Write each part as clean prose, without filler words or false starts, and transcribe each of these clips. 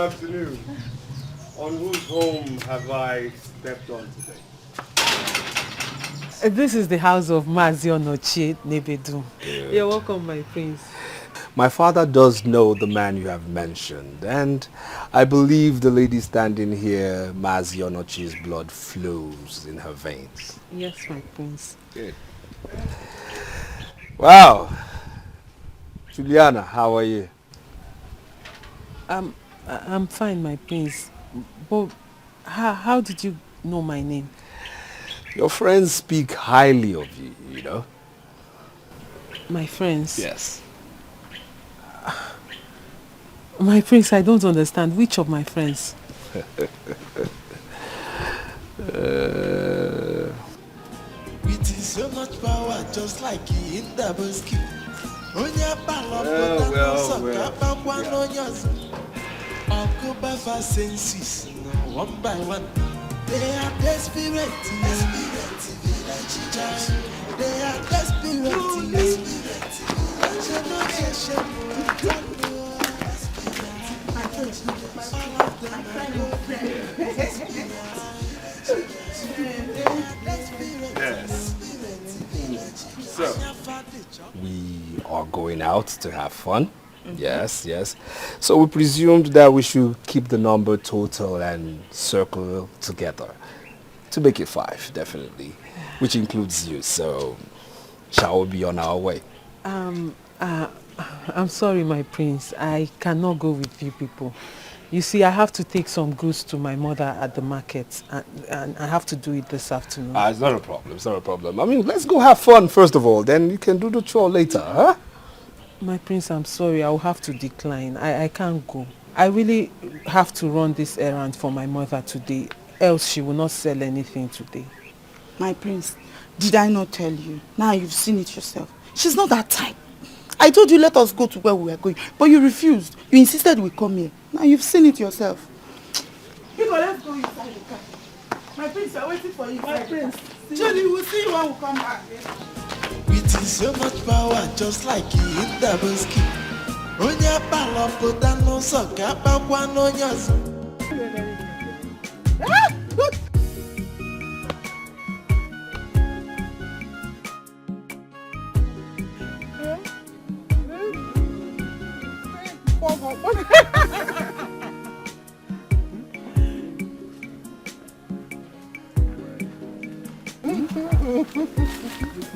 afternoon. On whose home have I stepped on today? This is the house of Mazionochi Nebedu. You're welcome, my prince. My father does know the man you have mentioned, and I believe the lady standing here, Mazionochi's blood flows in her veins. Yes, my prince. Good. Wow. Juliana, how are you? I'm fine, my prince. But how did you know my name? Your friends speak highly of you, you know? My friends? Yes. My prince, I don't understand. Which of my friends? With so much power, just like in double skill. Well. One by one, they are desperate. They are desperate. Yes. So, We are going out to have fun. Yes, yes. So we presumed that we should keep the number total and circle together to make it 5, definitely, which includes you. So shall we be on our way? I'm sorry, my prince. I cannot go with you people. You see, I have to take some goods to my mother at the market, and I have to do it this afternoon. It's not a problem. It's not a problem. I mean, let's go have fun first of all. Then you can do the chore later, huh? My prince, I'm sorry. I'll have to decline. I can't go. I really have to run this errand for my mother today, else she will not sell anything today. My prince, did I not tell you? Now you've seen it yourself. She's not that type. I told you let us go to where we were going, but you refused. You insisted we come here. Now you've seen it yourself. People, let's go inside the car. My prince, we're waiting for you. My prince. Julie, we'll see you when we come back. With so much power, just like in double skill. Onya palo put no soka pa one on yours.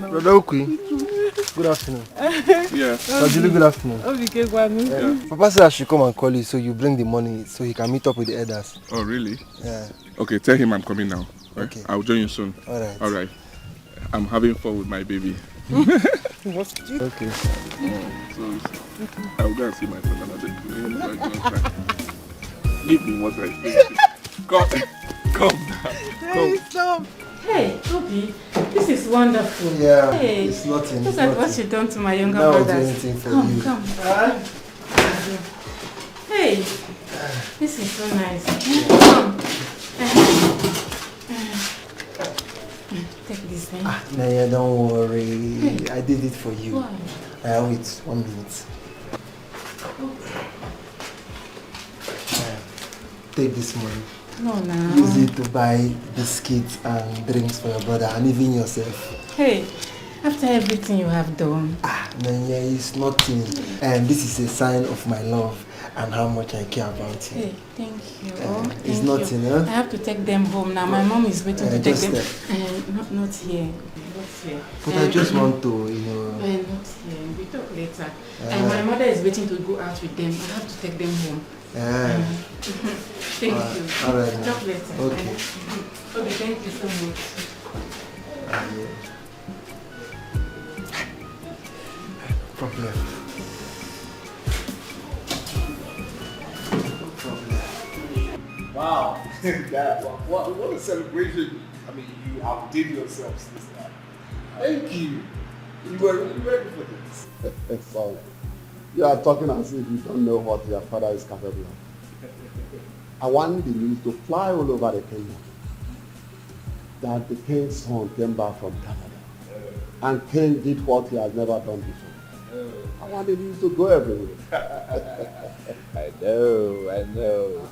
Brother Okui, good afternoon. yeah. Julie, good afternoon. Yeah. Papa said I should come and call you so you bring the money so he can meet up with the elders. Oh, really? Yeah. Okay, tell him I'm coming now. Right? Okay. I'll join you soon. Alright. All right. I'm having fun with my baby. What? Okay. So I'll go and see my son another. Give me what I think. Come now. Come. Stop. Hey, Toby, this is wonderful. Yeah, hey, it's nothing. Look at what you've done to my younger now brothers. I'll do anything for come, you. Come, Hey, this is so nice. Come. Take this thing. Naya, don't worry. Hey. I did it for you. Why? Wait 1 minute. Take this money. No, no. Use it to buy biscuits and drinks for your brother and even yourself. Hey, after everything you have done. Nanya, it's nothing. And this is a sign of my love and how much I care about you. Hey, thank you. It's Thank nothing, you. huh? I have to take them home now. My mom is waiting to take them. Not here. Not here. But I just want to, you know. Not here. We talk later. And my mother is waiting to go out with them. I have to take them home. Thank you. All right. Talk later. Okay. Okay, thank you so much. Problem. Wow. what a celebration. I mean, you outdid yourselves this time. Thank you. You were really ready for this. Sorry. You are talking as if you don't know what your father is capable of. I want the news to fly all over the kingdom that the king's son came back from Canada. And King did what he has never done before. I want the news to go everywhere. I know.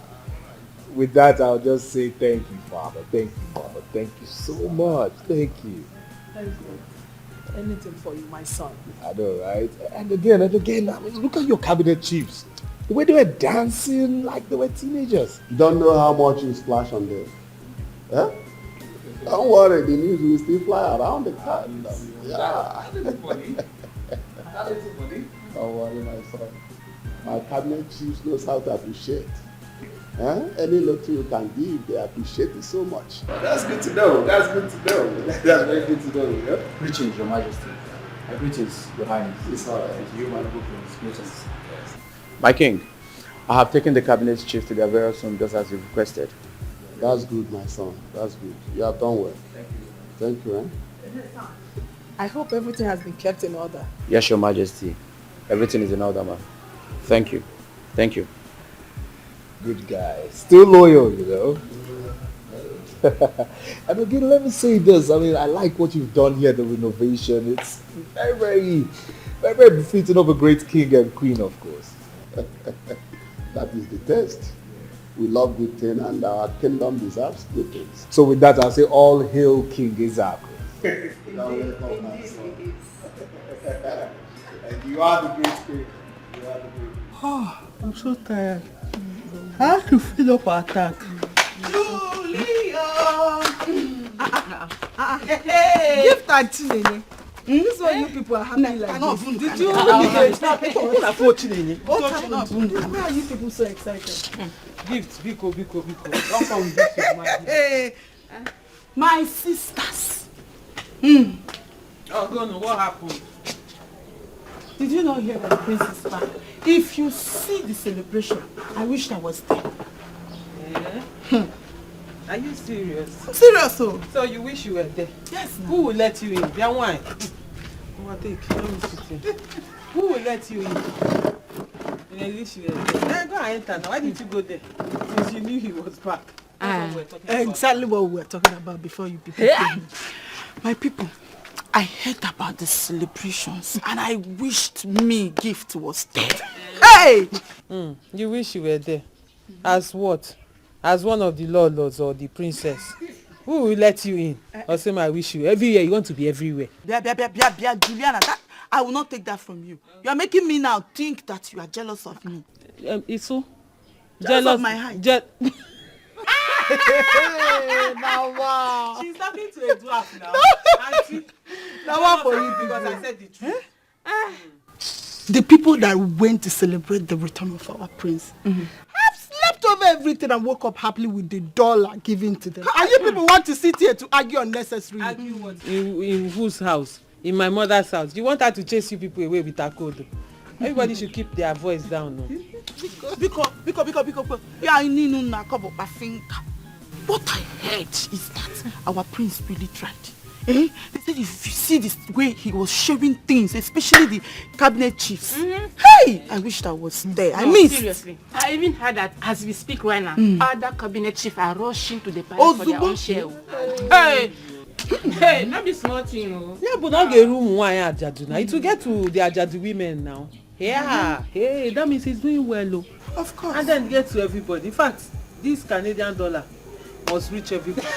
With that, I'll just say thank you, Father. Thank you, Mother. Thank you so much. Thank you. Thank you. Anything for you, my son. I know, right? And again, I mean, look at your cabinet chiefs. The way they were dancing like they were teenagers. You don't know how much you splash on them. Huh? Don't worry, the news will still fly around the car. Yeah. Don't worry, my son. My cabinet chiefs knows how to appreciate. Huh? Any little you can give, they appreciate it so much. Well, that's good to know. That's very good to know. Yeah? Greetings, Your Majesty. Greetings, Your Highness. It's all right. You, my good friends. Greetings. My king, I have taken the cabinet chief to their various home just as you requested. That's good, my son. That's good. You have done well. Thank you, eh? I hope everything has been kept in order. Yes, Your Majesty. Everything is in order, ma'am. Thank you. Thank you. Good guy. Still loyal, you know. And again, let me say this. I mean, I like what you've done here, the renovation. It's very befitting of a great king and queen, of course. That is the test. We love good things and our kingdom deserves good things. So with that, I'll say all hail King Isaac. And you are the great king. You are the great king. Oh, I'm so tired. I have to fill up our tank. Give that to me. This is why you people are happy like this. Did you? Why are you people so excited? Gift, Biko. Don't come with this with my gift. My sisters. Oh, go on, what happened? Did you not hear that the prince is back? If you see the celebration, I wish I was there. Yeah? Are you serious? I'm serious, oh. So you wish you were there? Yes, Who will let you in? Their wine. Overtake. Let me sit here. Who will let you in? And I wish you were there. Go and enter now. Why did you go there? Since you knew he was back. That's what we're talking about. Exactly what we were talking about before you people came. My people, I heard about the celebrations and I wished me gift was there. Hey! You wish you were there. As what? As one of the lords or the princess? Who will let you in? Or say, I wish you. Everywhere, you want to be everywhere. Juliana, I will not take that from you. You are making me now think that you are jealous of me. Isu? Jealous of my height. Now wow. She's talking to a dwarf now. Auntie. Now what for you? Because I said the truth. The people that went to celebrate the return of our prince have slept over everything and woke up happily with the $1 given to them. And you people want to sit here to argue unnecessarily. Argue what? In whose house? In my mother's house. You want her to chase you people away with her code? Everybody should keep their voice down. No? Because yeah, I need to cover my finger. What I heard is that our prince really tried. They said if you see this way he was sharing things, especially the cabinet chiefs. Hey, I wish I was there. I mean, seriously, I even heard that as we speak right now, other cabinet chiefs are rushing to the palace for their own share. Hey, not be small thing, oh. Yeah, but not get room why Ajadu now. It will get to the Ajadu women now. Yeah, hey, that means he's doing well, oh. Of course. And then get to everybody. In fact, this Canadian dollar must reach everybody.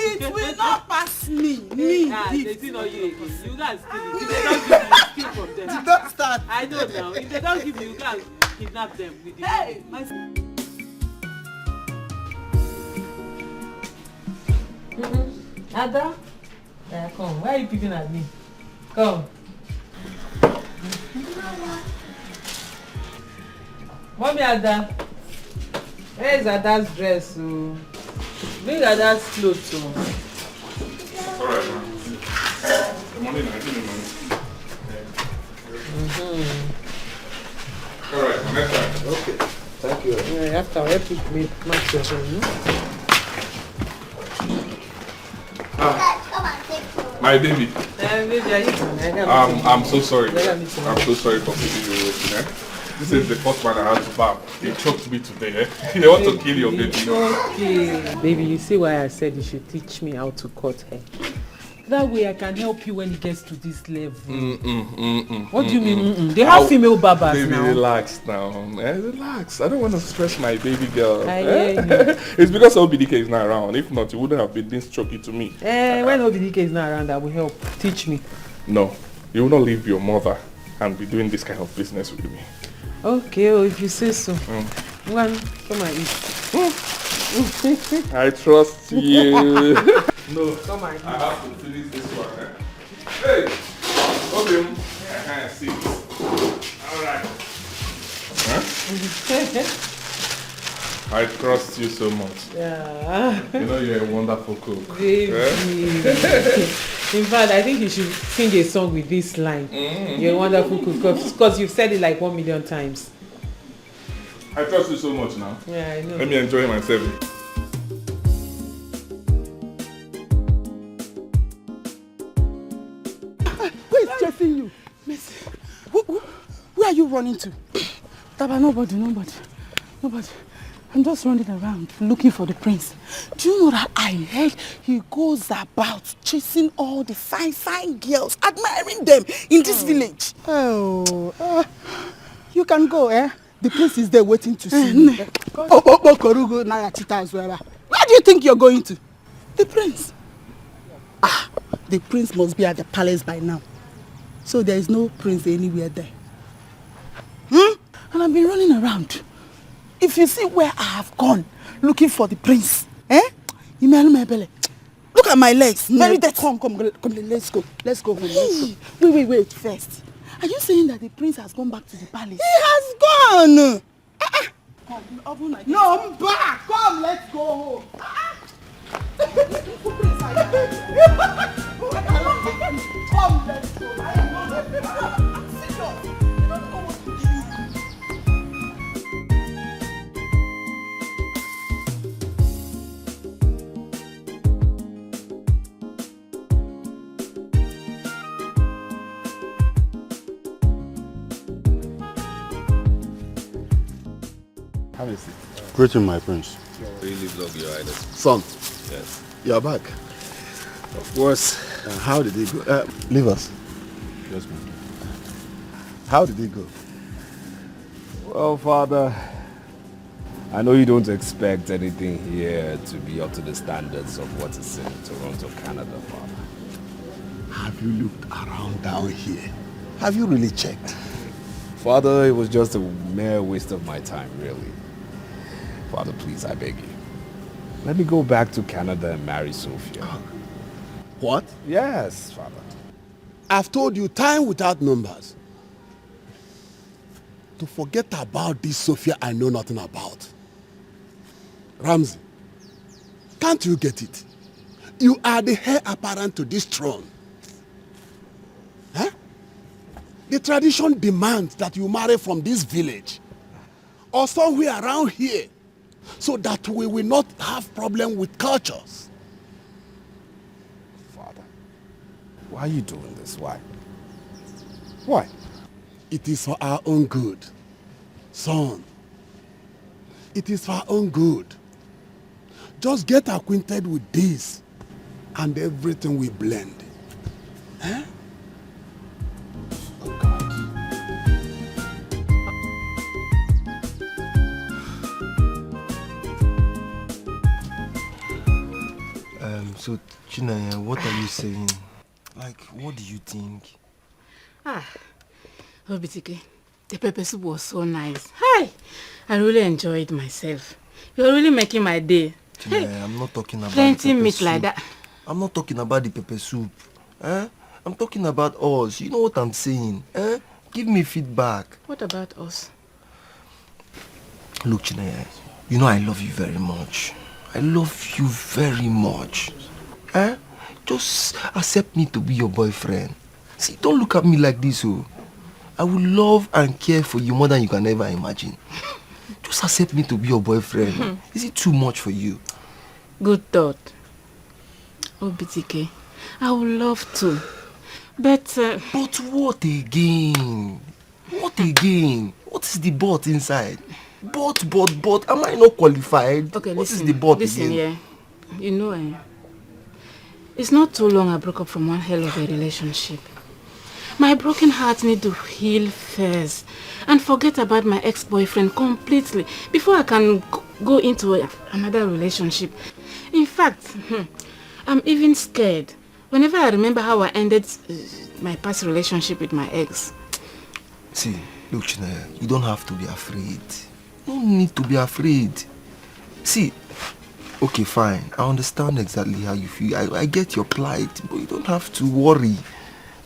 It will not pass me. They did not you. You guys steal it. If they don't give you, steal from them. Did not start. I know now. If they don't give you, you guys kidnap them with the Hey, money. Ada? Yeah, come. Why are you picking at me? Come. Mommy Ada. Where is Ada's dress? Oh? Bring Ada's clothes. Oh. Alright, man. The money now, give me money. Alright, next time. Okay. Thank you. Yeah, after I help you match your hair, no? My baby. Baby, are you coming? I'm so sorry. Let me see. I'm so sorry for keeping you waiting. This is the first man I had to bath. They choked me today. They want to kill your baby. Okay. Baby, you see why I said you should teach me how to cut hair. That way I can help you when it gets to this level. What do you mean? They have female barbers baby, now. Relax now. Relax. I don't want to stress my baby girl. I hear you. It's because OBDK is not around. If not, you wouldn't have been this choky to me. When OBDK is not around, that will help. Teach me. No, you will not leave your mother and be doing this kind of business with me. Okay, if you say so. One, come and eat. I trust you. No, Come on. I have to finish this one. Hey, okay. See. All right. I trust you so much. Yeah. You know you're a wonderful cook. Baby. In fact, I think you should sing a song with this line. You're a wonderful cook, because you've said it like 1 million times. I trust you so much now. Yeah, I know. Let me enjoy myself. Who is chasing you? Miss, where are you running to? Taba, nobody. I'm just running around looking for the prince. Do you know that I heard he goes about chasing all the fine girls, admiring them in this village? You can go, eh? The prince is there waiting to see you. Where do you think you're going to? The prince. The prince must be at the palace by now. So there is no prince anywhere there. And I've been running around. If you see where I have gone looking for the prince, look at my legs. Very dirty. Come, let's go. Let's go home. Wait first. Are you saying that the prince has gone back to the palace? He has gone. Come, no, I'm back. Come, let's go home. Come, let's go. I'm serious. You don't know what to do. Have a seat. Greeting, my prince. Really love your highness. Son. Yes. You're back. Of course. How did it go? Leave us. Yes, ma'am. How did it go? Well, Father, I know you don't expect anything here to be up to the standards of what is in Toronto, Canada, Father. Have you looked around down here? Have you really checked? Father, it was just a mere waste of my time, really. Father, please, I beg you. Let me go back to Canada and marry Sophia. What? Yes, Father. I've told you time without numbers to forget about this Sophia I know nothing about. Ramsey, can't you get it? You are the heir apparent to this throne. Huh? The tradition demands that you marry from this village or somewhere around here so that we will not have problem with cultures. Father, why are you doing this? Why? Why? It is for our own good. Son, it is for our own good. Just get acquainted with this and everything will blend. Huh? So, Chinaya, what are you saying? Like, what do you think? Obitike, the pepper soup was so nice. Hi! I really enjoyed myself. You're really making my day. Chinaya, I'm not talking about plenty the pepper meat soup. like that. I'm not talking about the pepper soup. I'm talking about us. You know what I'm saying? Give me feedback. What about us? Look, Chinaya, you know I love you very much. I love you very much. Just accept me to be your boyfriend. See, don't look at me like this, oh. I will love and care for you more than you can ever imagine. Just accept me to be your boyfriend. Is it too much for you? Good thought. Obitike, I would love to. But what again? What again? What is the but inside? But, am I not qualified? Okay, what listen, is the but listen, again? yeah. You know, It's not too long I broke up from one hell of a relationship. My broken heart need to heal first and forget about my ex-boyfriend completely before I can go into another relationship. In fact, I'm even scared whenever I remember how I ended my past relationship with my ex. See, look, Chinaya, you don't have to be afraid. You don't need to be afraid. See, okay, fine. I understand exactly how you feel. I get your plight, but you don't have to worry.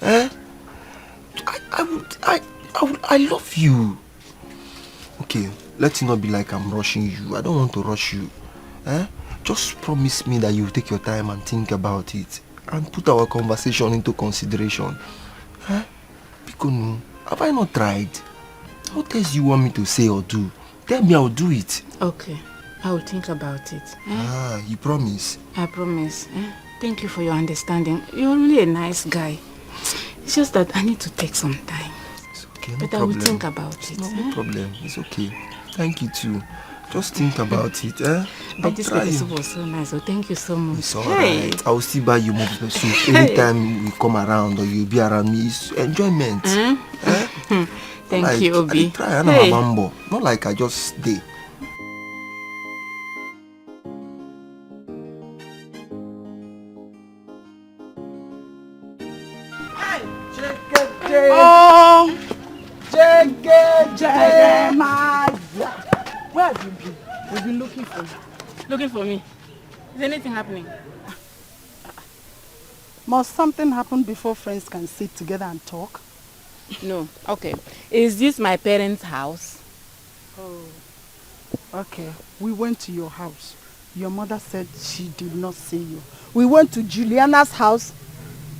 Eh? I love you. Okay, let it not be like I'm rushing you. I don't want to rush you. Eh? Just promise me that you'll take your time and think about it and put our conversation into consideration. Eh? Because have I not tried? What else you want me to say or do? Tell me, I'll do it. Okay, I will think about it. Ah, you promise? I promise. Thank you for your understanding. You're really a nice guy. It's just that I need to take some time. It's okay, no but problem. I will think about it. No problem. It's okay. Thank you too. Just think about it, eh? But this pepper soup was so nice, so thank you so much. It's alright. I will still buy you more pepper soup anytime we come around or you'll be around me. It's enjoyment. Eh? Thank like, you, Obi. I try, not like I just stay. Oh, where have you been? We've been looking for you. Looking for me? Is anything happening? Must something happen before friends can sit together and talk? No. Okay. Is this my parents' house? Oh. Okay. We went to your house. Your mother said she did not see you. We went to Juliana's house.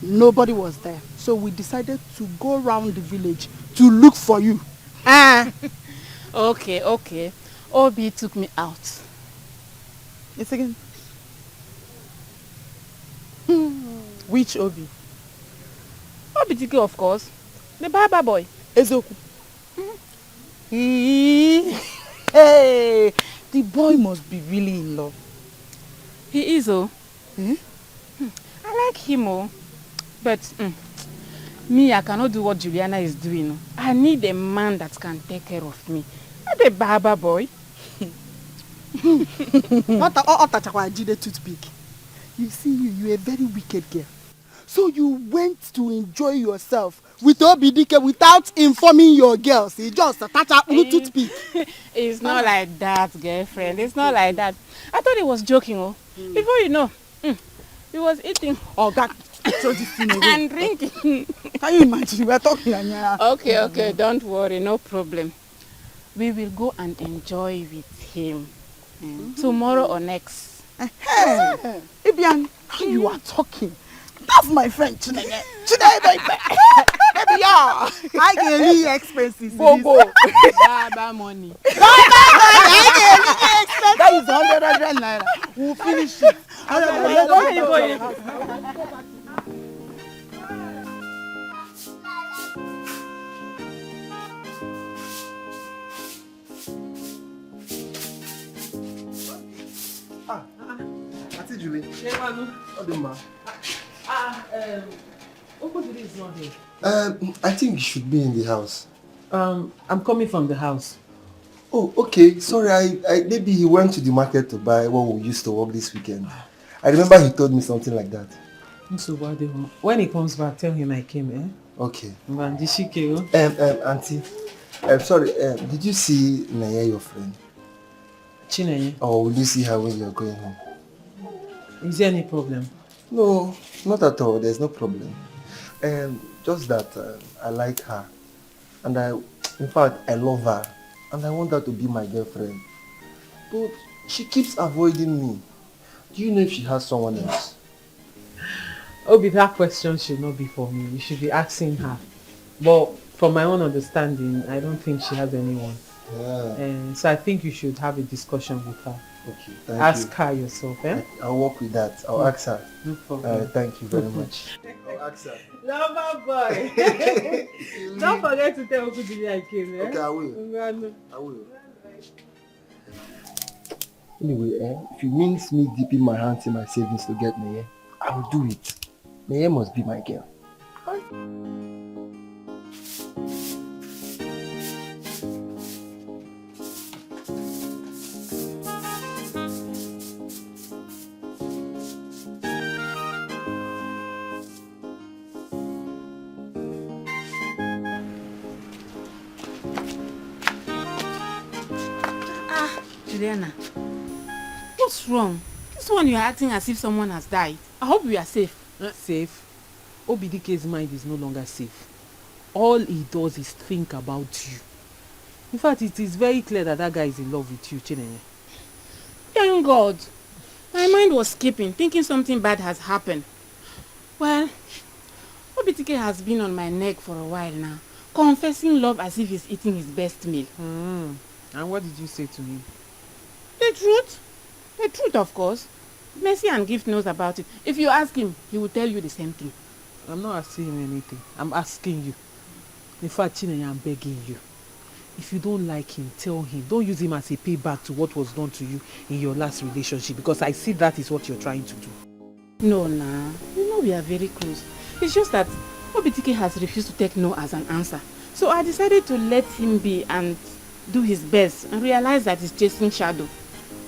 Nobody was there. So we decided to go around the village to look for you. Okay. Obi took me out. It's again. Which Obi? Obi Tiki, of course. The Baba boy. Ezoku. Hey, the boy must be really in love. He is, oh. I like him, oh. But me, I cannot do what Juliana is doing. I need a man that can take care of me. Not a Baba boy. What toothpick? You see, you're a very wicked girl. So you went to enjoy yourself with Obidike without informing your girls. You just attach a toothpick. It's not like that, girlfriend. It's not like that. I thought he was joking, oh. Before you know, he was eating. Oh, God. And drinking. Can you imagine? We're talking. Okay, don't worry, no problem. We will go and enjoy with him tomorrow or next. Hey, Ibian, you are talking. That's my friend, Chineye. Chineye, baby. Baby, yeah. I get really expenses. Bobo. Baba money. That is 100 naira. We'll finish it. Auntie Julie. What the man? Okudiri is not here. I think he should be in the house. I'm coming from the house. Oh, okay. Sorry, I maybe he went to the market to buy what we used to work this weekend. I remember he told me something like that. So when he comes back, tell him I came, eh? Okay. Auntie, sorry, did you see Naya, your friend? Chineye. Or will you see her when you're going home? Is there any problem? No, not at all. There's no problem. Just that I like her. And in fact, I love her. And I want her to be my girlfriend. But she keeps avoiding me. Do you know if she has someone else? Obi, that question should not be for me. You should be asking her. But from my own understanding, I don't think she has anyone. Yeah. So I think you should have a discussion with her. Okay, ask her yourself, eh? I'll work with that. I'll ask her. No problem. Thank you very much. I'll ask her. Lover boy. Don't forget to tell Okudiri I came, eh? Okay, I will. I will. Anyway, if it means me dipping my hands in my savings to get me, I will do it. Neye must be my girl. Juliana, what's wrong? This one you're acting as if someone has died. I hope you are safe. Safe? Obidike's mind is no longer safe. All he does is think about you. In fact, it is very clear that guy is in love with you, Chinenye. Thank God. My mind was skipping, thinking something bad has happened. Well, Obidike has been on my neck for a while now, confessing love as if he's eating his best meal. And what did you say to him? The truth? The truth, of course. Mercy and Gift knows about it. If you ask him, he will tell you the same thing. I'm not asking him anything. I'm asking you. In fact, Chinenye, I'm begging you. If you don't like him, tell him. Don't use him as a payback to what was done to you in your last relationship, because I see that is what you're trying to do. No, nah. You know we are very close. It's just that Obidike has refused to take no as an answer. So I decided to let him be and do his best and realize that he's chasing shadow.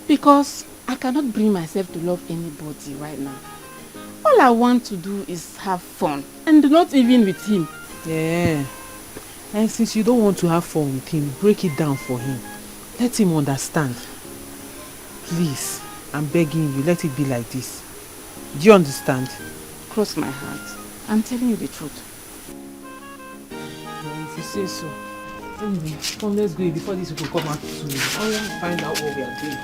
Because I cannot bring myself to love anybody right now. All I want to do is have fun, and not even with him. Yeah. And since you don't want to have fun with him, break it down for him. Let him understand. Please, I'm begging you, let it be like this. Do you understand? Cross my heart. I'm telling you the truth. Well, if you say so. Anyway, come, let's go before these people come out to find out what we are doing.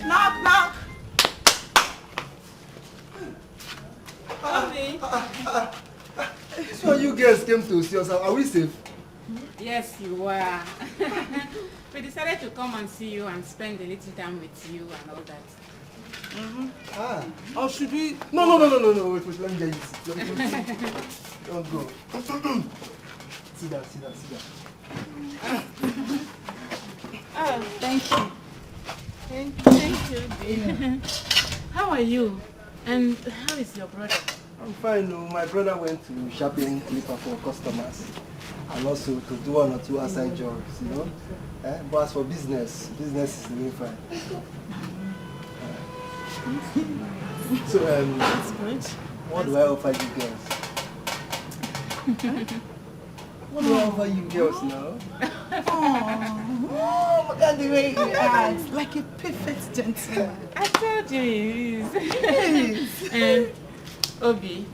Knock, knock. So you girls came to see us. Are we safe? Yes, you are. We decided to come and see you and spend a little time with you and all that. Or should we? No. Wait, let me get you. Don't go. Sit down. Oh, thank you. Thank you, dear. How are you? And how is your brother? I'm fine. No, my brother went to shopping clipper for customers and also to do 1 or 2 outside jobs, you know. But as for business is doing fine. So, That's good. what do I offer you girls? What do I offer you girls now? Oh, look at the way he acts. Like a perfect gentleman. I told you he is. Obi,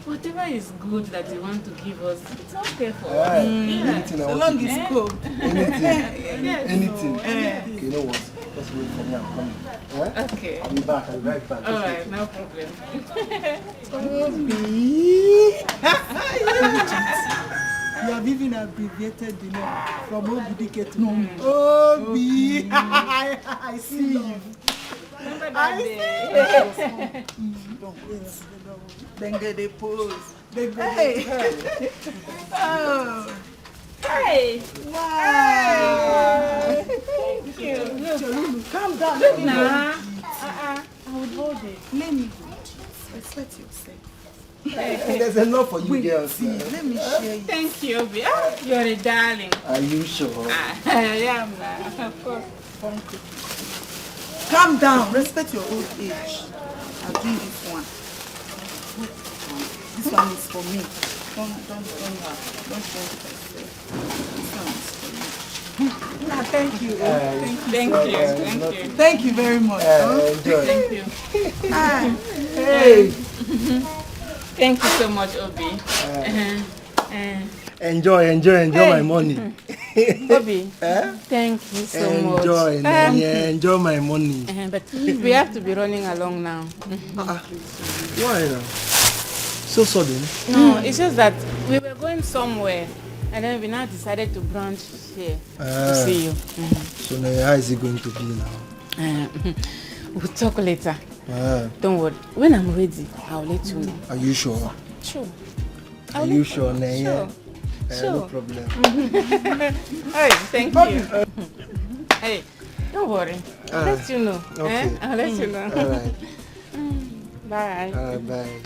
whatever is good that you want to give us, it's okay for us. Anything I So want long to as do. it's cool. Anything. Okay, you know what? Just wait for me, I'm coming. Okay. I'll be back, I'll be right back. Alright, no problem. You have even abbreviated the name from Obidike to Obi. I see you. Remember that day? Then get the pose. Hey. Oh. Hey! Wow. Thank you. Calm down. Nah. I would hold it. Let me respect yourself. There's enough for you girls. See, let me share you. Thank you, Obi. You're a darling. Are you sure? I am, of course. Calm down. Respect your old age. I'll do this one. This one is for me. Don't show it yourself. This one is for me. Thank you. Thank you. Thank you very much. Enjoy. Thank you. Hey! Thank you so much, Obi. Enjoy my money. Obi, thank you so much. Enjoy my money. But we have to be running along now. Why now? So sudden? No, it's just that we were going somewhere and then we now decided to branch here to see you. So now how is it going to be now? We'll talk later. Don't worry. When I'm ready, I'll let you know. Are you sure? Sure. Are you sure, Naya? Sure. No problem. Hey, thank you. Hey, don't worry. I'll let you know. Okay. I'll let you know. All right. Bye. Bye.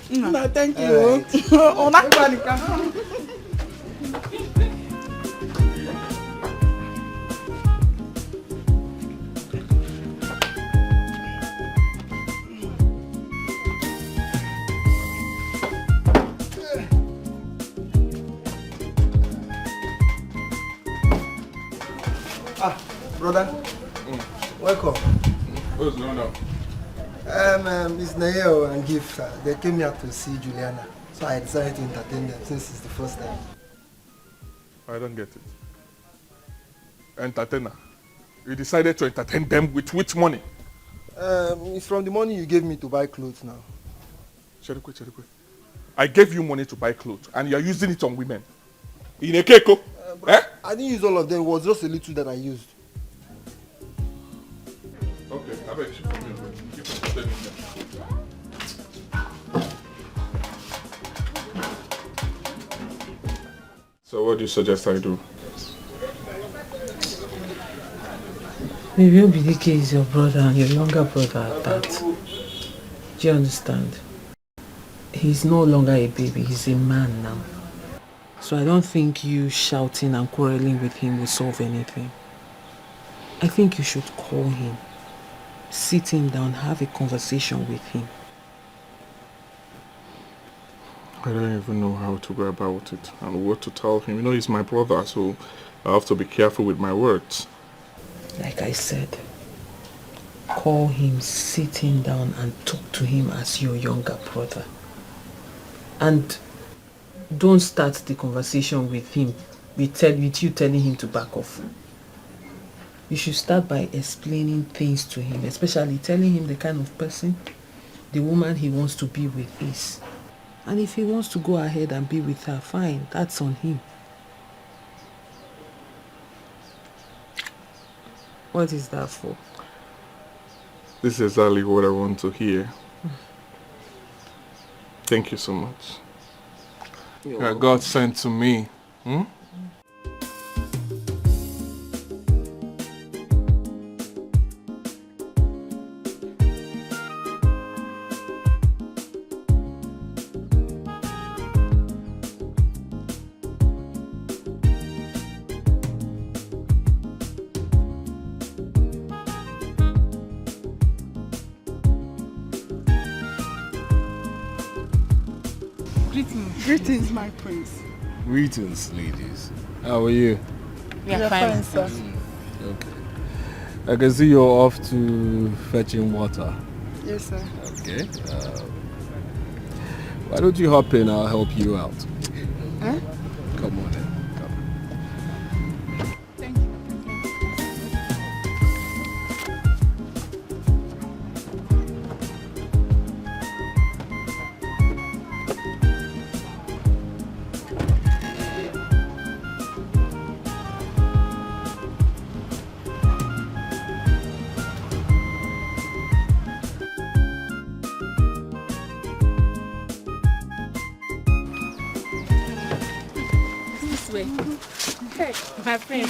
No, thank you. Oh, my God. Brother, welcome. What's going on? It's Neo and Gift. They came here to see Juliana, so I decided to entertain them since it's the first time. I don't get it. Entertainer. You decided to entertain them with which money? It's from the money you gave me to buy clothes now. Cherikwe. I gave you money to buy clothes and you're using it on women. In a keko? I didn't use all of them. It was just a little that I used. Okay, I bet you. So what do you suggest I do? Maybe Obidike is your brother and your younger brother at that. Do you understand? He's no longer a baby, he's a man now. So I don't think you shouting and quarreling with him will solve anything. I think you should call him, sit him down, have a conversation with him. I don't even know how to go about it and what to tell him. You know, he's my brother, so I have to be careful with my words. Like I said, call him, sit him down and talk to him as your younger brother. And don't start the conversation with him, with you telling him to back off. You should start by explaining things to him, especially telling him the kind of person the woman he wants to be with is. And if he wants to go ahead and be with her, fine, that's on him. What is that for? This is exactly what I want to hear. Thank you so much. God sent to me. Greetings, my prince. Greetings, ladies. How are you? We are fine, sir. Okay. I can see you're off to fetching water. Yes, sir. Okay. Why don't you hop in? I'll help you out. Huh? Come on in. Thank you. Hey, my friend.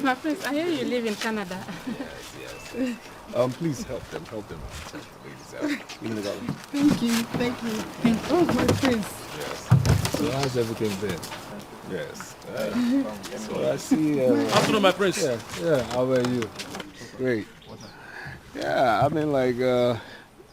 My friends, I hear you live in Canada. Yes. Please help them out. Ladies out. Thank you. Oh, my prince. Yes. So how's everything been? Yes. So I see. Afternoon, my prince. Yeah. How are you? Great. Yeah. I mean, like,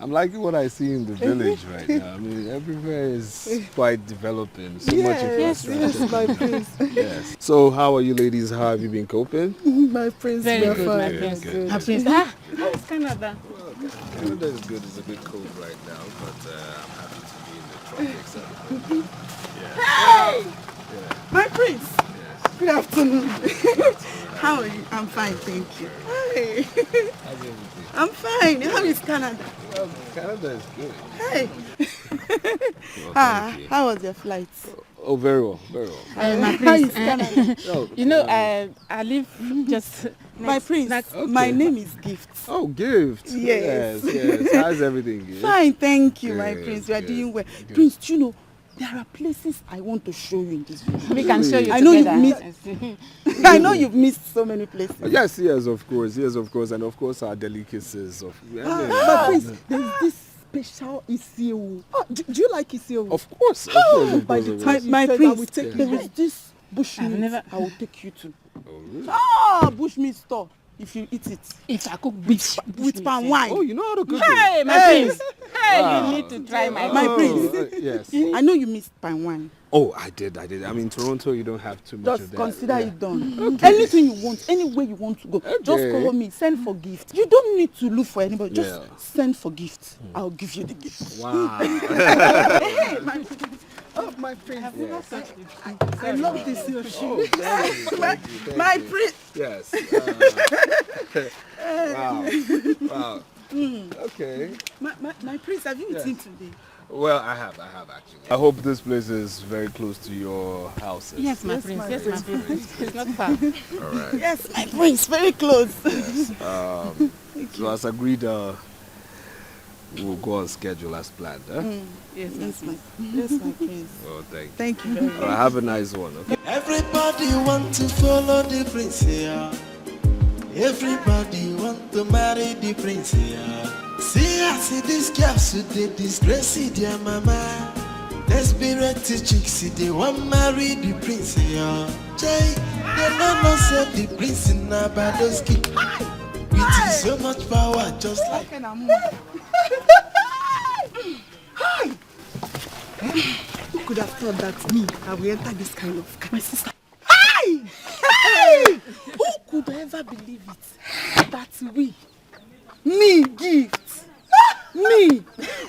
I'm liking what I see in the village right now. I mean, everywhere is quite developing. So much infrastructure. Yes, my prince. Yes. So how are you, ladies? How have you been coping? My prince, Very we are good, fine. my prince. Good. My prince. How is Canada? Well, Canada is good. It's a bit cold right now, but I'm happy to be in the tropics. Hey! Yeah. My prince. Yes. Good afternoon. How are you? I'm fine, thank you. Hey. How's everything? I'm fine. How is Canada? Well, Canada is good. Hey. Well, thank you. How was your flight? Oh, very well, very well. My prince, Oh, you know, I live just My prince, Okay. my name is Gift. Oh, Gift. Yes. Yes. How's everything, Gift? Fine, thank you, my Good, prince. You are good, doing well. good. Prince, do you know, there are places I want to show you in this village. we can show you I know together. you've I know you've missed so many places. Yes, of course, and of course our delicacies of. But Prince, there's this special Isio. Oh, do you like Isio? Of course. By the time my prince, there is this bush I've meat never- I will take you to. Oh, really? Bush meat store. If you eat it If I cook with palm wine. Oh, you know how to cook Hey, it. my prince. Hey, you need to try my My food. prince. Yes. I know you missed palm wine. Oh, I did. I mean, in Toronto, you don't have too much Just of that. consider it done. Anything you want, anywhere you want to go, just Okay. call me, send for gift. You don't need to look for anybody, just Yeah. send for gift. I'll give you the gift. Wow. My prince. I love this your shoe. My prince. Yes. Wow. Okay. My prince, have you eaten today? Well, I have actually. I hope this place is very close to your houses. Yes, my prince. Yes, my prince. It's not far. All right. Yes, my prince, very close. So as agreed, we'll go on schedule as planned. Huh? Yes, my prince. Oh, thank you. Thank you very much. All right, have a nice one. Okay. Everybody want to follow the prince here. Everybody want to marry the prince here. See, I see these girls who they disgrace their mama. Desperate chicks, they want marry the prince here. Jay, they don't know say the prince in Nabadoski. With so much power, just like Who could have thought that me, I will enter this kind of car? My sister. Hi! Hey! Who could ever believe it? That me, Gift, me,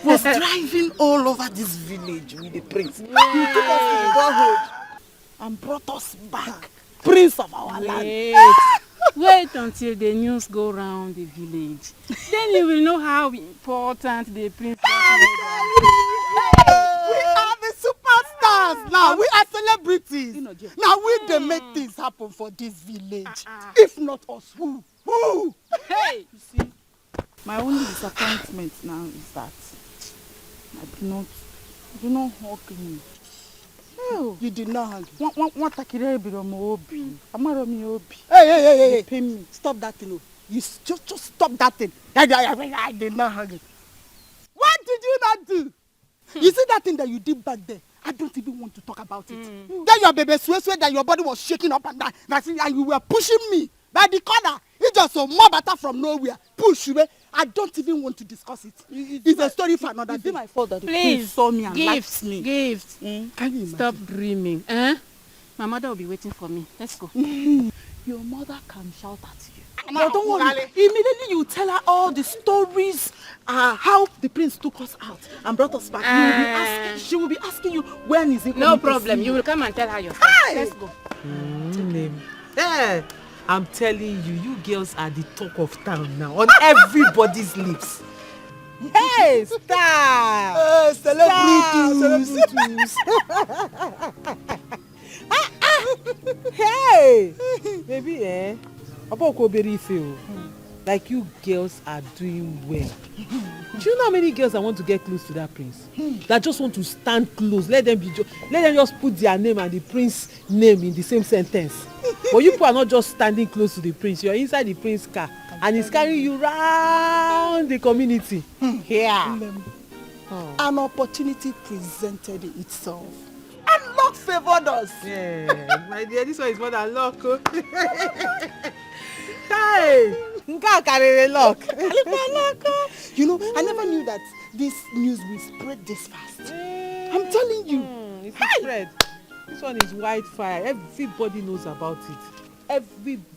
was driving all over this village with the prince. He took us to the neighborhood and brought us back. Prince of our land. Wait until the news go round the village. Then you will know how important the prince is. We are the superstars now. We are celebrities. Now we they make things happen for this village. If not us, who? Who? Hey! You see, my only disappointment now is that I do not hug him. Oh, you did not hug him. Hey. Pay me. Stop that thing. You just stop that thing. I did not hug him. What did you not do? You see that thing that you did back there? I don't even want to talk about it. Then your baby swear that your body was shaking up and down. And you were pushing me by the corner. It just so more better from nowhere. Push me. I don't even want to discuss it. It's a story for another day. It's my fault that the prince saw me and liked me. Gift. Stop dreaming. Eh? My mother will be waiting for me. Let's go. Your mother can shout at you. But don't worry. Immediately you tell her all the stories, how the prince took us out and brought us back. She will be asking you when is it coming. No problem. You will come and tell her yourself. Hey! Let's go. Hey, I'm telling you, you girls are the talk of town now, on everybody's lips. Hey, star! Celebrities. Hey, baby, like you girls are doing well. Do you know how many girls that want to get close to that prince? That just want to stand close. Let them just put their name and the prince name in the same sentence. But you people are not just standing close to the prince. You're inside the prince car and he's carrying you round the community. An opportunity presented itself. And luck favored us. Yeah, my dear, this one is more than luck. Oh. Hey, luck. You know, I never knew that this news will spread this fast. I'm telling you. It's a spread. This one is wildfire. Everybody knows about it.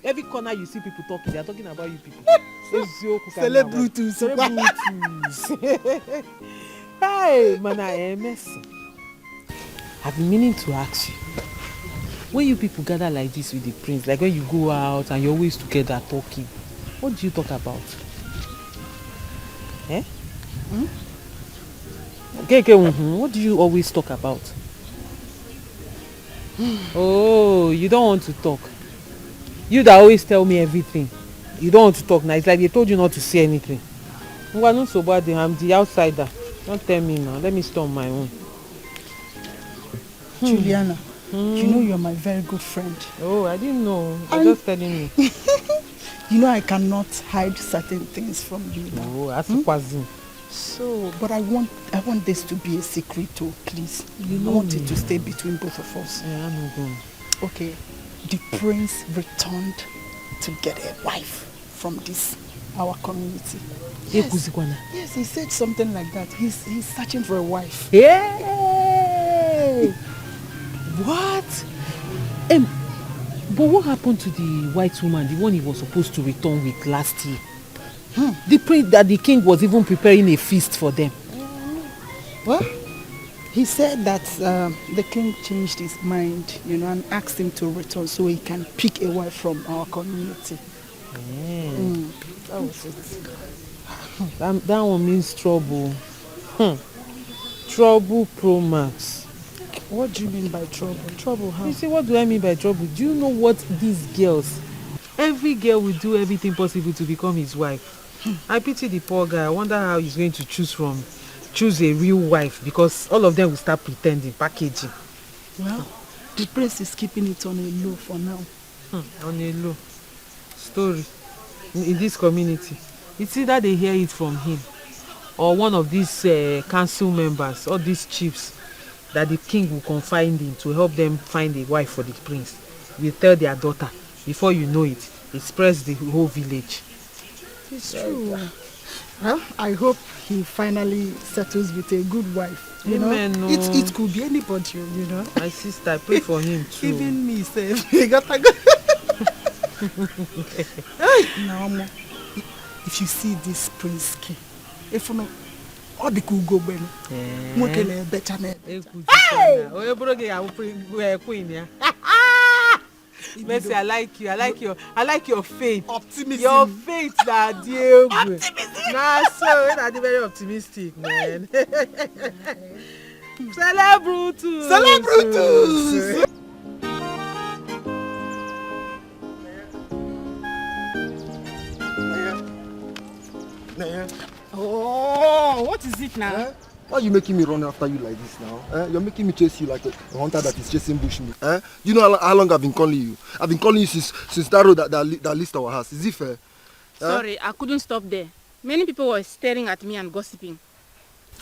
Every corner you see people talking, they are talking about you people. Celebrities. Hey, Mana MS. I've been meaning to ask you. When you people gather like this with the prince, like when you go out and you're always together talking, what do you talk about? Eh? Okay, what do you always talk about? Oh, you don't want to talk. You that always tell me everything. You don't want to talk now. It's like they told you not to say anything. I'm the outsider. Don't tell me now. Let me stay on my own. Juliana, you know you're my very good friend. Oh, I didn't know. You're just telling me. You know I cannot hide certain things from you now. Oh, that's Kwazin. So, but I want this to be a secret too, please. You know I want me. it to stay between both of us. Yeah, I'm going. Okay, the prince returned to get a wife from our community. Yes, yes, he said something like that. He's searching for a wife. Hey! What? But what happened to the white woman, the one he was supposed to return with last year? The prince that the king was even preparing a feast for them. Well, he said that the king changed his mind, and asked him to return so he can pick a wife from our community. That was it. That one means trouble. Trouble pro max. What do you mean by trouble? Trouble how? You see, what do I mean by trouble? Do you know what these girls... Every girl will do everything possible to become his wife. I pity the poor guy. I wonder how he's going to choose a real wife, because all of them will start pretending, packaging. Well, the prince is keeping it on a low for now. On a low. Story. In this community. It's either they hear it from him or one of these council members or these chiefs that the king will confide in to help them find a wife for the prince. Will tell their daughter. Before you know it, it spreads the whole village. It's true. Well, I hope he finally settles with a good wife. Amen. No. It could be anybody, My sister, I pray for him too. Even me, sef. He got a good. Now, if you see this prince king, if you know, all the cool go ben. Better name. Hey! Mercy, I like you. I like your faith. Optimism. Your faith that deal. Optimism. Nah, so that's very optimistic, man. Celebrutus. Celebrutus. Oh, what is it now? Why are you making me run after you like this now? You're making me chase you like a hunter that is chasing bushmeat. Do you know how long I've been calling you? I've been calling you since that road that leads to our house. Is it fair? Sorry, I couldn't stop there. Many people were staring at me and gossiping.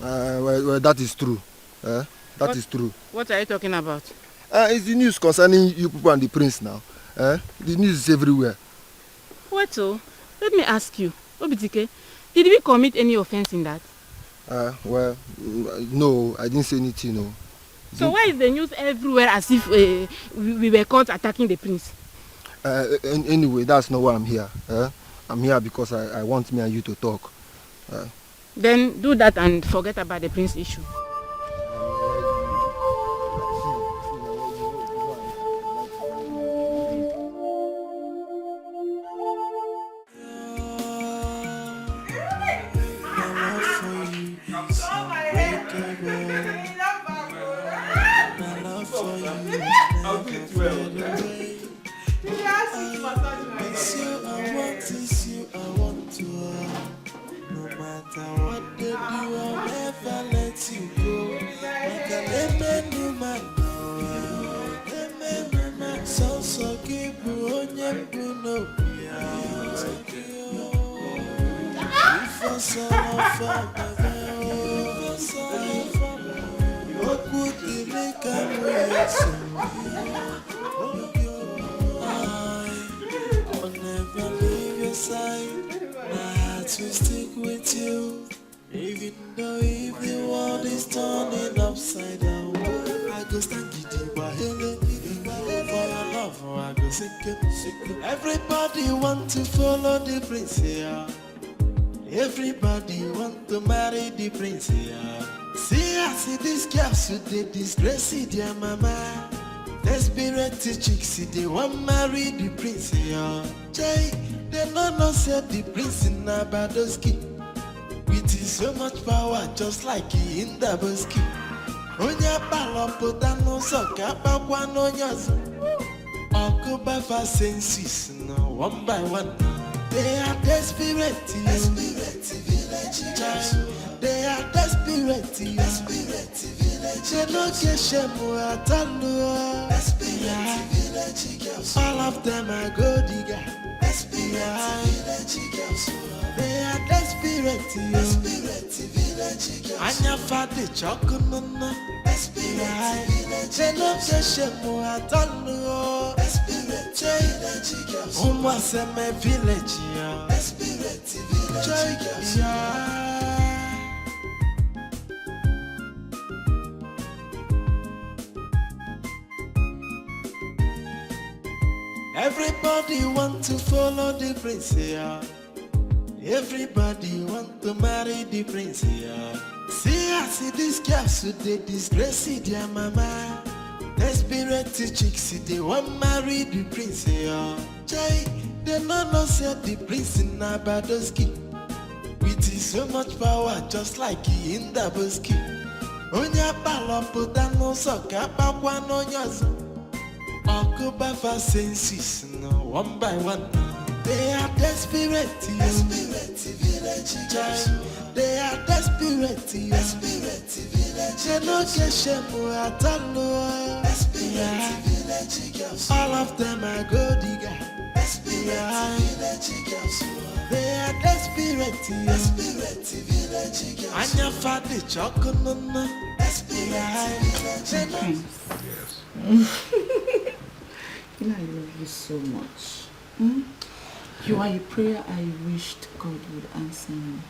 Well, that is true. That is true. What are you talking about? It's the news concerning you people and the prince now. The news is everywhere. What so? Let me ask you, Obitike, did we commit any offense in that? Well, no, I didn't say anything, no. So why is the news everywhere as if we were caught attacking the prince? Anyway, that's not why I'm here. I'm here because I want me and you to talk. Then do that and forget about the prince issue. Everybody want to follow the prince here. Everybody want to marry the prince here. See these girls who they disgrace their mama. Desperate chicks, they want marry the prince here. Jay, they don't say the prince in Nabadoski. With so much power, just like in Daboski. Onya balopota no soka bakwa no nyazo. Okuba fa senses no one by one. They are desperate, village girls. They are desperate, village. They no get shame at all. Desperate village girls. All of them are gold digger. Desperate village girls. They are desperate, village girls. Anya fadi chokununa. Desperate village. They no get shame at all. Desperate village girls. Almost a village, yeah. Desperate village girls. Everybody want to follow the prince, yeah. Everybody want to marry the prince, yeah. See, I see these girls who they disgrace their mama. Desperate chicks, they want marry the prince, yeah. Jay, they no say the prince in Abadoski. With so much power, just like he in Daboski. Onya balopota no soka bakwa no nyazo. Okuba fa senses no one by one. They are desperate, village girls. They are desperate, village. They no get shame at all. Desperate village girls. All of them are gold digger. Desperate village girls. They are desperate, village girls. Anya fadi chokununa. Desperate village. You know I love you so much. You are a prayer I wished God would answer me.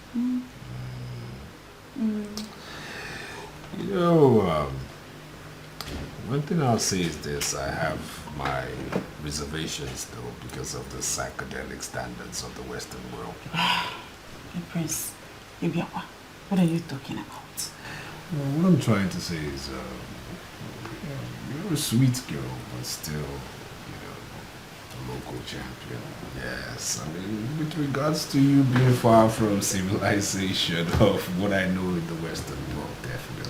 You know, one thing I'll say is this: I have my reservations, though, because of the psychedelic standards of the Western world. Hey, Prince, Ibiawa, what are you talking about? Well, what I'm trying to say is, you're a sweet girl, but still, local champion. Yes, I mean, with regards to you being far from civilization of what I know in the Western world, definitely.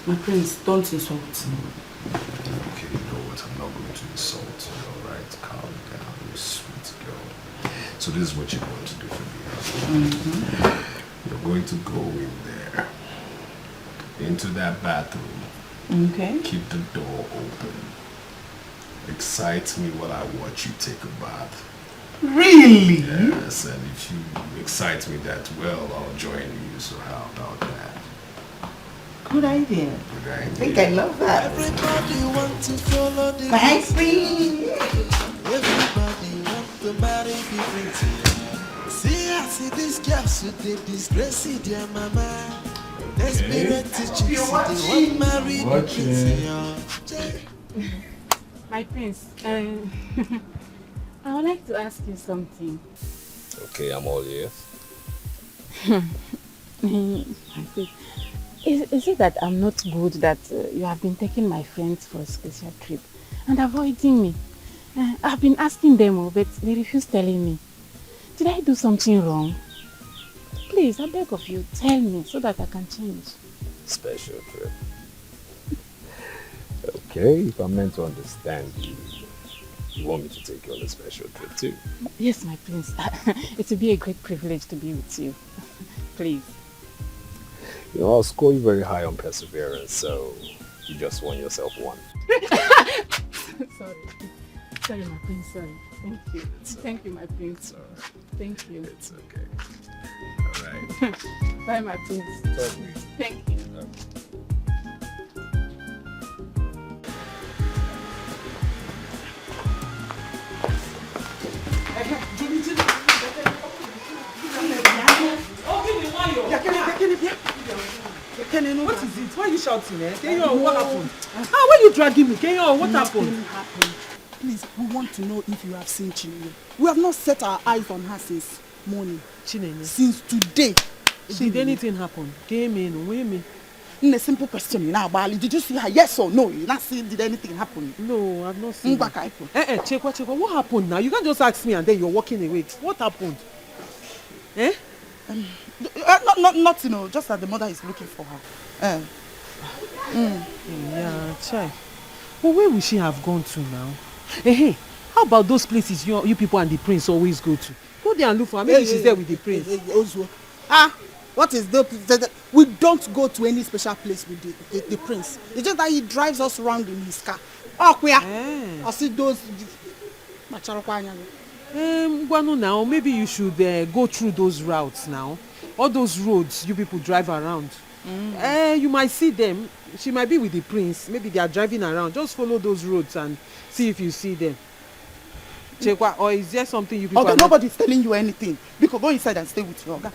My prince, don't insult me. Okay, you know what? I'm not going to insult you, alright? Calm down, you sweet girl. So this is what you're going to do for me. You're going to go in there, into that bathroom. Okay. Keep the door open. Excite me while I watch you take a bath. Really? Yes, and if you excite me that well, I'll join you. So how about that? Good idea. Good idea. I think I love that. Everybody want to follow the Thanks, please. Everybody want to marry the prince. See, I see these girls who they disgrace their mama. Desperate chicks, they want marry the prince. My prince, I would like to ask you something. Okay, I'm all ears. Is it that I'm not good that you have been taking my friends for a special trip and avoiding me? I've been asking them, but they refuse telling me. Did I do something wrong? Please, I beg of you, tell me so that I can change. Special trip. Okay, if I'm meant to understand you, you want me to take you on a special trip too? Yes, my prince. It will be a great privilege to be with you. Please. You know, I'll score you very high on perseverance, so you just won yourself one. Sorry. Sorry, my prince, sorry. Thank you. Thank you, my prince. Thank you. It's okay. All right. Bye, my prince. Thank you. What is it? Why are you shouting, eh? Kenyo, what happened? Why are you dragging me? Kenyo, what happened? Nothing happened. Please, we want to know if you have seen Chinenye. We have not set our eyes on her since morning. Chinenye? Since today. Did anything happen? Came in, women. A simple question now, Bali. Did you see her? Yes or no? You not see? Did anything happen? No, I've not seen her. Chekwa. What happened now? You can't just ask me and then you're walking away. What happened? Eh? Not, just that the mother is looking for her. Yeah, try. But where will she have gone to now? Hey, how about those places you people and the prince always go to? Go there and look for her. Maybe she's there with the prince. What is we don't go to any special place with the prince. It's just that he drives us around in his car. I see those. Guano now, maybe you should go through those routes now. All those roads you people drive around. You might see them. She might be with the prince. Maybe they are driving around. Just follow those roads and see if you see them. Chekwa, or is there something you people... Okay, nobody's telling you anything. Because go inside and stay with your guy.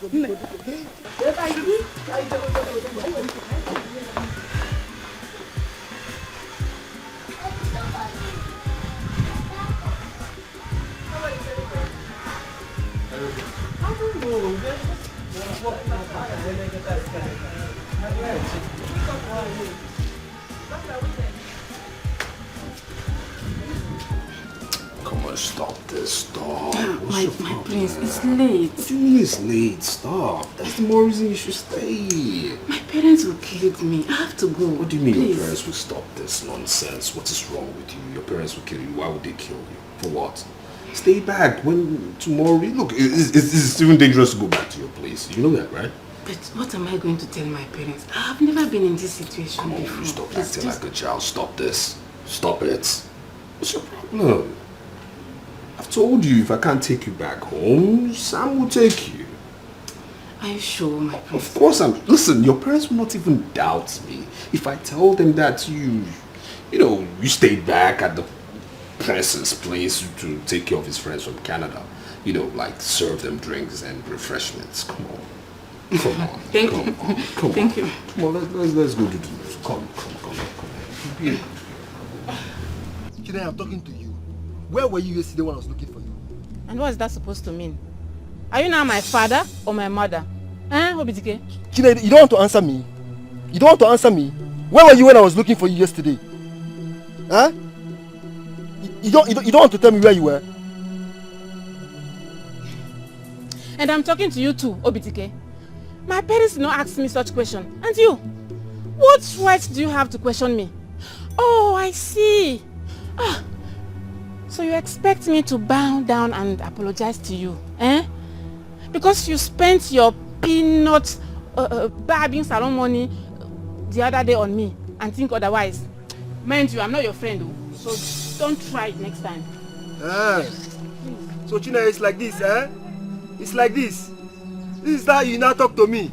Come on, stop this. Stop. My prince, it's late. What do you mean it's late? Stop. That's the more reason you should stay. My parents will kill me. I have to go. What do you mean Please. your parents will stop this nonsense? What is wrong with you? Your parents will kill you. Why would they kill you? For what? Stay back. When tomorrow... Look, it's even dangerous to go back to your place. You know that, right? But what am I going to tell my parents? I've never been in this situation Come on, before. you stop Please, acting like a child. Stop this. Stop it. What's your problem? I've told you if I can't take you back home, Sam will take you. Are you sure, my prince? Of course I'm... Listen, your parents will not even doubt me if I tell them that you stayed back at the prince's place to take care of his friends from Canada. Like serve them drinks and refreshments. Come on. Come on. Thank you. Come Thank on. you. Come on, let's go do this. Come. Yeah. Today I'm talking to you. Where were you yesterday when I was looking for you? And what is that supposed to mean? Are you now my father or my mother? Obitike? Chine, you don't want to answer me? You don't want to answer me? Where were you when I was looking for you yesterday? Huh? You don't want to tell me where you were? And I'm talking to you too, Obitike. My parents did not ask me such question. And you? What right do you have to question me? Oh, I see. So you expect me to bow down and apologize to you, eh? Because you spent your peanut barbing salon money the other day on me and think otherwise. Mind you, I'm not your friend, so don't try it next time. So China, it's like this, eh? It's like this. This is how you now talk to me.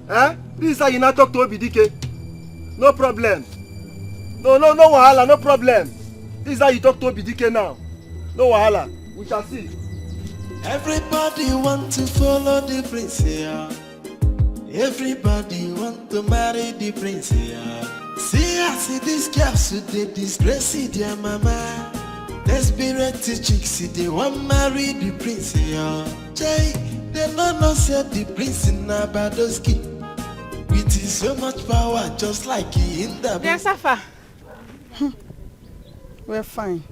Eh? This is how you now talk to Obidike. No problem. No wahala, no problem. This is how you talk to Obidike now. No wahala. We shall see. Everybody want to follow the prince here. Everybody want to marry the prince here. I see these girls who they disgrace their mama. Desperate chicks, they want marry the prince here. Jay, they don't know say the prince in Nabadoski. With so much power, just like he in the... Dear Safa. We're fine.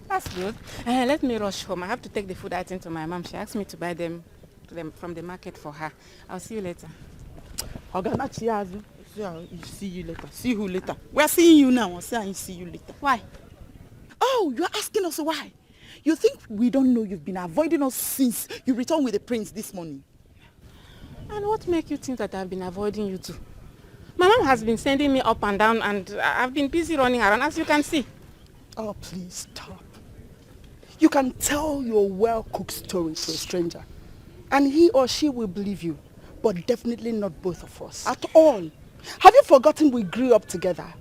That's good. Let me rush home. I have to take the food item to my mom. She asked me to buy them from the market for her. I'll see you later. See you later. See who later? We're seeing you now. I'll see you later. Why? Oh, you're asking us why? You think we don't know you've been avoiding us since you returned with the prince this morning? And what makes you think that I've been avoiding you too? My mom has been sending me up and down and I've been busy running around, as you can see. Oh, please stop. You can tell your well-cooked story to a stranger and he or she will believe you, but definitely not both of us. At all. Have you forgotten we grew up together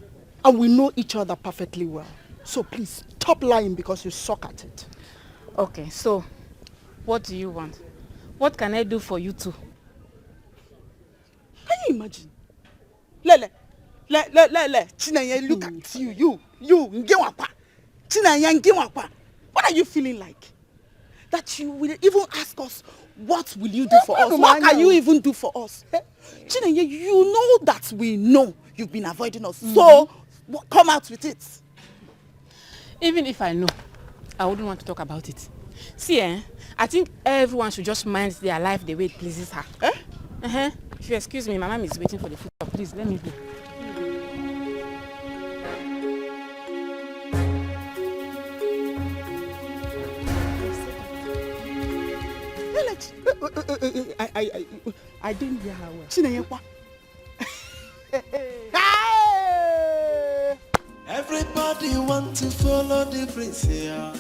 and we know each other perfectly well? So please, stop lying because you suck at it. Okay, so what do you want? What can I do for you two? Can you imagine? Lele, Chinanye, look at you, Ngewapa. Chinanye, Ngewapa. What are you feeling like? That you will even ask us, what will you do for us? What can you even do for us? Chinanye, you know that we know you've been avoiding us. So, come out with it. Even if I know, I wouldn't want to talk about it. See, I think everyone should just mind their life the way it pleases her. If you excuse me, my mom is waiting for the food. Please, let me go. I didn't hear her well. Everybody want to follow the prince here.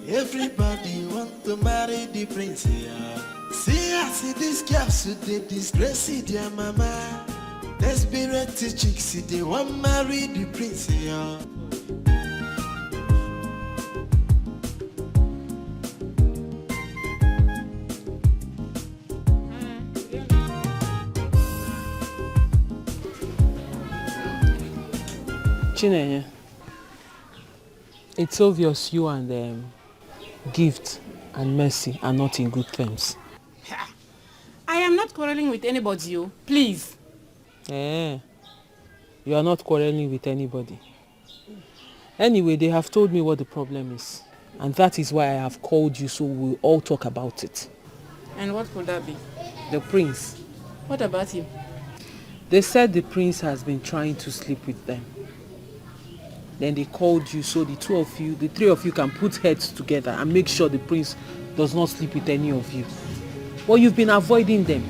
Everybody want to marry the prince here. See, I see this girl, so they disgrace their mama. Desperate chicks, see they want marry the prince here. Chinenye, it's obvious you and Gift and Mercy are not in good terms. I am not quarreling with anybody, you. Please. You are not quarreling with anybody. Anyway, they have told me what the problem is. And that is why I have called you, so we'll all talk about it. And what could that be? The prince. What about him? They said the prince has been trying to sleep with them. Then they called you so the three of you can put heads together and make sure the prince does not sleep with any of you. But you've been avoiding them,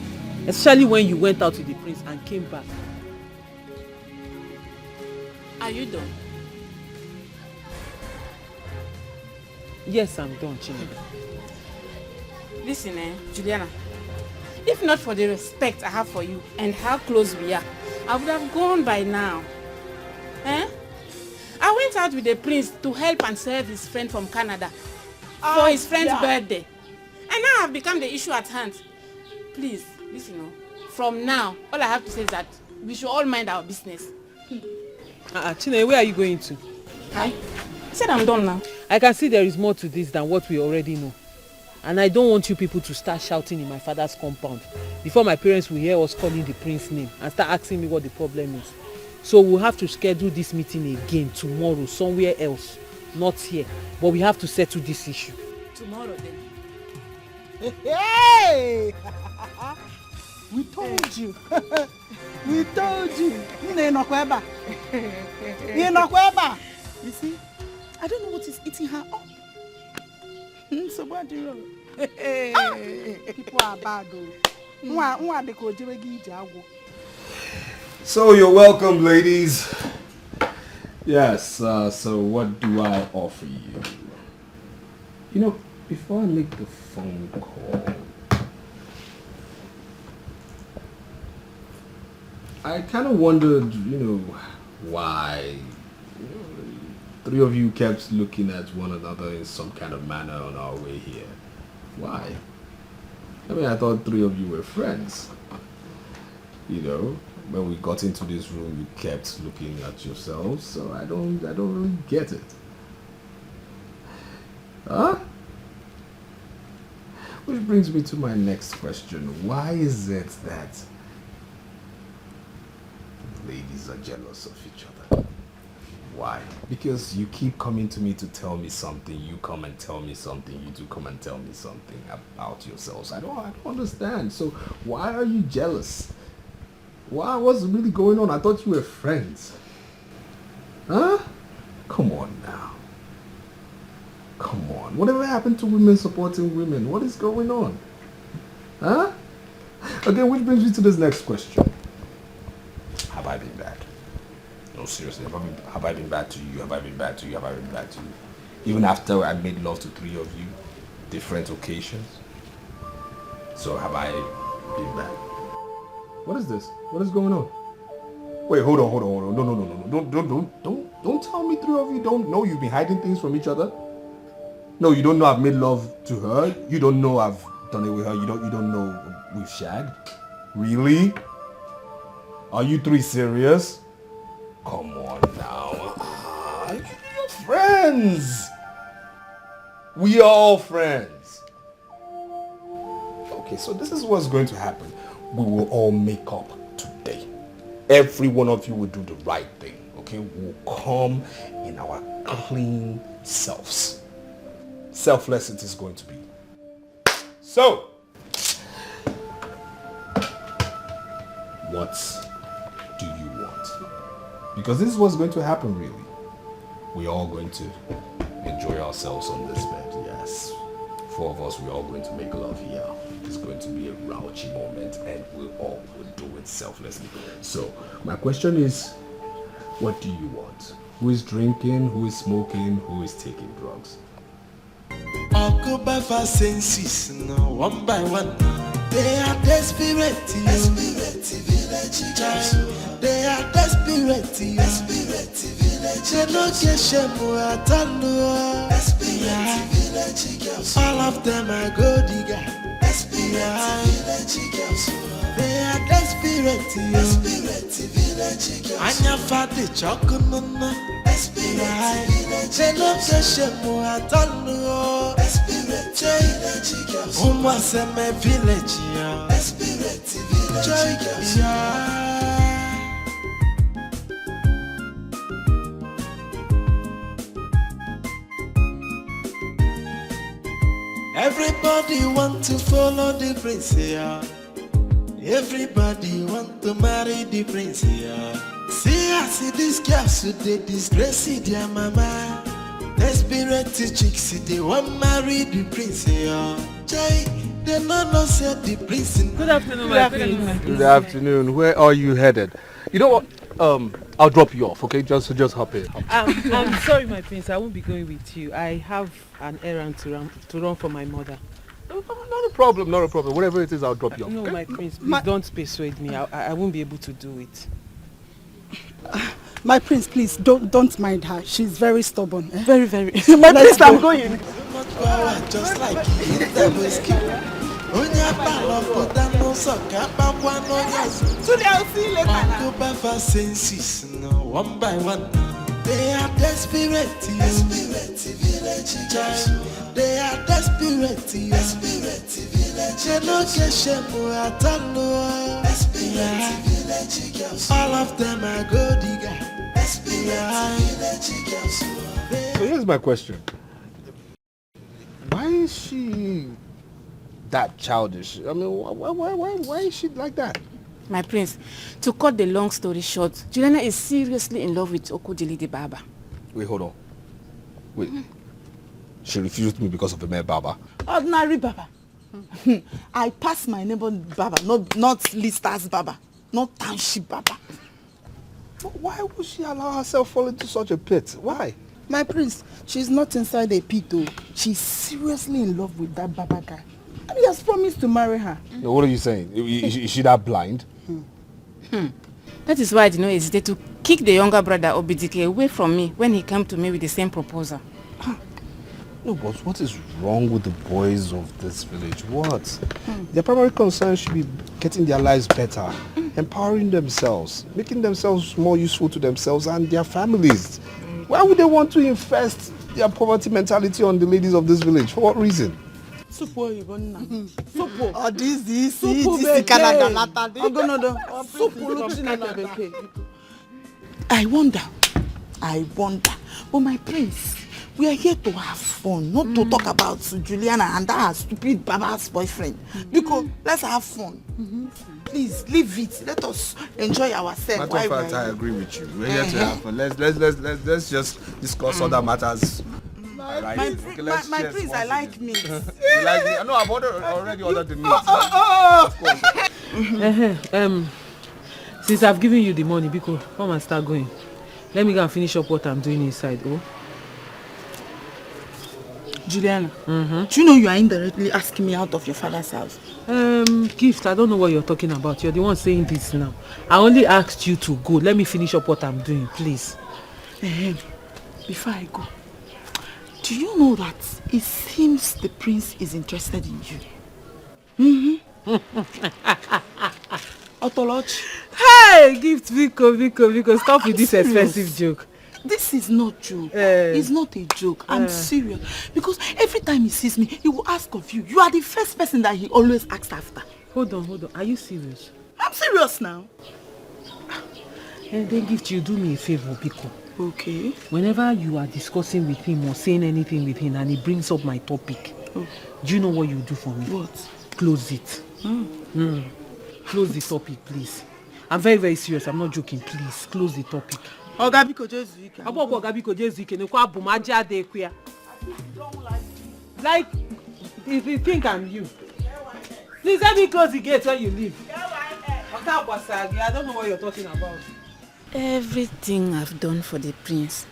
especially when you went out with the prince and came back. Are you done? Yes, I'm done, Chineke. Listen, Juliana. If not for the respect I have for you and how close we are, I would have gone by now. I went out with the prince to help and serve his friend from Canada for his friend's birthday. And now I've become the issue at hand. Please, listen, from now, all I have to say is that we should all mind our business. Chineke, where are you going to? I said I'm done now. I can see there is more to this than what we already know. And I don't want you people to start shouting in my father's compound before my parents will hear us calling the prince's name and start asking me what the problem is. So we'll have to schedule this meeting again tomorrow somewhere else, not here. But we have to settle this issue. Tomorrow then. Hey! We told you. We told you. You see, I don't know what is eating her up. So what do you know? People are bad though. So you're welcome, ladies. Yes, so what do I offer you? You know, before I make the phone call, I kind of wondered, why three of you kept looking at one another in some kind of manner on our way here. Why? I mean, I thought three of you were friends. When we got into this room, you kept looking at yourselves, so I don't really get it. Huh? Which brings me to my next question. Why is it that ladies are jealous of each other? Why? Because you keep coming to me to tell me something, you come and tell me something, you do come and tell me something about yourselves. I don't understand. So why are you jealous? Why? What's really going on? I thought you were friends. Huh? Come on now. Come on. Whatever happened to women supporting women? What is going on? Huh? Again, which brings me to this next question. Have I been bad? No, seriously. Have I been bad to you? Have I been bad to you? Have I been bad to you? Even after I made love to three of you, different occasions. So have I been bad? What is this? What is going on? Wait, hold on. No. Don't tell me three of you don't know you've been hiding things from each other. No, you don't know I've made love to her. You don't know I've done it with her. You don't know we've shagged. Really? Are you three serious? Come on now. You're friends. We are all friends. Okay, so this is what's going to happen. We will all make up today. Every one of you will do the right thing, okay? We'll come in our clean selves. Selfless it is going to be. So, what do you want? Because this is what's going to happen, really. We're all going to enjoy ourselves on this bed, yes. 4 of us, we're all going to make love here. It's going to be a raunchy moment, and we'll all do it selflessly. So, my question is, what do you want? Who is drinking? Who is smoking? Who is taking drugs? I'll go by for senses, no, one by one. They are desperate, village child. They are desperate, village. They no get shame at all. Village girls. All of them are gold digger. Village girls. They are desperate, village girls. Anya fadi chokununa. Village. They no get shame at all. Village girls. Umaseme village, village girls. Everybody want to follow the prince, yeah. Everybody want to marry the prince, yeah. See, I see these girls who they disgrace their mama. Desperate chicks, they want marry the prince, yeah. Jay, they no say the prince. Good afternoon, my friend. Good afternoon. Where are you headed? You know what? I'll drop you off, okay? Just hop in. I'm sorry, my prince. I won't be going with you. I have an errand to run for my mother. Not a problem. Whatever it is, I'll drop you off. No, okay? my prince, please don't persuade me. I won't be able to do it. My prince, please don't mind her. She's very stubborn. Eh? Very, very. My prince, I'm going. Just like it, that was cute. Onya balo pota no soka babwa no yasu. Today I'll see you later. Go by for senses, no, one by one. They are desperate, village child. They are desperate, village. They no get shame at all. Village girls. All of them are gold digger. Village girls. So here's my question. Why is she that childish? I mean, why is she like that? My prince, to cut the long story short, Juliana is seriously in love with Okujili Baba. Wait, hold on. Wait. She refused me because of a mere Baba? Ordinary Baba. I passed my neighbor Baba, not Lister's Baba, not Township Baba. Why would she allow herself fall into such a pit? Why? My prince, she's not inside a pit though. She's seriously in love with that Baba guy. And he has promised to marry her. No, what are you saying? Is she that blind? That is why I did not hesitate to kick the younger brother Obidike away from me when he came to me with the same proposal. No, but what is wrong with the boys of this village? What? Their primary concern should be getting their lives better, empowering themselves, making themselves more useful to themselves and their families. Why would they want to infest their poverty mentality on the ladies of this village? For what reason? I wonder. But my prince, we are here to have fun, not to talk about Juliana and that stupid Baba's boyfriend. Because let's have fun. Please, leave it. Let us enjoy ourselves. Matter of fact, I agree with you. We're here to have fun. Let's just discuss other matters. My prince, I like meat. You like me? No, I've already ordered the meat. Of course. Since I've given you the money, Biko, come and start going. Let me go and finish up what I'm doing inside. Oh, Juliana, do you know you are indirectly asking me out of your father's house? Gift, I don't know what you're talking about. You're the one saying this now. I only asked you to go. Let me finish up what I'm doing, please. Before I go, do you know that it seems the prince is interested in you? Otology. Hey, Gift, Biko, stop with this expensive joke. This is not joke. It's not a joke. I'm serious. Because every time he sees me, he will ask of you. You are the first person that he always asks after. Hold on. Are you serious? I'm serious now. And then Gift, you do me a favor, Biko. Okay. Whenever you are discussing with him or saying anything with him and he brings up my topic, do you know what you do for me? What? Close it. Close the topic, please. I'm very, very serious. I'm not joking. Please, close the topic. Ogabiko Jesuike. Aboko Ogabiko Jesuike. Nekwa bumaja de kuya. Like, if you think I'm you. Please let me close the gate when you leave. I don't know what you're talking about. Everything I've done for the prince.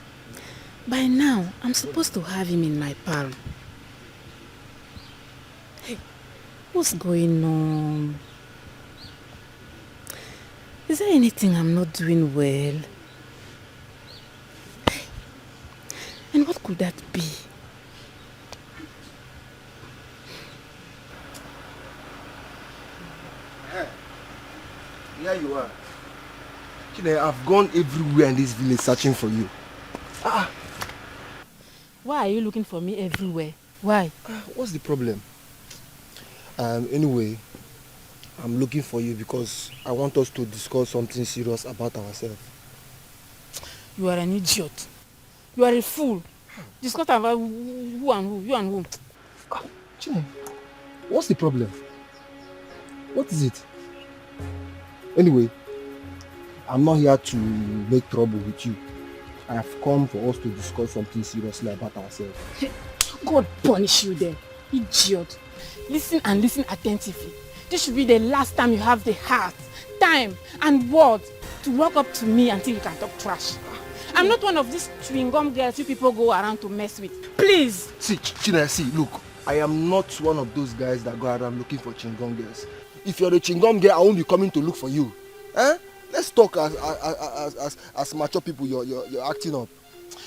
By now, I'm supposed to have him in my palm. Hey, what's going on? Is there anything I'm not doing well? Hey, and what could that be? Here you are. Chine, I've gone everywhere in this village searching for you. Why are you looking for me everywhere? Why? What's the problem? Anyway, I'm looking for you because I want us to discuss something serious about ourselves. You are an idiot. You are a fool. Discuss about who and who, you and who. Chine, what's the problem? What is it? Anyway, I'm not here to make trouble with you. I have come for us to discuss something seriously about ourselves. God punish you then, idiot. Listen and listen attentively. This should be the last time you have the heart, time and words to walk up to me until you can talk trash. I'm not one of these chewing gum girls you people go around to mess with. Please. See, Chine, see, look. I am not one of those guys that go around looking for chewing gum girls. If you're a chewing gum girl, I won't be coming to look for you. Eh? Let's talk as mature people. You're acting up.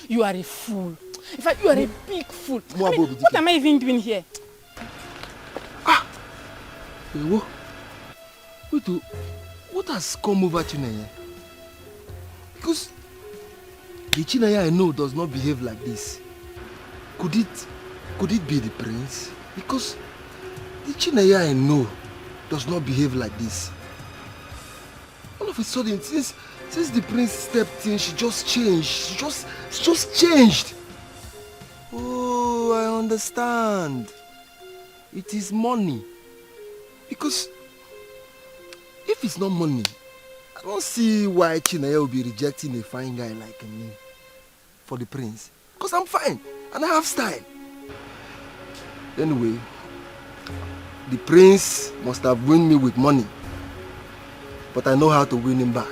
You are a fool. In fact, you are a big fool. I mean, what am I even doing here? Wait, what has come over Chinaya? Because the Chinaya I know does not behave like this. Could it be the prince? Because the Chinaya I know does not behave like this. All of a sudden, since the prince stepped in, she just changed. She just changed. Oh, I understand. It is money. Because if it's not money, I don't see why Chinaya will be rejecting a fine guy like me for the prince. Because I'm fine and I have style. Anyway, the prince must have won me with money. But I know how to win him back.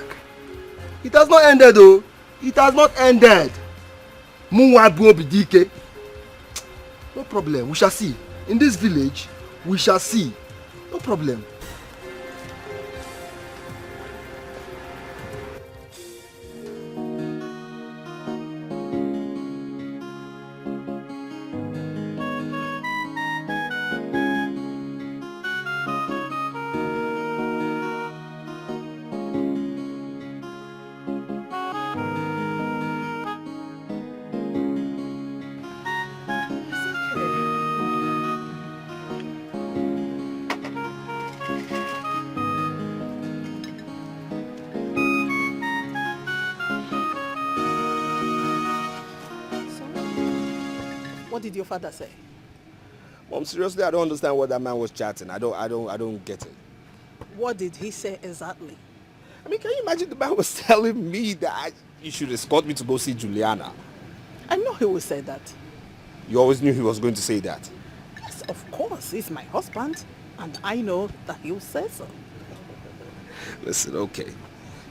It has not ended though. It has not ended. No problem. We shall see. In this village, we shall see. No problem. What did your father say? Mom, seriously, I don't understand what that man was chatting. I don't get it. What did he say exactly? I mean, can you imagine the man was telling me that you should escort me to go see Juliana? I know he will say that. You always knew he was going to say that. Yes, of course. He's my husband. And I know that he'll say so. Listen, okay.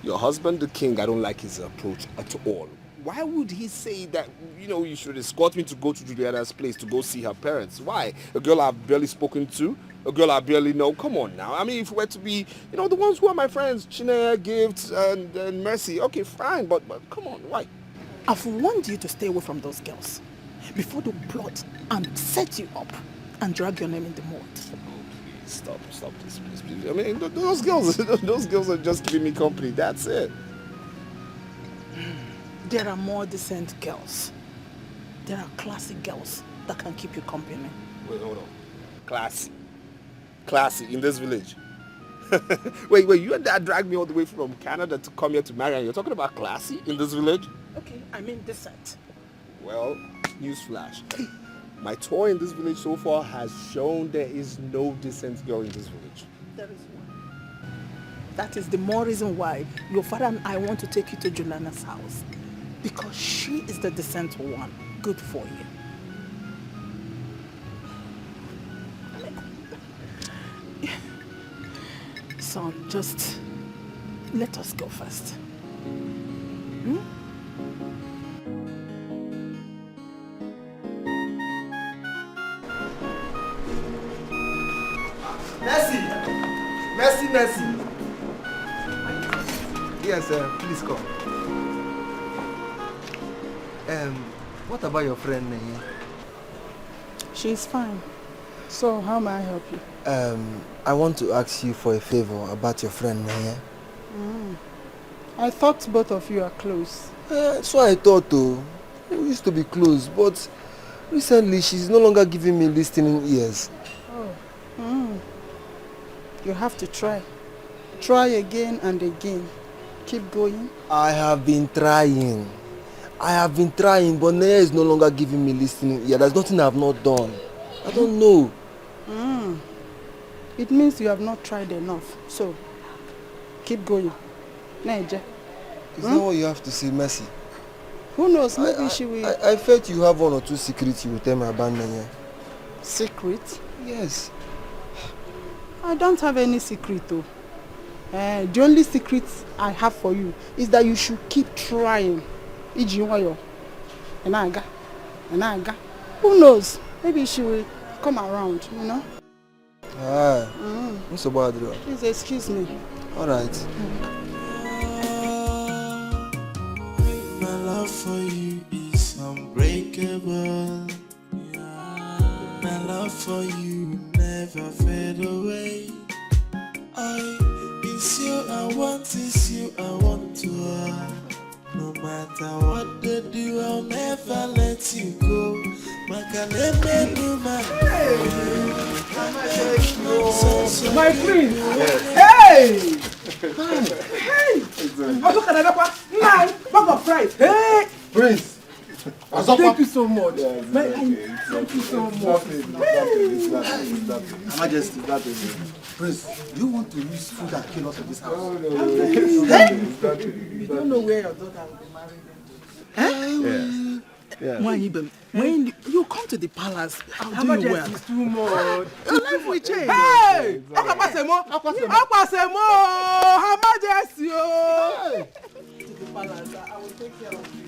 Your husband, the king, I don't like his approach at all. Why would he say that, you should escort me to go to Juliana's place to go see her parents? Why? A girl I've barely spoken to? A girl I barely know? Come on now. I mean, if we were to be, the ones who are my friends, Chinaya, Gift, and Mercy, okay, fine, but come on, why? I've warned you to stay away from those girls before they plot and set you up and drag your name in the mud. Stop this, please. I mean, those girls are just giving me company. That's it. There are more decent girls. There are classy girls that can keep you company. Wait, hold on. Classy in this village. wait, you and Dad dragged me all the way from Canada to come here to marry, and you're talking about classy in this village? Okay, I mean decent. Well, newsflash. My tour in this village so far has shown there is no decent girl in this village. There is one. That is the more reason why your father and I want to take you to Juliana's house. Because she is the decent one. Good for you. Son, just let us go first. Hmm? Mercy. Yes, please come. What about your friend here? She's fine. So, how may I help you? I want to ask you for a favor about your friend here. I thought both of you are close. So I thought, though. We used to be close, but recently she's no longer giving me listening ears. You have to try. Try again and again. Keep going. I have been trying, but Nea is no longer giving me listening ear. There's nothing I've not done. I don't know. It means you have not tried enough. So, keep going. Neja. Is that what you have to say, Mercy? Who knows? Maybe she will... I felt you have one or two secrets you will tell me about Nea. Secret? Yes. I don't have any secret though. The only secret I have for you is that you should keep trying. Ijiwayo. Enaga. Who knows? Maybe she will come around, you know? What's about it? Please excuse me. Alright. My love for you is unbreakable. My love for you never fade away. It's you I want, it's you I want to have. No matter what they do, I'll never let you go. My prince! Hey! Bag of fries! Hey! Prince! Thank you so much. Thank you so much. Majesty, that is it. Prince, do you want to use food and kill us in this house? You don't know where your daughter will be married. When you come to the palace, I'll do you well. It's too much. Your life will change. Hey! Akpasemo! Her Majesty! To the palace, I will take care of you.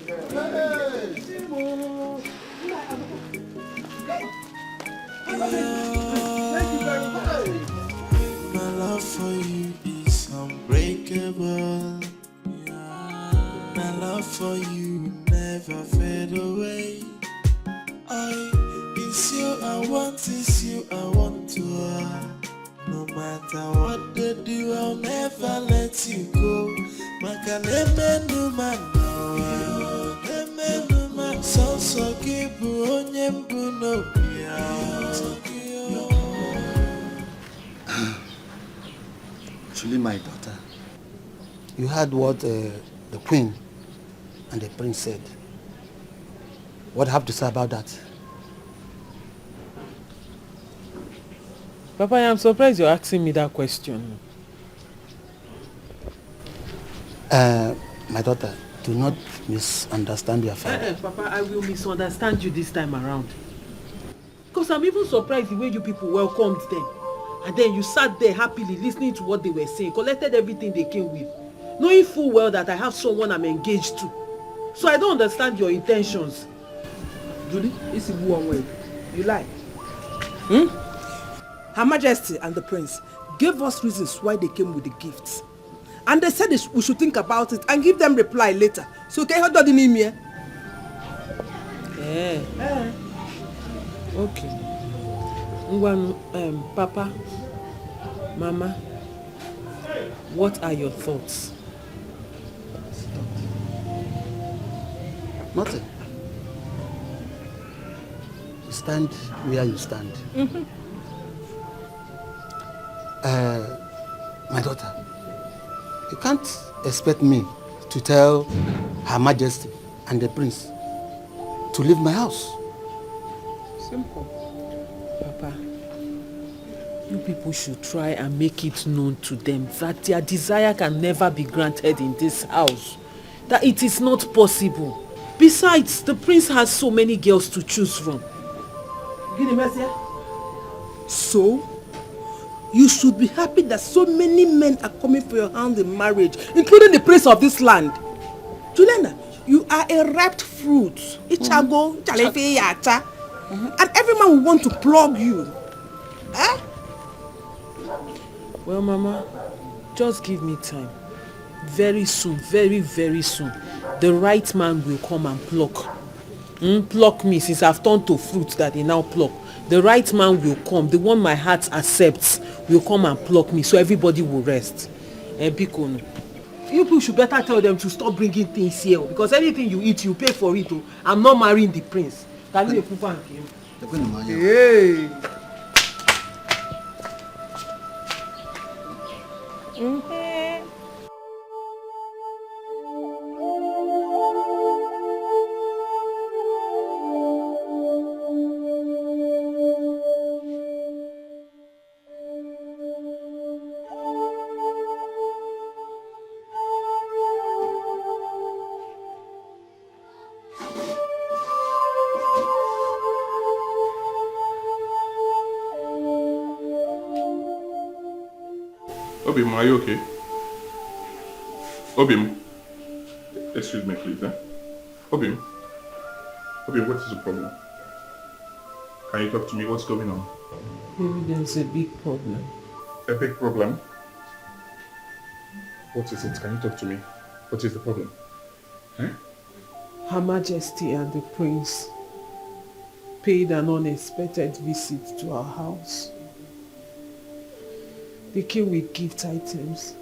Thank you very much. My love for you is unbreakable. My love for you never fade away. It's you I want, it's you I want to have. No matter what they do, I'll never let you go. So keep no. Actually, my daughter, you heard what the queen and the prince said. What do you have to say about that? Papa, I am surprised you're asking me that question. My daughter, do not misunderstand your father. Papa, I will misunderstand you this time around. Because I'm even surprised the way you people welcomed them. And then you sat there happily listening to what they were saying, collected everything they came with, knowing full well that I have someone I'm engaged to. So I don't understand your intentions. Julie, it's one way. You lie. Her Majesty and the Prince gave us reasons why they came with the gifts. And they said we should think about it and give them reply later. So can you do me? Okay. Papa, Mama, what are your thoughts? Nothing. You stand where you stand. My daughter, you can't expect me to tell Her Majesty and the Prince to leave my house. Simple. Papa, You people should try and make it known to them that their desire can never be granted in this house. That it is not possible. Besides, the prince has so many girls to choose from. So, you should be happy that so many men are coming for your hand in marriage, including the prince of this land. Juliana, you are a ripe fruit. Ichago, and every man will want to plug you. Eh? Well, Mama, just give me time. Very soon, very, very soon, the right man will come and pluck. Pluck me, since I've turned to fruit that they now pluck. The right man will come, the one my heart accepts, will come and pluck me, so everybody will rest. Bikono. You people should better tell them to stop bringing things here, because anything you eat, you pay for it. I'm not marrying the prince. Hey! Obim, are you okay? Obim, excuse me please, eh? Obim, what is the problem? Can you talk to me? What's going on? Maybe there's a big problem. A big problem? What is it? Can you talk to me? What is the problem? Eh? Her Majesty and the Prince paid an unexpected visit to our house. They came with gift items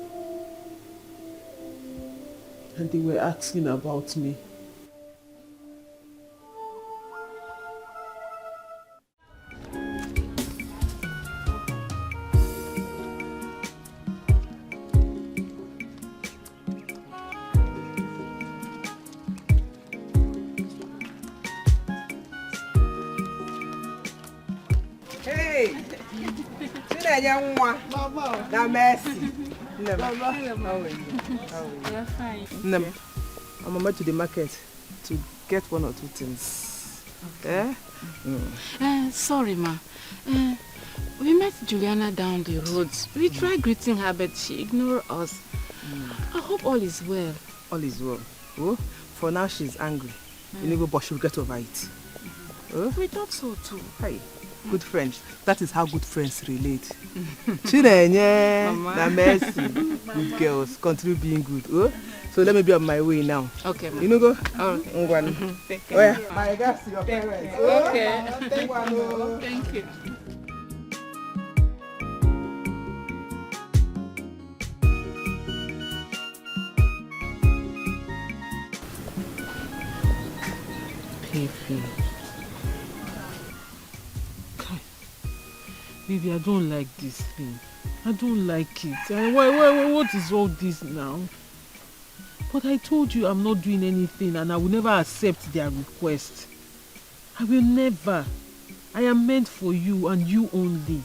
and they were asking about me. Hey! Now, Mercy. Neva. How are you? You're fine. Neva, I'm on my way to the market to get one or two things. Okay. Sorry, ma. We met Juliana down the road. We tried greeting her, but she ignored us. I hope all is well. All is well. Oh, for now she's angry. You know, but she'll get over it. Oh? We thought so too. Hey. Good friends. That is how good friends relate. Chinenye, na Mercy. Good girls. Continue being good. Oh? So let me be on my way now. Okay, ma. You know go? Okay. Take care. Oh, yeah. My regards to your parents. Okay. Thank you. Pepe. Baby, I don't like this thing. I don't like it. What is all this now? But I told you I'm not doing anything and I will never accept their request. I will never. I am meant for you and you only.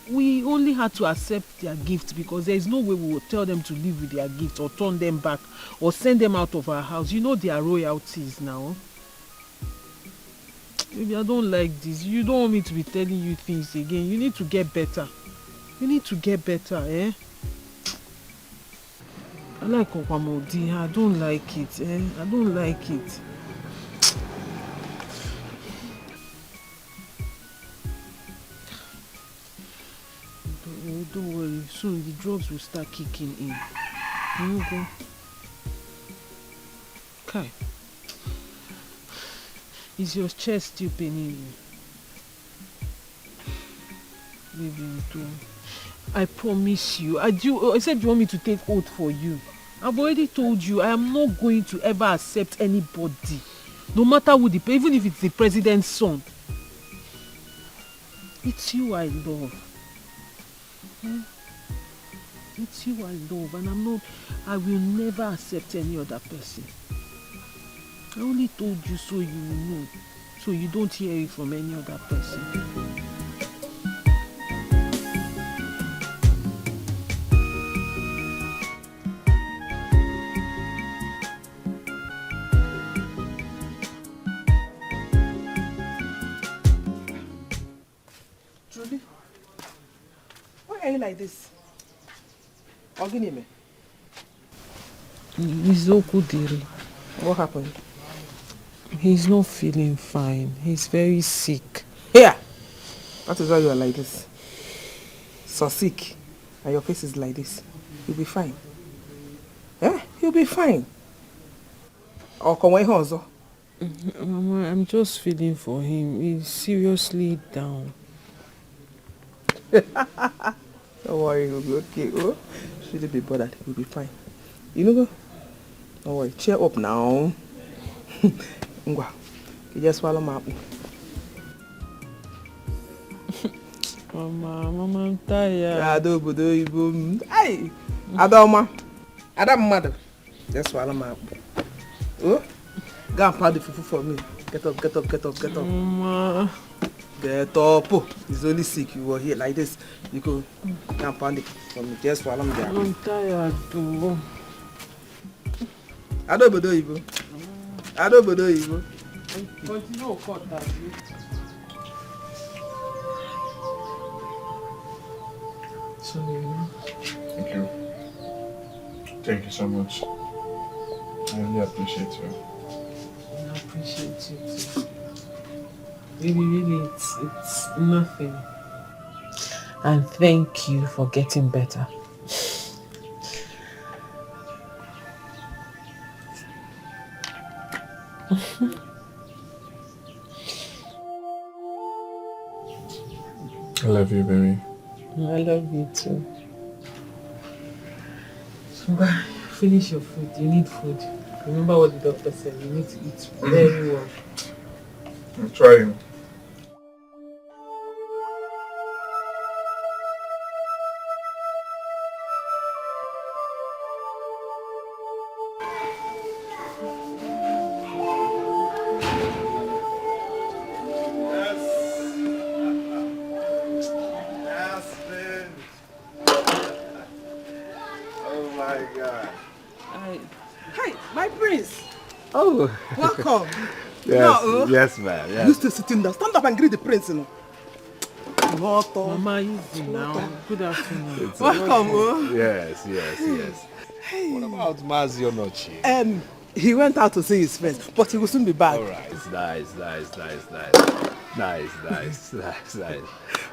We only had to accept their gift because there is no way we will tell them to live with their gift or turn them back or send them out of our house. You know their royalties now. Baby, I don't like this. You don't want me to be telling you things again. You need to get better. You need to get better, eh? I like Okwamodi. I don't like it, eh? I don't like it. Don't worry. Soon the drugs will start kicking in. You go. Okay. Is your chest still paining you? Baby, don't. I promise you. Except you want me to take oath for you. I've already told you I am not going to ever accept anybody. No matter who even if it's the president's son. It's you I love. It's you I love and I will never accept any other person. I only told you so you will know, so you don't hear it from any other person. Julie, why are you like this? Oginime. He's Okudiri. What happened? He's not feeling fine. He's very sick. Here! That is why you are like this. So sick. And your face is like this. You'll be fine. Eh? You'll be fine. Or come away also. Mama, I'm just feeling for him. He's seriously down. Don't worry, he'll be okay. Oh, shouldn't be bothered. He'll be fine. You know, don't worry. Cheer up now. Ngwa, you just swallow my apple. Mama, I'm tired. Hey, Adama. Adam mother. Just swallow my apple. Oh, go and pound the fufu for me. Get up, get up, get up, get up. Mama. Get up. Oh, he's only sick. You were here like this. You go and pound it for me. Just swallow me. I'm tired too. Adobodo Ibo. Adobodo Ibo. Continue to cut that. Thank you. Thank you so much. I really appreciate you. I appreciate you too. Really, it's nothing. And thank you for getting better. I love you, baby. I love you too. So, finish your food. You need food. Remember what the doctor said. You need to eat very well. I'm trying. Welcome. Yes, No, yes, ma'am. Yes. You still sitting there. Stand up and greet the prince, you know. Mama, easy now. Good afternoon. Welcome. Yes, yes, yes. Hey. What about Mazio Nochi? He went out to see his friends, but he will soon be back. All right, nice.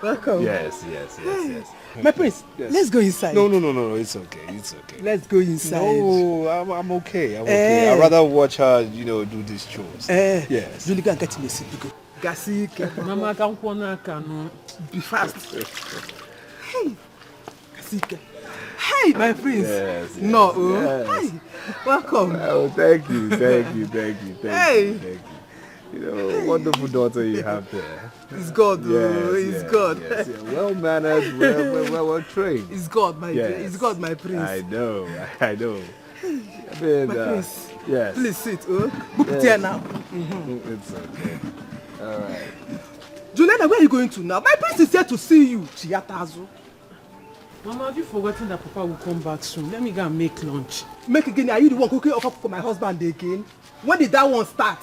Welcome. Yes. My prince, Yes. let's go inside. No, it's okay. Let's go inside. No, I'm okay. I'd rather watch her, do these chores. Yes. Julie, go and get him a seat. Gasike. Mama, can't be fast. Hey, Gasike. Hey, my prince. Yes. No. Yes. Hey, welcome. Oh, thank you. Hey. Wonderful daughter you have there. It's God, it's God. Yes. Well mannered, well trained. It's God, my It's God, my prince. I know. My prince. Yes. Please sit. Book it here now. It's okay. All right. Juliana, where are you going to now? My prince is here to see you. Chiatazo. Mama, have you forgotten that Papa will come back soon? Let me go and make lunch. Make again? Are you the one cooking offer for my husband again? When did that one start?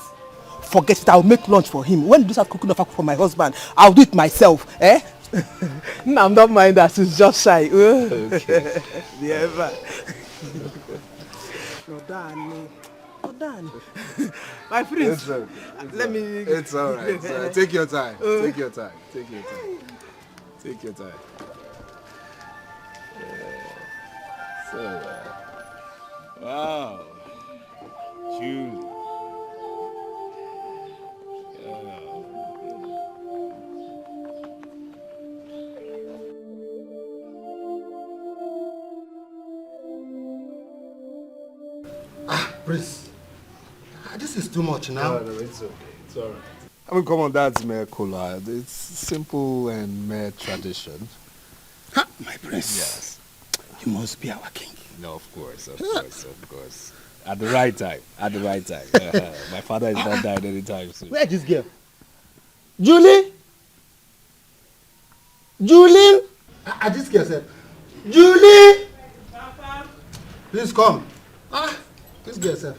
Forget it, I'll make lunch for him. When did you start cooking offer for my husband? I'll do it myself. No, I'm not mind that, she's just shy. Okay. Never. Done. My prince. Let me. It's all right. Take your time. Take your time. Wow. Julie. Prince, this is too much now. No, it's okay. It's all right. Come on, that's mere cola. It's simple and mere tradition. My prince. Yes. You must be our king. No, of course. At the right time. My father is not dying anytime soon. Where's this girl? Julie? Julie? This girl said, Julie? Papa. Please come. This girl said.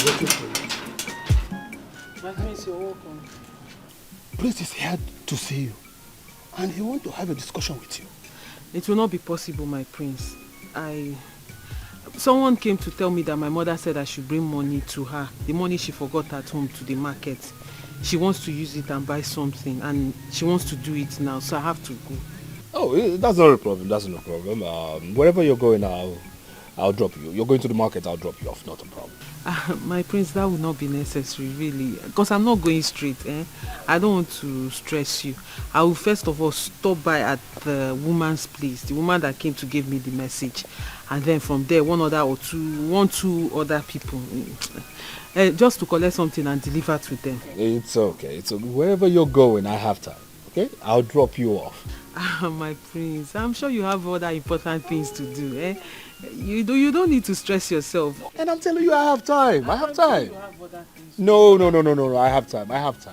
waiting for you. My prince, you're welcome. Prince is here to see you. And he wants to have a discussion with you. It will not be possible, my prince. Someone came to tell me that my mother said I should bring money to her. The money she forgot at home to the market. She wants to use it and buy something, and she wants to do it now, so I have to go. Oh, that's not a problem. That's not a problem. Wherever you're going, I'll drop you. You're going to the market, I'll drop you off. Not a problem. My prince, that will not be necessary, really, because I'm not going straight. I don't want to stress you. I will first of all stop by at the woman's place, the woman that came to give me the message, and then from there, one or two other people, just to collect something and deliver to them. It's okay. It's okay. Wherever you're going, I have time. Okay, I'll drop you off. My prince, I'm sure you have other important things to do. You don't need to stress yourself. And I'm telling you, I have time. I have time. No. I have time.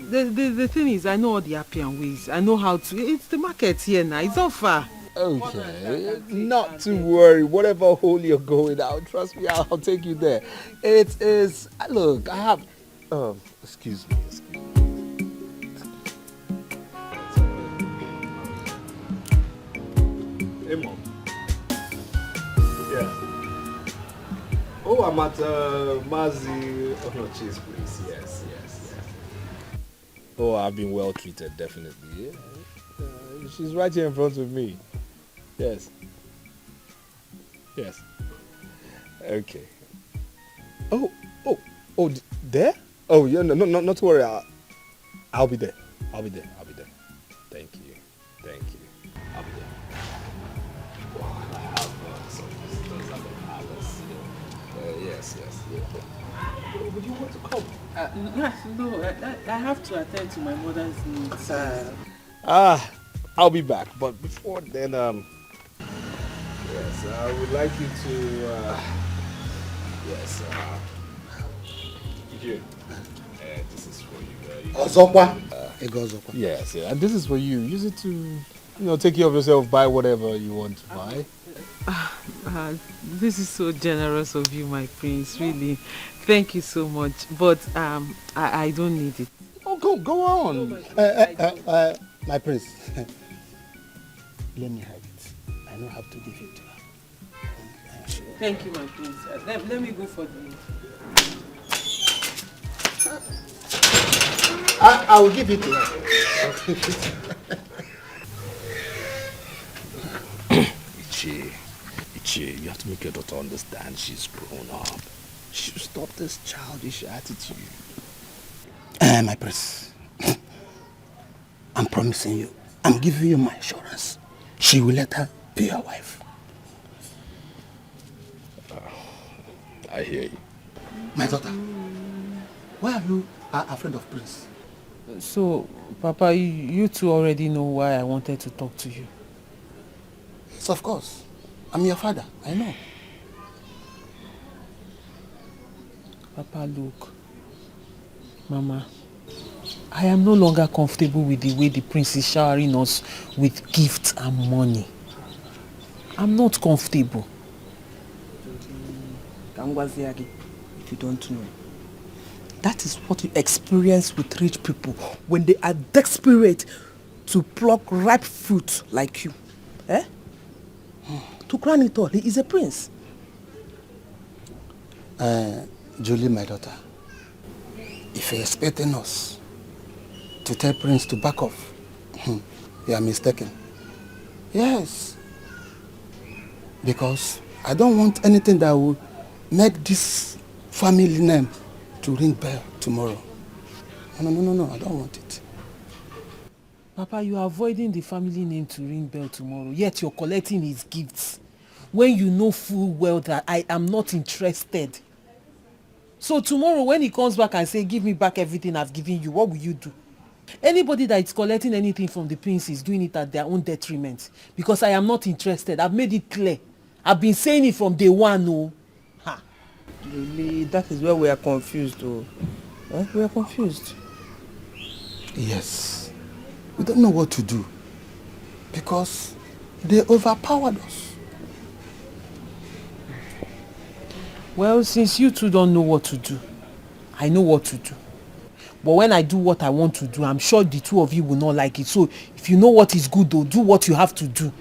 The thing is, I know all the Appian ways. I know how to. It's the market here now. It's not far. Okay, not to worry. Whatever hole you're going out, trust me, I'll take you there. It is. Look, I have. Excuse me. Hey, Mom. Yeah. Oh, I'm at Mazi. Oh, no, cheese, please. Yes. Oh, I've been well treated, definitely. Yeah. She's right here in front of me. Yes. Okay. Oh, there? Oh, yeah, no, not to worry. I'll be there. Thank you. I'll be there. Oh, I have some visitors at the palace. Yes. Would you want to come? No, I have to attend to my mother's needs. I'll be back. But before then, yes, I would like you to, here. This is for you. Ozokwa. Yes, and this is for you. Use it to, take care of yourself. Buy whatever you want to buy. This is so generous of you, my prince. Really, thank you so much. But I don't need it. Oh, go on. My prince, let me have it. I don't have to give it to her. Thank you, my prince. Let me go for the... I will give it to her. Ichi, you have to make your daughter understand she's grown up. She should stop this childish attitude. My prince, I'm promising you, I'm giving you my assurance. She will let her be your wife. I hear you. My daughter, why are you afraid of Prince? So, Papa, you two already know why I wanted to talk to you. Yes, of course. I'm your father, I know. Papa, look. Mama, I am no longer comfortable with the way the prince is showering us with gifts and money. I'm not comfortable. Kangwaziagi, if you don't know, that is what you experience with rich people when they are desperate to pluck ripe fruit like you. To crown it all, he is a prince. Julie, my daughter, if you're expecting us to tell Prince to back off, you are mistaken. Yes. Because I don't want anything that will make this family name to ring bell tomorrow. No, I don't want it. Papa, you are avoiding the family name to ring bell tomorrow, yet you're collecting his gifts when you know full well that I am not interested. So tomorrow when he comes back and say, give me back everything I've given you, what will you do? Anybody that is collecting anything from the prince is doing it at their own detriment, because I am not interested. I've made it clear. I've been saying it from day one. No. Really, that is where we are confused. We are confused. Yes. We don't know what to do because they overpowered us. Well, since you two don't know what to do, I know what to do. But when I do what I want to do, I'm sure the two of you will not like it. So if you know what is good, though, do what you have to do.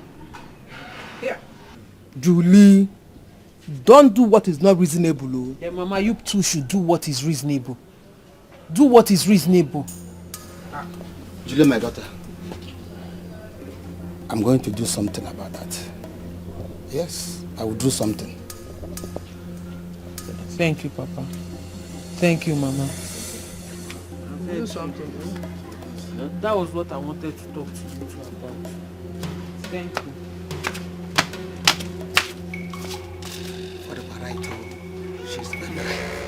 Yeah. Julie, don't do what is not reasonable. Oh. Yeah, Mama, you too should do what is reasonable. Do what is reasonable. Julie, my daughter, I'm going to do something about that. Yes, I will do something. Thank you, Papa. Thank you, Mama. Do something. That was what I wanted to talk to you about. Thank you. What about right? She's very right.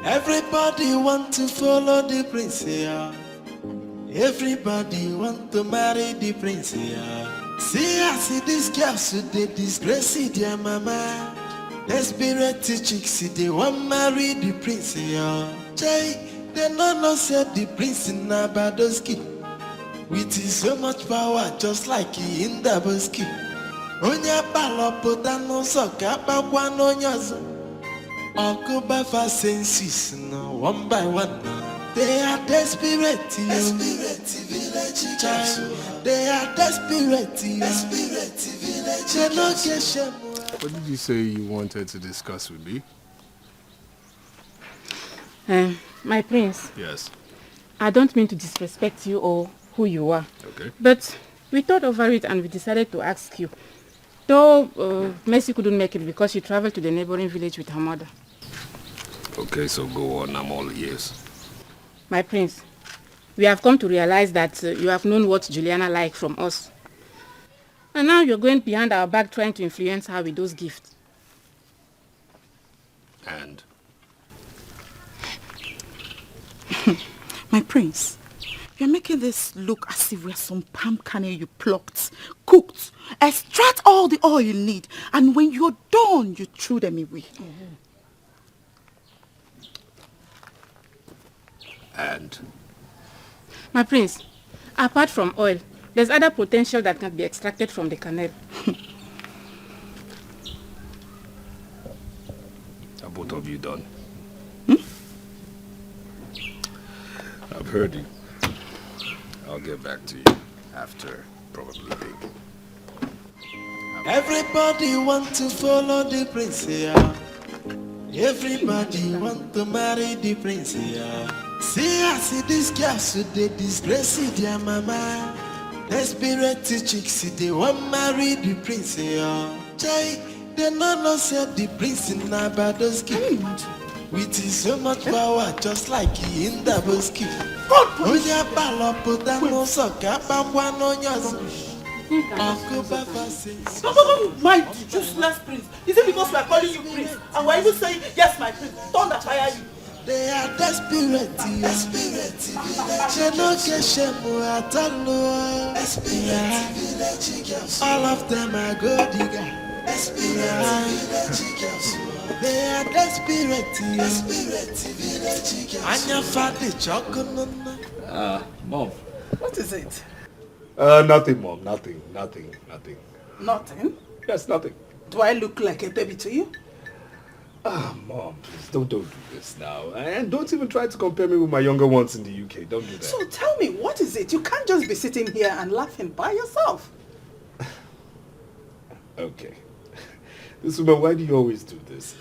Everybody want to follow the prince here. Everybody want to marry the prince here. See, I see these girls who they disgrace their mama. Desperate chicks, they want marry the prince here. Jay, they no say the prince in Nabadoski. With his so much power, just like he in Daboski. Onya balopo dano soka bagwan onyazo. Okuba fa senses no one by one. They are desperate, village child. They are desperate, village. What did you say you wanted to discuss with me? My prince. Yes. I don't mean to disrespect you or who you are. Okay. But we thought over it and we decided to ask you. Though Mercy couldn't make it because she traveled to the neighboring village with her mother. Okay, so go on. I'm all ears. My prince, we have come to realize that you have known what Juliana likes from us. And now you're going behind our back trying to influence her with those gifts. And? My prince, you're making this look as if we're some palm kernel you plucked, cooked, extract all the oil you need, and when you're done, you threw them away. And? My prince, apart from oil, there's other potential that can be extracted from the kernel. Are both of you done? I've heard you. I'll get back to you after, probably big. Everybody want to follow the prince here. Everybody want to marry the prince here. See, I see these girls who they disgrace their mama. Desperate chicks, they want marry the prince here. Jay, they no say the prince in Nabadoski. With his so much power, just like he in Daboski. Onya balopo dano soka bagwan onyazo. Okuba fa senses. My useless prince. Is it because we are calling you prince? And we're even saying, yes, my prince, don't fire you. They are desperate, all of them are good digger. They are desperate, Anya fadi chokununa. Mom. What is it? Nothing, Mom. Nothing. Nothing? Yes, nothing. Do I look like a baby to you? Mom, please don't do this now. And don't even try to compare me with my younger ones in the UK. Don't do that. So tell me, what is it? You can't just be sitting here and laughing by yourself. Okay. This woman, why do you always do this?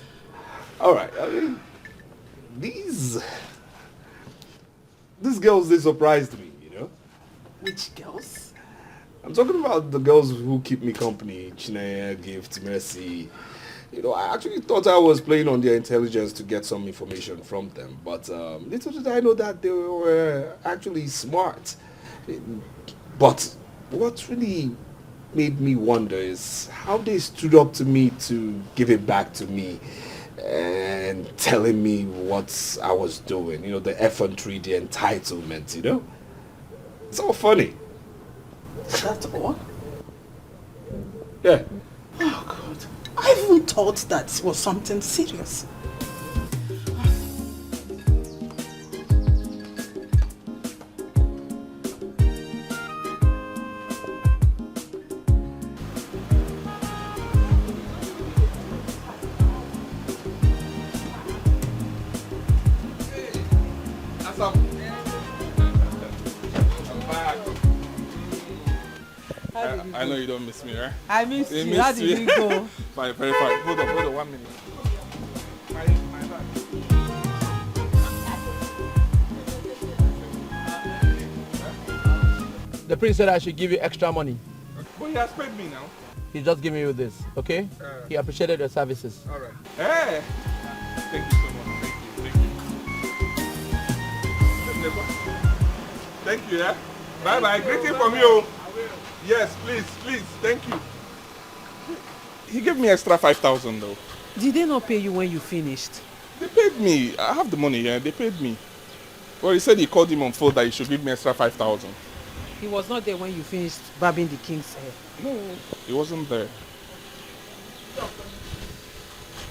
Alright, I mean, these girls, they surprised me, you know? Which girls? I'm talking about the girls who keep me company. Chinaya, Gift, Mercy. You know, I actually thought I was playing on their intelligence to get some information from them. But little did I know that they were actually smart. But what really made me wonder is how they stood up to me to give it back to me and telling me what I was doing. You know, the effrontery, the entitlement, you know? It's all funny. That's all? Yeah. Oh, God. I even thought that was something serious. I know you don't miss me, right? I miss You you. How miss did me. it go? Fine, very fine. Hold on 1 minute. My bag. The prince said I should give you extra money. But he has paid me now. He's just giving you this, okay? He appreciated your services. All right. Hey! Thank you so much. Thank you. Thank you, yeah? Bye-bye. Greeting from you. Yes, please. Thank you. He gave me extra 5,000 though. Did they not pay you when you finished? They paid me. I have the money, yeah. They paid me. Well, he said he called him on phone that he should give me extra 5,000. He was not there when you finished barbing the king's hair. No, he wasn't there.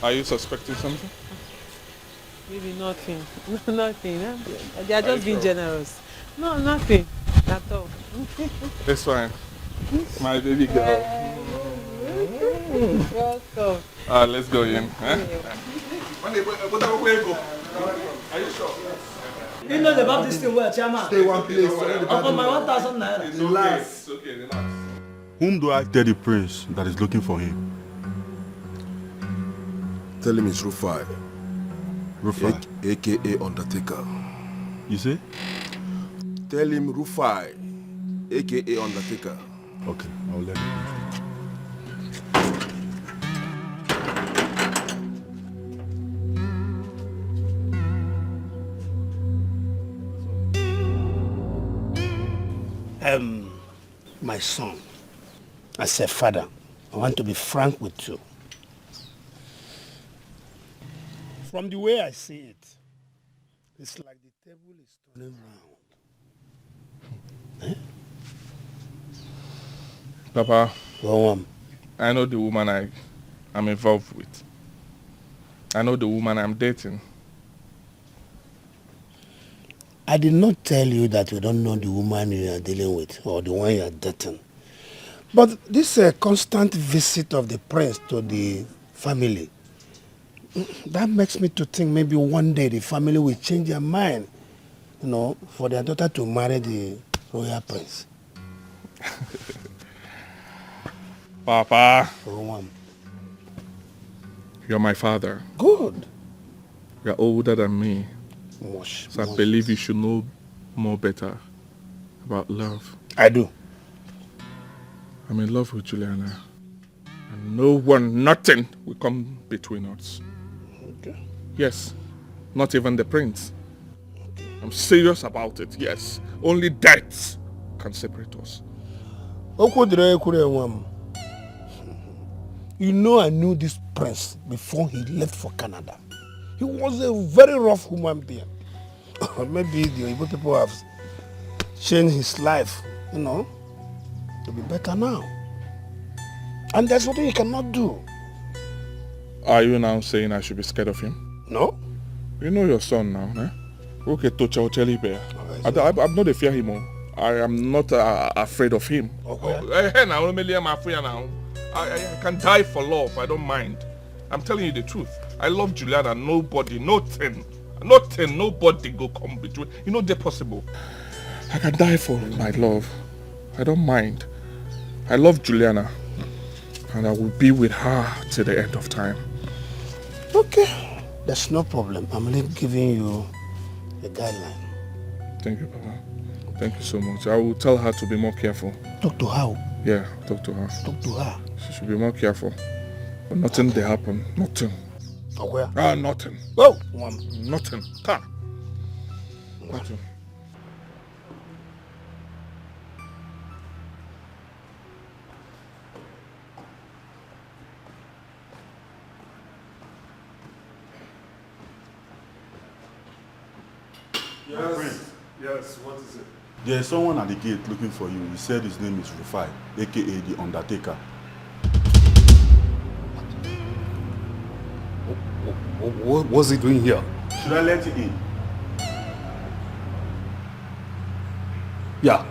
Are you suspecting something? Maybe nothing. Nothing. Huh? They are just being generous. No, nothing at all. It's fine. My baby girl. Welcome. Let's go in. Huh? Are you sure? You know about this thing well, Chairman. Stay one place. On my 1,000 naira. It's okay, relax. Whom do I tell the prince that is looking for him? Tell him it's Rufai, Rufai. aka Undertaker. You say? Tell him Rufai, aka Undertaker. Okay, I'll let him. My son, as a father, I want to be frank with you. From the way I see it, it's like the table is turning round. Papa, Go on. I know the woman I'm involved with. I know the woman I'm dating. I did not tell you that you don't know the woman you are dealing with or the one you are dating. But this constant visit of the prince to the family, that makes me to think maybe one day the family will change their mind, for their daughter to marry the royal prince. Papa, Go on. you're my father. Good. You're older than me. Much. So I believe you should know more better about love. I do. I'm in love with Juliana. And nothing will come between us. Okay. Yes, not even the prince. I'm serious about it, yes. Only death can separate us. You know I knew this prince before he left for Canada. He was a very rough human being. Maybe the Igbo people have changed his life, to be better now. And there's nothing he cannot do. Are you now saying I should be scared of him? No. You know your son now, eh? Okay, I'm not a fear him. I am not afraid of him. I can die for love. I don't mind. I'm telling you the truth. I love Juliana. Nobody, nothing, nobody go come between. They're possible. I can die for my love. I don't mind. I love Juliana. And I will be with her till the end of time. Okay. There's no problem. I'm only giving you a guideline. Thank you, Papa. Thank you so much. I will tell her to be more careful. Talk to her. Yeah, talk to her. Talk to her. She should be more careful. But nothing they happen. Nothing. Okay. Nothing. Go. Nothing. Ta. Nothing. Yes, what is it? There's someone at the gate looking for you. He said his name is Rufai, aka the Undertaker. What's he doing here? Should I let you in? Yeah.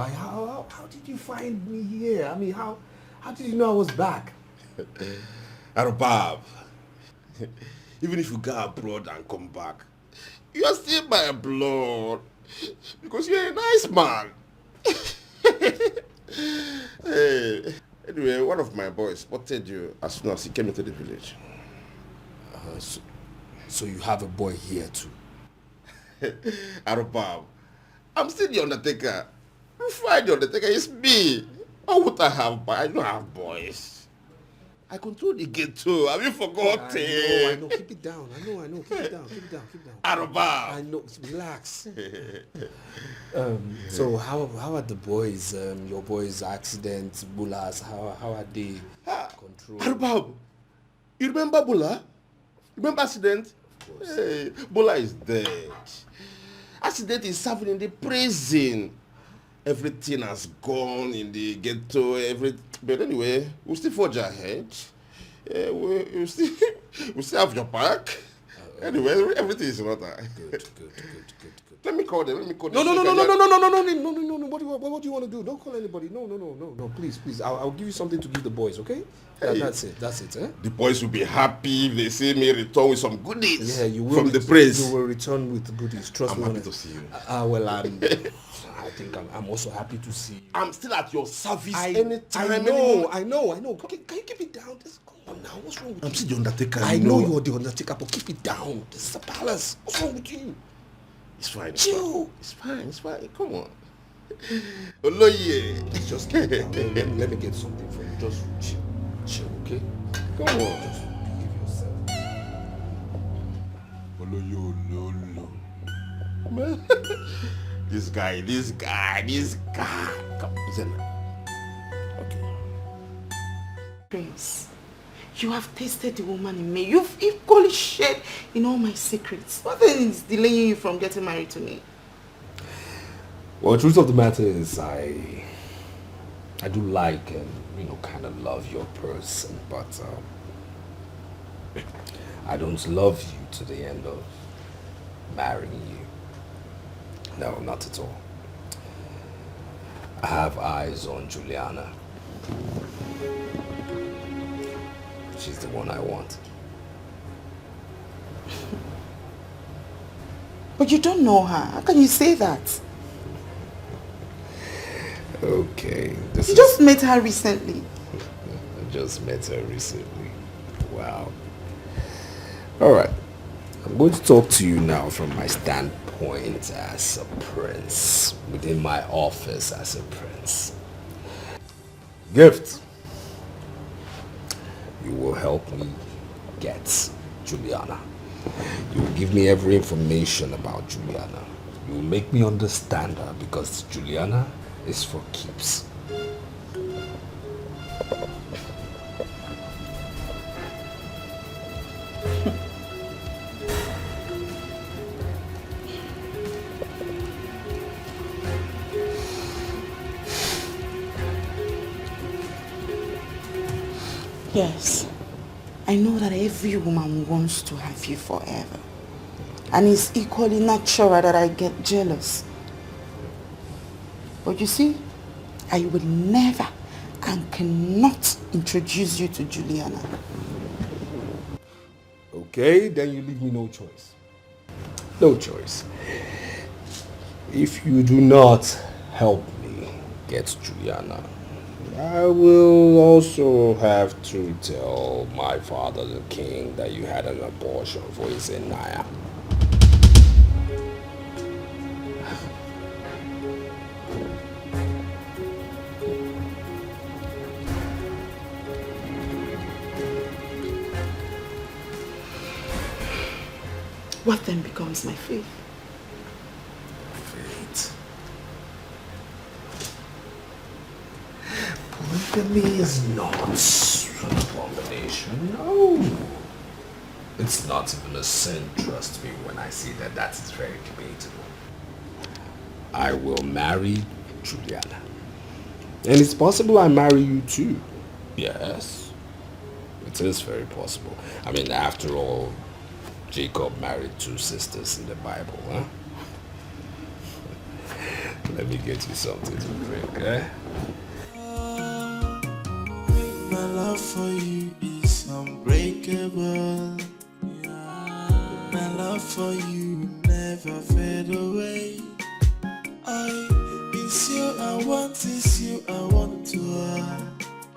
Rufai, how did you find me here? I mean, how did you know I was back? Arbab, even if you go abroad and come back, you are still my blood. Because you're a nice man. Hey, anyway, one of my boys spotted you as soon as he came into the village. So you have a boy here too? Arbab, I'm still the Undertaker. You find the Undertaker, it's me. Why would I have boys? I don't have boys. I control the gate too. Have you forgotten? I know. Keep it down. I know. Keep it down. Arbab. I know. Relax. So how are the boys? Your boys' accidents, Bulas. How are they controlled? Arbab, you remember Bula? Remember accident? Hey, Bula is dead. Accident is serving in the prison. Everything has gone in the ghetto. But anyway, we'll still forge ahead. We'll still have your back. Anyway, everything is in order. Good. Let me call them. No. What do you want to do? Don't call anybody. No. Please. I'll give you something to give the boys. Okay? Hey, that's it. Eh? The boys will be happy if they see me return with some goodies. Yeah, you will. From the praise. You will return with goodies. Trust me. I'm happy to see you. I think I'm also happy to see you. I'm still at your service anytime. I know. Can you keep it down? Come on now. What's wrong with you? I'm still the Undertaker. I know you're the Undertaker, but keep it down. This is a palace. What's wrong with you? It's fine. Chill. It's fine. Come on. Oloye. Just let me get something for you. Just chill, okay? Come on. Just give yourself. Oloye, Man. This guy. Come, listen. Okay. Prince, you have tasted the woman in me. You've equally shared in all my secrets. What then is delaying you from getting married to me? Well, the truth of the matter is I do like and, kind of love your person, but I don't love you to the end of marrying you. No, not at all. I have eyes on Juliana. She's the one I want. But you don't know her. How can you say that? Okay. You just met her recently. I just met her recently. Wow. All right. I'm going to talk to you now from my standpoint as a prince, within my office as a prince. Gift. You will help me get Juliana. You will give me every information about Juliana. You will make me understand her because Juliana is for keeps. Yes. I know that every woman wants to have you forever. And it's equally natural that I get jealous. But you see, I will never and cannot introduce you to Juliana. Okay, then you leave me no choice. No choice. If you do not help me get Juliana, I will also have to tell my father, the king, that you had an abortion for his Naya. What then becomes my fate? Fate. Polygamy is not an abomination, no. It's not even a sin, trust me, when I say that is very debatable. I will marry Juliana. And it's possible I marry you too. Yes. It is very possible. I mean, after all, Jacob married two sisters in the Bible, huh? Let me get you something to drink, eh? My love for you is unbreakable. My love for you never fade away. It's you I want, it's you I want to have.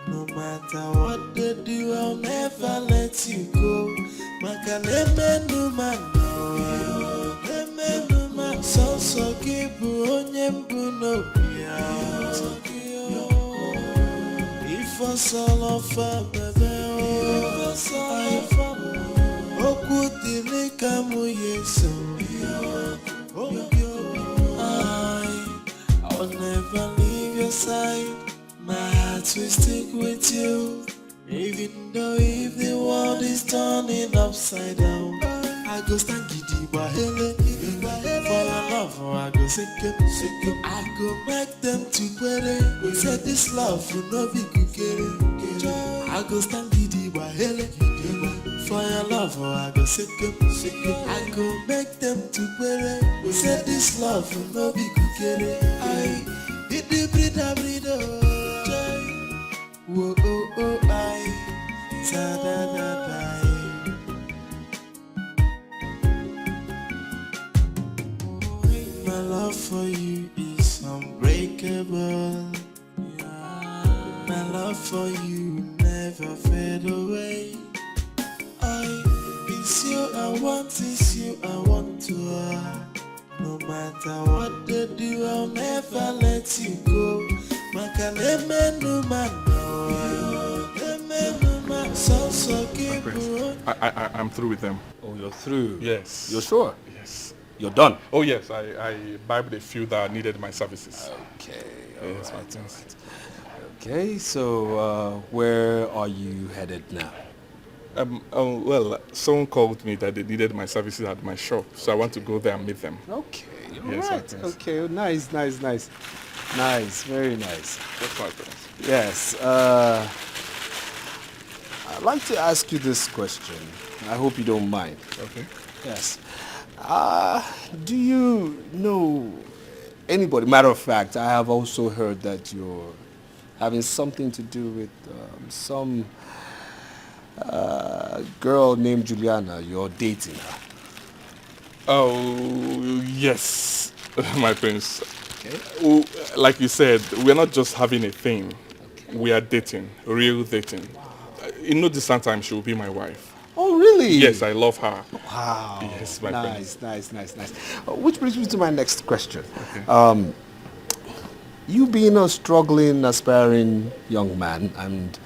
No matter what they do, I'll never let you go. Makaleme no man no, leme no man. So kibu onyembu no pia. If I saw of a baby, if I saw of a okutile kamu yeso. I'll never leave your side. My heart will stick with you. Even though if the world is turning upside down, I go stand giddy bahele. For your love, I go sink it. I go make them to pere. Say this love will not be kukere. I go stand giddy bahele. For your love, I go sink it. I go make them to pere. Say this love will not be kukere. I did the breed. Whoa, oh, oh, I, da, da, da, da. My love for you is unbreakable. My love for you never fade away. It's you I want, it's you I want to have. No matter what they do, I'll never let you go. Makaleme no man. I'm through with them. Oh, you're through? Yes. You're sure? Yes. You're done? Oh, yes. I bribed a few that needed my services. Okay. Yes, All my right. things. Okay, so where are you headed now? Well, someone called me that they needed my services at my shop, so I want to go there and meet them. Okay. Yes, All right. Okay. Nice. Nice. Very nice. That's my friends. Yes. I'd like to ask you this question. I hope you don't mind. Okay. Yes. Do you know anybody? Matter of fact, I have also heard that you're having something to do with some girl named Juliana. You're dating her. Oh, yes, my prince. Okay. Oh, like you said, we're not just having a thing. Okay. We are dating, real dating. In no distant time, she will be my wife. Oh, really? Yes, I love her. Wow. Yes, my nice, friend. nice. Which brings me to my next question. Okay. You being a struggling, aspiring young man and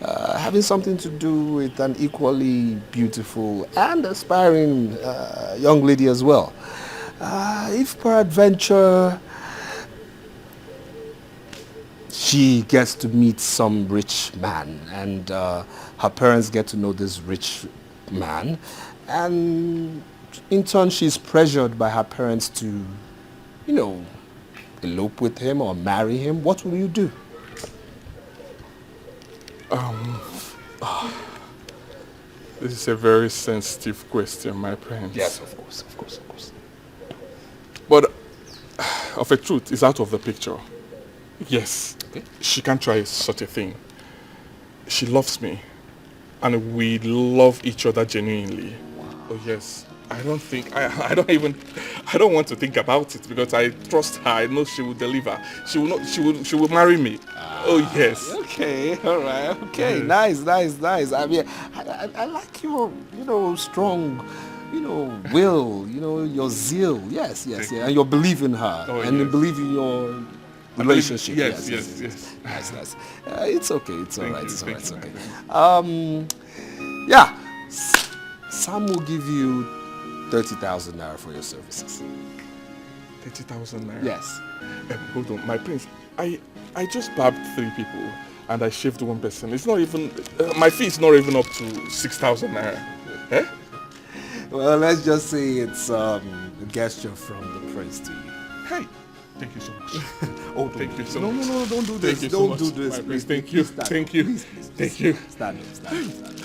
having something to do with an equally beautiful and aspiring young lady as well. If peradventure she gets to meet some rich man and her parents get to know this rich man, and in turn she's pressured by her parents to, elope with him or marry him, what will you do? This is a very sensitive question, my friend. Yes, of course. But of a truth, it's out of the picture. Yes, okay. She can't try such a thing. She loves me, and we love each other genuinely. Wow. Oh yes, I don't want to think about it because I trust her. I know she will deliver. She will marry me. Oh yes. Okay, all right. Okay, nice. I mean, I like your, strong, will, your zeal. Yes. And your belief in her, and yes. belief in your relationship. Yes. Nice. It's okay. It's all right. It's okay. Yeah. Sam will give you 30,000 naira for your services. 30,000 naira. Yes. Hold on, my prince. I just barbed 3 people and I shaved 1 person. It's not even my fee is not even up to 6,000 naira. Eh? Well, let's just say it's a gesture from the prince to you. Hey, thank you so much. Thank you so much. No, don't do this. Thank you don't so do much, this. Please, thank you. Stand Thank you. Please. Thank you. Stand up.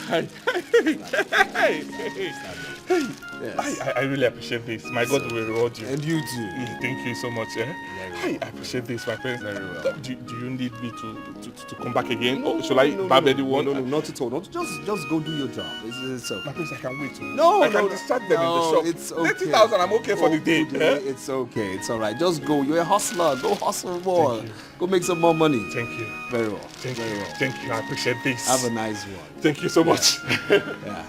Hey. Yes. I really appreciate this. My God will reward you. And you too. Thank you so much. I appreciate this, my friends. Very well. Do you need me to come back again? No, or shall I barb anyone? No, not at all. Just go do your job. It's okay. My friends, I can wait. I can distract them in the shop. It's okay. 30,000, I'm okay for the day. It's okay. It's all right. Just go. You're a hustler. Go hustle more. Go make some more money. Thank you. Very well. Thank you. I appreciate this. Have a nice one. Thank you so much. Yeah.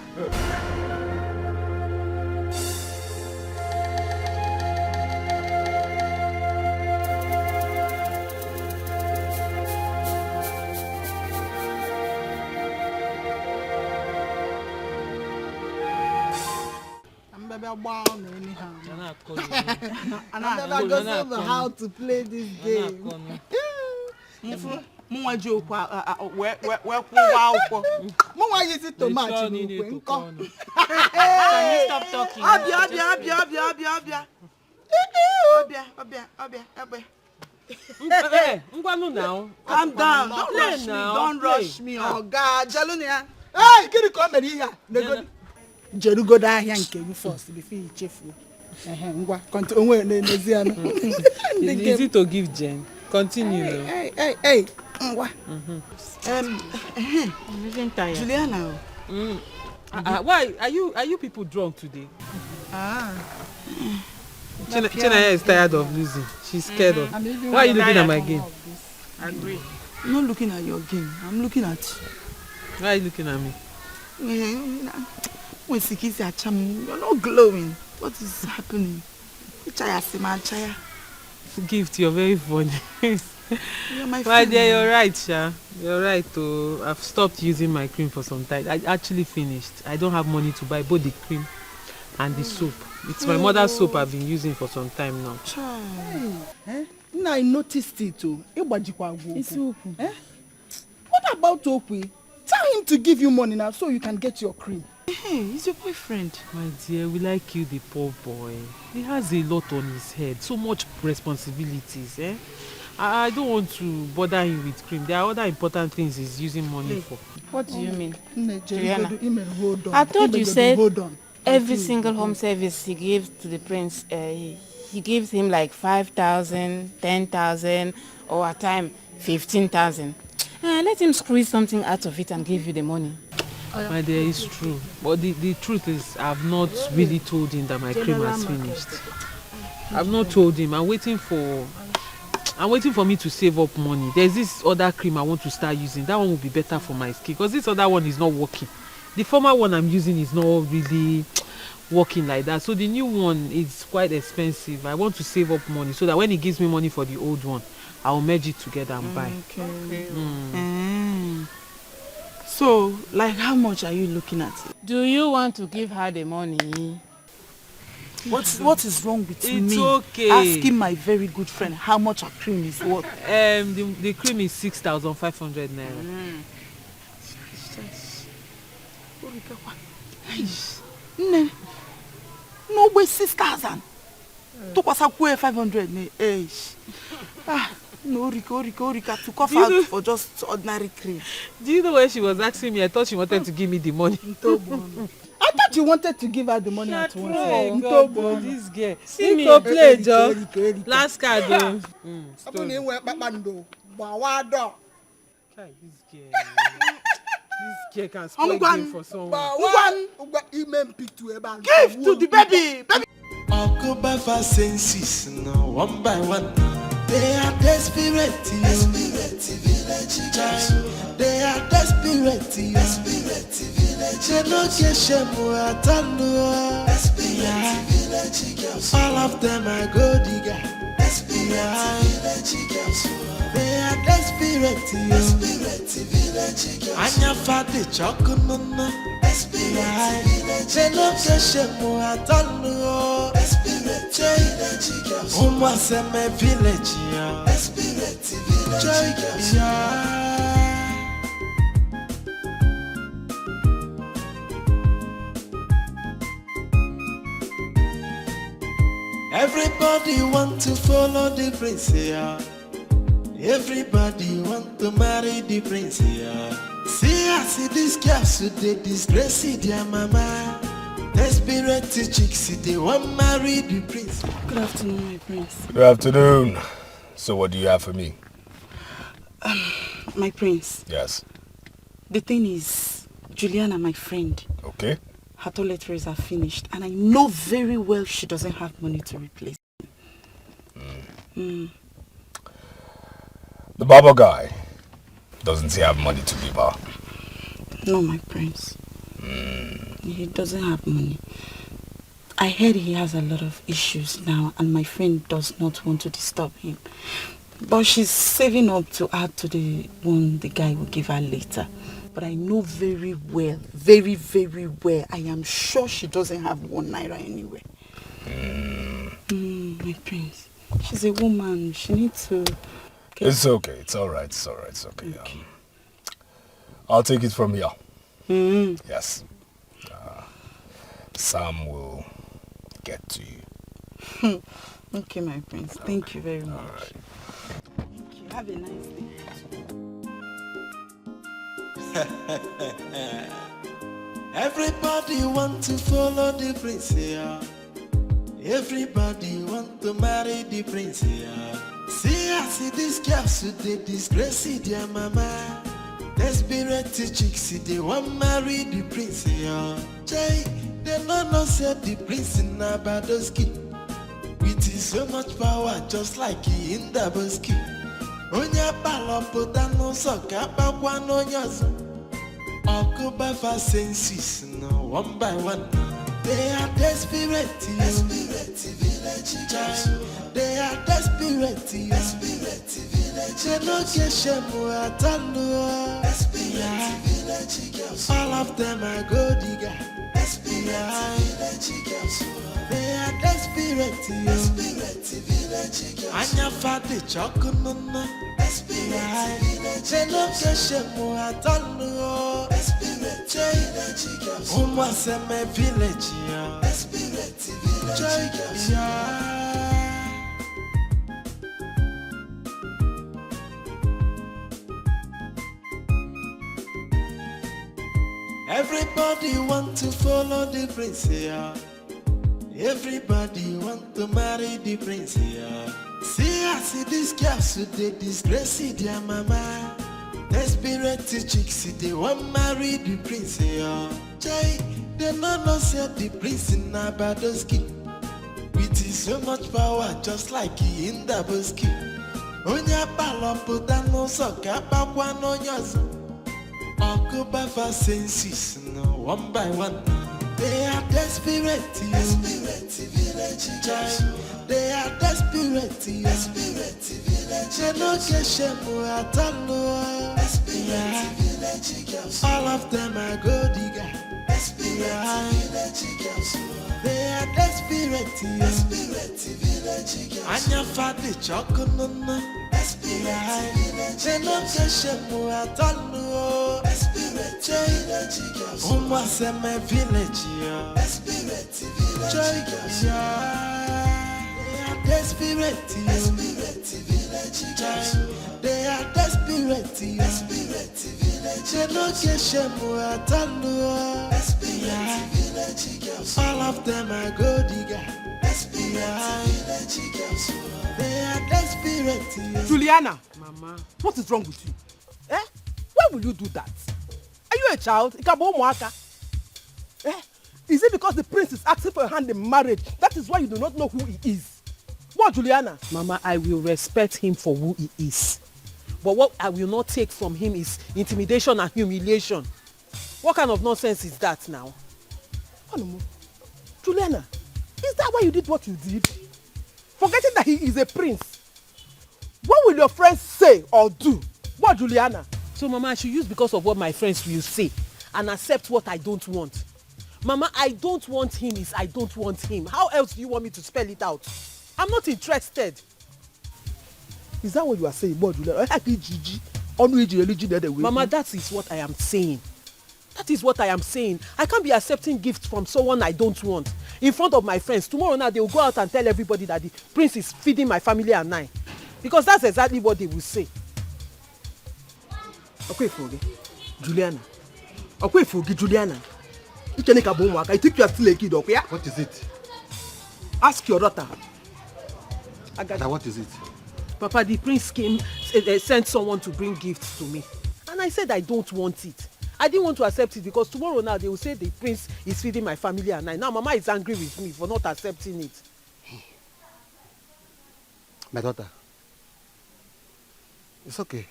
I never got over how to play this game. Mwa joke where Mwa use tomato. Can you stop talking? Abia. Now. Calm down. Don't rush me. Oh God, Jalunia. Hey, can you come here? Jeru go down here and you first before you cheerful. It's easy to give Jen. Continue. Hey. I'm even tired. Juliana. Why are you people drunk today? Chena is tired of losing. She's scared of. Why are you looking at my game? I agree. I'm not looking at your game. I'm looking at you. Why are you looking at me? When Sikisi are charming, you're not glowing. What is happening? Chaya. Gift, you're very funny. You're my Well, friend. you're right, Sha. You're right. I've stopped using my cream for some time. I actually finished. I don't have money to buy both the cream and the soap. It's my mother's soap I've been using for some time now. Now I noticed it too. It's open. What about Okwe? Tell him to give you money now so you can get your cream. Hey, he's your boyfriend. My dear, will I kill the poor boy? He has a lot on his head, so much responsibilities. I don't want to bother him with cream. There are other important things he's using money for. What do you mean? Juliana, I thought you said every single home service he gives to the prince, he gives him like 5,000, 10,000, or at time 15,000. Let him squeeze something out of it and give you the money. My dear, it's true. But the truth is, I've not really told him that my cream has finished. I've not told him. I'm waiting for me to save up money. There's this other cream I want to start using. That one will be better for my skin because this other one is not working. The former one I'm using is not really working like that. So the new one is quite expensive. I want to save up money so that when he gives me money for the old one, I'll merge it together and buy. Okay. So, like how much are you looking at? Do you want to give her the money? What is wrong with me? It's okay. Asking my very good friend how much her cream is worth. The cream is 6,500 naira. No way 6,000. Took us 500. No, Rika to cough out for just ordinary cream. Do you know when she was asking me? I thought she wanted to give me the money. I thought you wanted to give her the money at once. Oh, God, this girl. See me play, Joe. Last card, though. This girl can spoil game for someone. Give to the baby. I'll go by for senses now, one by one. They are desperate, village guys. They are desperate, village. They don't get shame at all. Village girls. All of them are go digger. Village girls. They are desperate, village girls. Anya fadi chokununa. Village. They don't get shame at all. Village girls. Umaseme village, village girls. Everybody want to follow the prince, yeah. Everybody want to marry the prince, yeah. See, I see these girls who they disgrace their mama. Desperate chicks, they want marry the prince. Good afternoon, my prince. Good afternoon. So what do you have for me? My prince. Yes. The thing is, Juliana, my friend. Okay. Her toiletries are finished, and I know very well she doesn't have money to replace them. The barber guy, doesn't he have money to give her? No, my prince. He doesn't have money. I heard he has a lot of issues now, and my friend does not want to disturb him. But she's saving up to add to the one the guy will give her later. But I know very well, very, very well, I am sure she doesn't have 1 naira anywhere. My prince. She's a woman. She needs to... It's okay. It's all right. It's all right. It's okay. I'll take it from here. Yes. Sam will get to you. Okay, my prince. Thank you very much. All right. Thank you. Have a nice day. Everybody want to follow the prince here. Everybody want to marry the prince here. See these girls who they disgrace their mama. Desperate chicks, they want marry the prince here. Jay, they no say the prince in Abadoski. With so much power, just like he in the Boski. Onya palopo dano soka bakwa no nyazo. Okuba for senses, no, one by one. They are desperate village child. They are desperate village. They no get shame at all. Desperate village girls. All of them are gold digger. Desperate village girls. They are desperate village girls. Anya fati chokununa. Desperate village. They no get shame at all. Desperate village girls. Umaseme village. Desperate village girls. Everybody want to follow the prince here. Everybody want to marry the prince here. See these girls who they disgrace their mama. Desperate chicks, they want marry the prince here. Jay, they no say the prince in Abadoski. With so much power, just like he in the Boski. Onya palopo dano soka bakwa no nyazo. Okuba for senses, no, one by one. They are desperate village child. They are desperate village. They no get shame at all. Desperate village girls. All of them are gold digger. Desperate village girls. They are desperate village girls. Anya fadi chokununa. Desperate village. They no get shame at all. Desperate village girls. Umaseme village. Desperate village girls. They are desperate village child. They are desperate village. They no get shame at all. Desperate village girls. All of them are gold digger. Desperate village girls. They are desperate. Juliana, Mama, what is wrong with you? Why will you do that? Are you a child? Is it because the prince is asking for your hand in marriage? That is why you do not know who he is. What, Juliana? Mama, I will respect him for who he is. But what I will not take from him is intimidation and humiliation. What kind of nonsense is that now? Juliana, is that why you did what you did? Forgetting that he is a prince. What will your friends say or do? What, Juliana? So, Mama, I should use because of what my friends will say and accept what I don't want. Mama, I don't want him is I don't want him. How else do you want me to spell it out? I'm not interested. Is that what you are saying? Mama, that is what I am saying. That is what I am saying. I can't be accepting gifts from someone I don't want. In front of my friends. Tomorrow now they will go out and tell everybody that the prince is feeding my family and I. Because that's exactly what they will say. Okay, Foge. Juliana, Okay, for Juliana. You can make a bomb work. I think you are still a kid, okay? What is it? Ask your daughter. What is it? Papa, the prince came, sent someone to bring gifts to me. And I said I don't want it. I didn't want to accept it because tomorrow now they will say the prince is feeding my family and I. Now Mama is angry with me for not accepting it. My daughter, it's okay.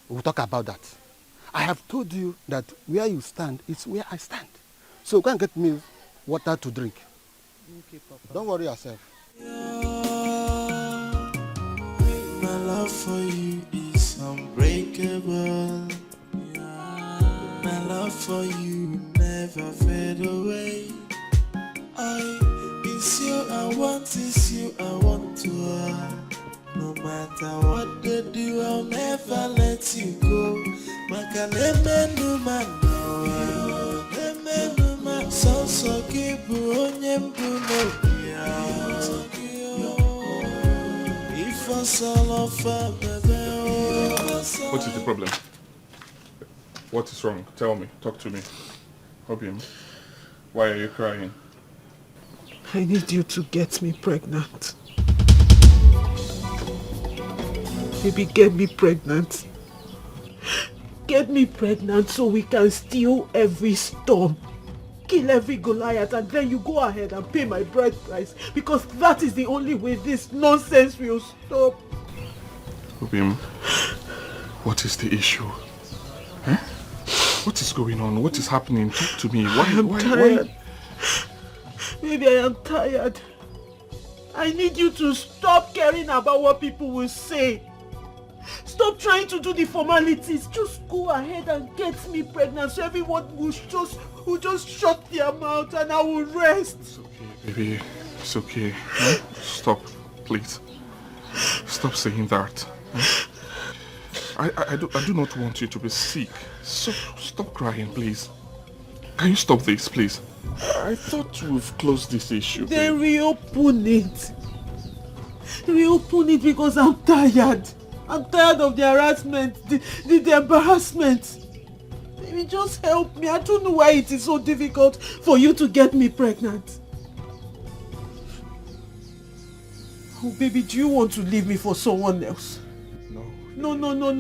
We'll talk about that. I have told you that where you stand is where I stand. So go and get me water to drink. Okay, Papa. Don't worry yourself. My love for you is unbreakable. My love for you never fade away. It's you I want, it's you I want to have. No matter what they do, I'll never let you go. Makaneme no man no, neme no man. So kibu onyembu no biya. If I solo for bebe. What is the problem? What is wrong? Tell me. Talk to me. Obium, why are you crying? I need you to get me pregnant. Baby, get me pregnant. Get me pregnant so we can steal every storm. Kill every Goliath and then you go ahead and pay my bride price because that is the only way this nonsense will stop. Obium, what is the issue? Huh? What is going on? What is happening? Talk to me. I am tired. Maybe I am tired. I need you to stop caring about what people will say. Stop trying to do the formalities. Just go ahead and get me pregnant so everyone will just shut their mouth and I will rest. It's okay, baby. It's okay. Huh? Stop, please. Stop saying that. Huh? I do not want you to be sick. Stop crying, please. Can you stop this, please? I thought we've closed this issue. They reopen it. Reopen it because I'm tired. I'm tired of the harassment, the embarrassment. Baby, just help me. I don't know why it is so difficult for you to get me pregnant. Oh, baby, do you want to leave me for someone else? No.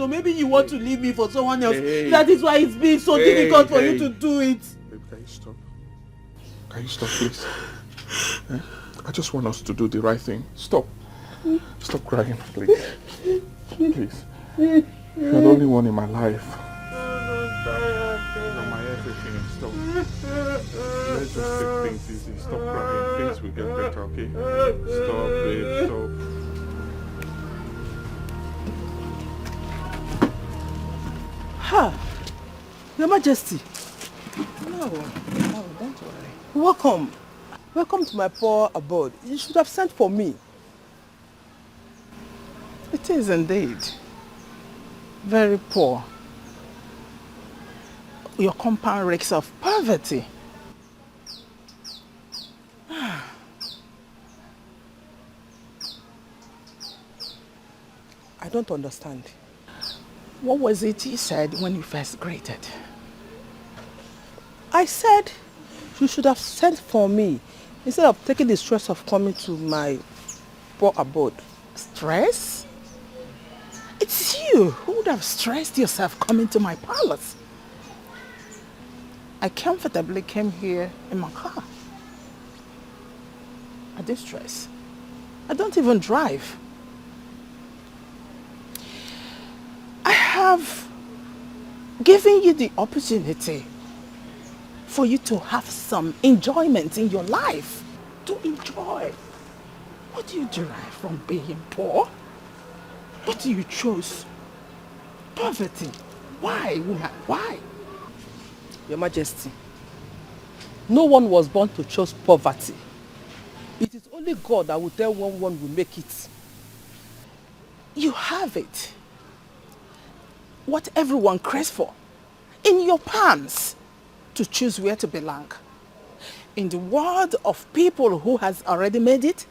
Maybe you want to leave me for someone else. Hey. That is why it's been so difficult for you to do it. Baby, can you stop? Can you stop, please? Eh? I just want us to do the right thing. Stop. Stop crying, please. Please. You're the only one in my life. You're my everything. Stop. Let's just take things easy. Stop crying. Things will get better, okay? Stop, babe. Stop. Ha! Your Majesty. No, don't worry. Welcome. Welcome to my poor abode. You should have sent for me. It is indeed. Very poor. Your compound reeks of poverty. I don't understand. What was it you said when you first greeted? I said you should have sent for me instead of taking the stress of coming to my poor abode. Stress? It's you who would have stressed yourself coming to my palace. I comfortably came here in my car. I didn't stress. I don't even drive. I have given you the opportunity for you to have some enjoyment in your life. To enjoy. What do you derive from being poor? What do you choose? Poverty. Why, woman? Why? Your Majesty, no one was born to choose poverty. It is only God that will tell when one will make it. You have it. What everyone craves for. In your palms. To choose where to belong. In the world of people who has already made it,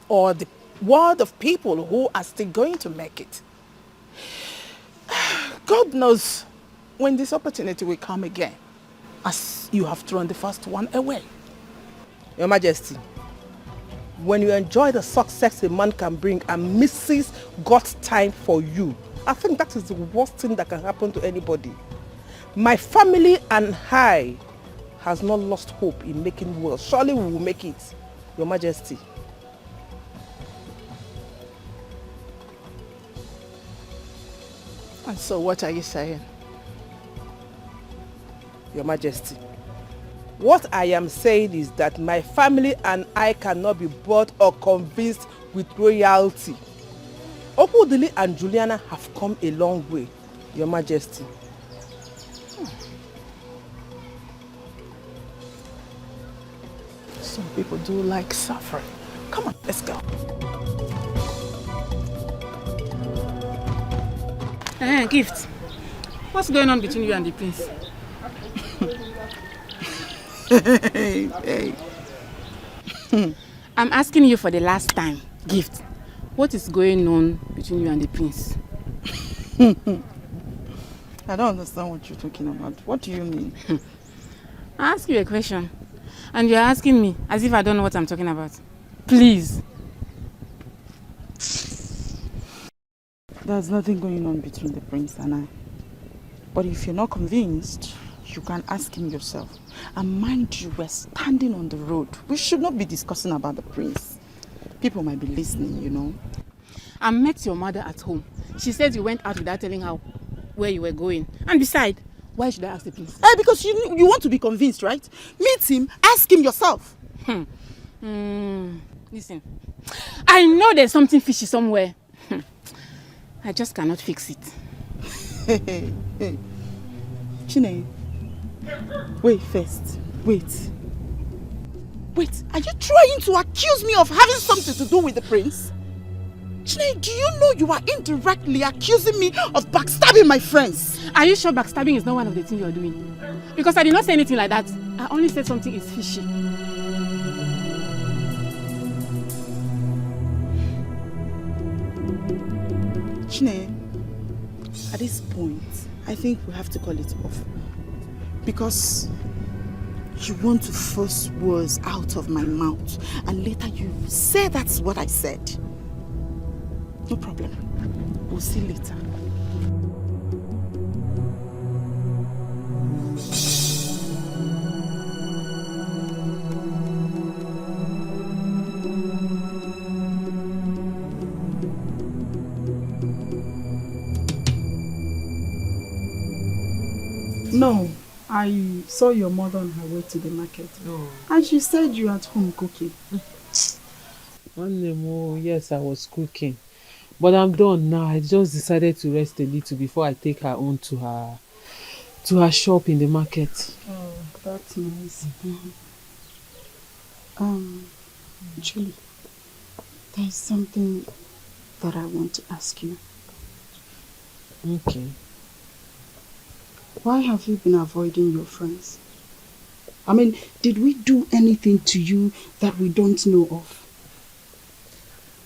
or the world of people who are still going to make it. God knows when this opportunity will come again, as you have thrown the first one away. Your Majesty, when you enjoy the success a man can bring and misses God's time for you, I think that is the worst thing that can happen to anybody. My family and I has not lost hope in making well. Surely we will make it, Your Majesty. And so what are you saying? Your Majesty, what I am saying is that my family and I cannot be bought or convinced with royalty. Okudili and Juliana have come a long way, Your Majesty. Some people do like suffering. Come on, let's go. Gift. What's going on between you and the prince? Hey. I'm asking you for the last time, Gift. What is going on between you and the prince? I don't understand what you're talking about. What do you mean? I ask you a question, and you're asking me as if I don't know what I'm talking about. Please. There's nothing going on between the prince and I. But if you're not convinced, you can ask him yourself. And mind you, we're standing on the road. We should not be discussing about the prince. People might be listening, you know. I met your mother at home. She said you went out without telling her where you were going. And besides, why should I ask the prince? Because you want to be convinced, right? Meet him, ask him yourself. Listen, I know there's something fishy somewhere. I just cannot fix it. Hey. Chine, wait first. Wait, are you trying to accuse me of having something to do with the prince? Chine, do you know you are indirectly accusing me of backstabbing my friends? Are you sure backstabbing is not one of the things you're doing? Because I did not say anything like that. I only said something is fishy. Chine, at this point, I think we have to call it off. Because you want to force words out of my mouth and later you say that's what I said. No problem. We'll see later. No, I saw your mother on her way to the market. Oh. And she said you were at home cooking. Yes, I was cooking. But I'm done now. I just decided to rest a little before I take her on to her shop in the market. Oh, that's nice. Julie, there's something that I want to ask you. Okay. Why have you been avoiding your friends? I mean, did we do anything to you that we don't know of?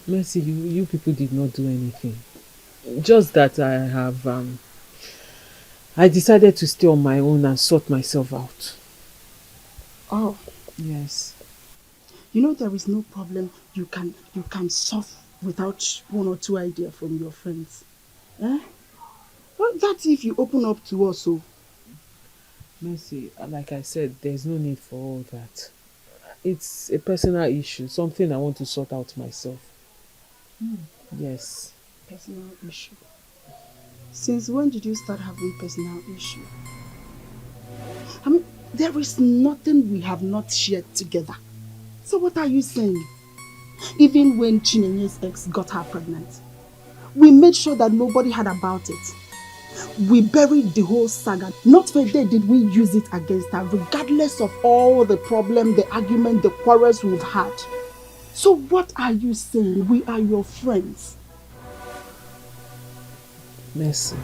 Mercy, you people did not do anything. Just that I decided to stay on my own and sort myself out. Oh. Yes. You know there is no problem you can solve without one or two ideas from your friends. Eh? Well, that's if you open up to us. So. Mercy, like I said, there's no need for all that. It's a personal issue, something I want to sort out myself. Yes. Personal issue. Since when did you start having personal issue? I mean, there is nothing we have not shared together. So what are you saying? Even when Chinenye's ex got her pregnant, we made sure that nobody had about it. We buried the whole saga. Not for a day did we use it against her, regardless of all the problem, the argument, the quarrels we've had. So what are you saying? We are your friends. Mercy,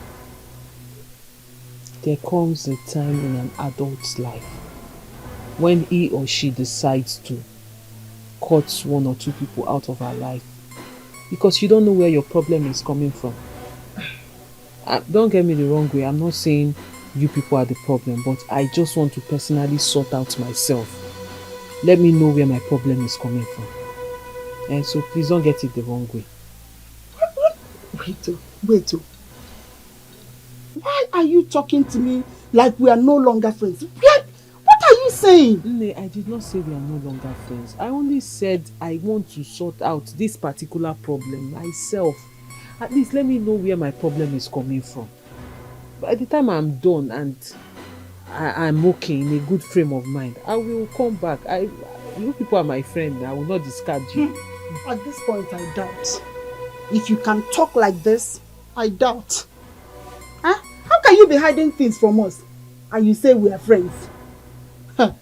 there comes a time in an adult's life when he or she decides to cut one or two people out of our life because you don't know where your problem is coming from. Don't get me the wrong way. I'm not saying you people are the problem, but I just want to personally sort out myself. Let me know where my problem is coming from. And so please don't get it the wrong way. Wait. Why are you talking to me like we are no longer friends? What are you saying? Nne, I did not say we are no longer friends. I only said I want to sort out this particular problem myself. At least let me know where my problem is coming from. By the time I'm done and I'm okay, in a good frame of mind, I will come back. You people are my friend. I will not discard you. At this point, I doubt. If you can talk like this, I doubt. Huh? How can you be hiding things from us and you say we are friends? Huh.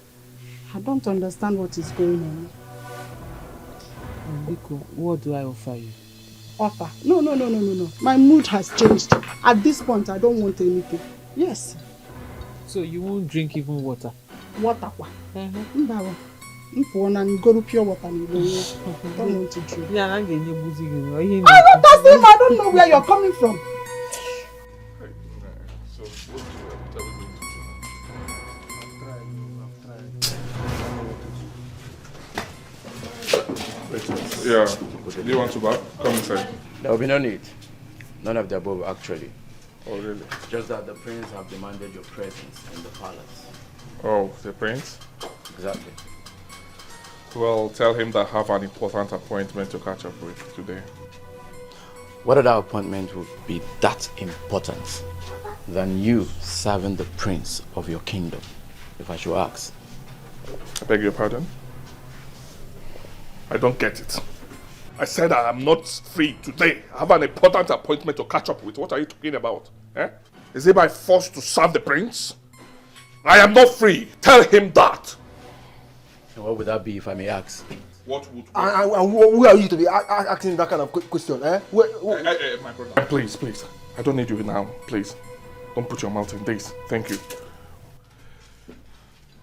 I don't understand what is going on. Biko, what do I offer you? Offer? No. My mood has changed. At this point, I don't want anything. Yes. So you won't drink even water? Water? No. And go to pure water. I don't want to drink. Yeah, I'm not thirsty. I don't know where you're coming from. So what are we going to do? Yeah. Do you want to come inside? There will be no need. None of the above, actually. Oh, really? Just that the prince have demanded your presence in the palace. Oh, the prince? Exactly. Well, tell him that I have an important appointment to catch up with today. What other appointment would be that important than you serving the prince of your kingdom, if I should ask? I beg your pardon? I don't get it. I said I am not free today. I have an important appointment to catch up with. What are you talking about? Eh? Is it by force to serve the prince? I am not free. Tell him that. And what would that be, if I may ask? What would... And who are you to be asking that kind of question? Eh? My brother. Please. I don't need you now. Please. Don't put your mouth in this. Thank you.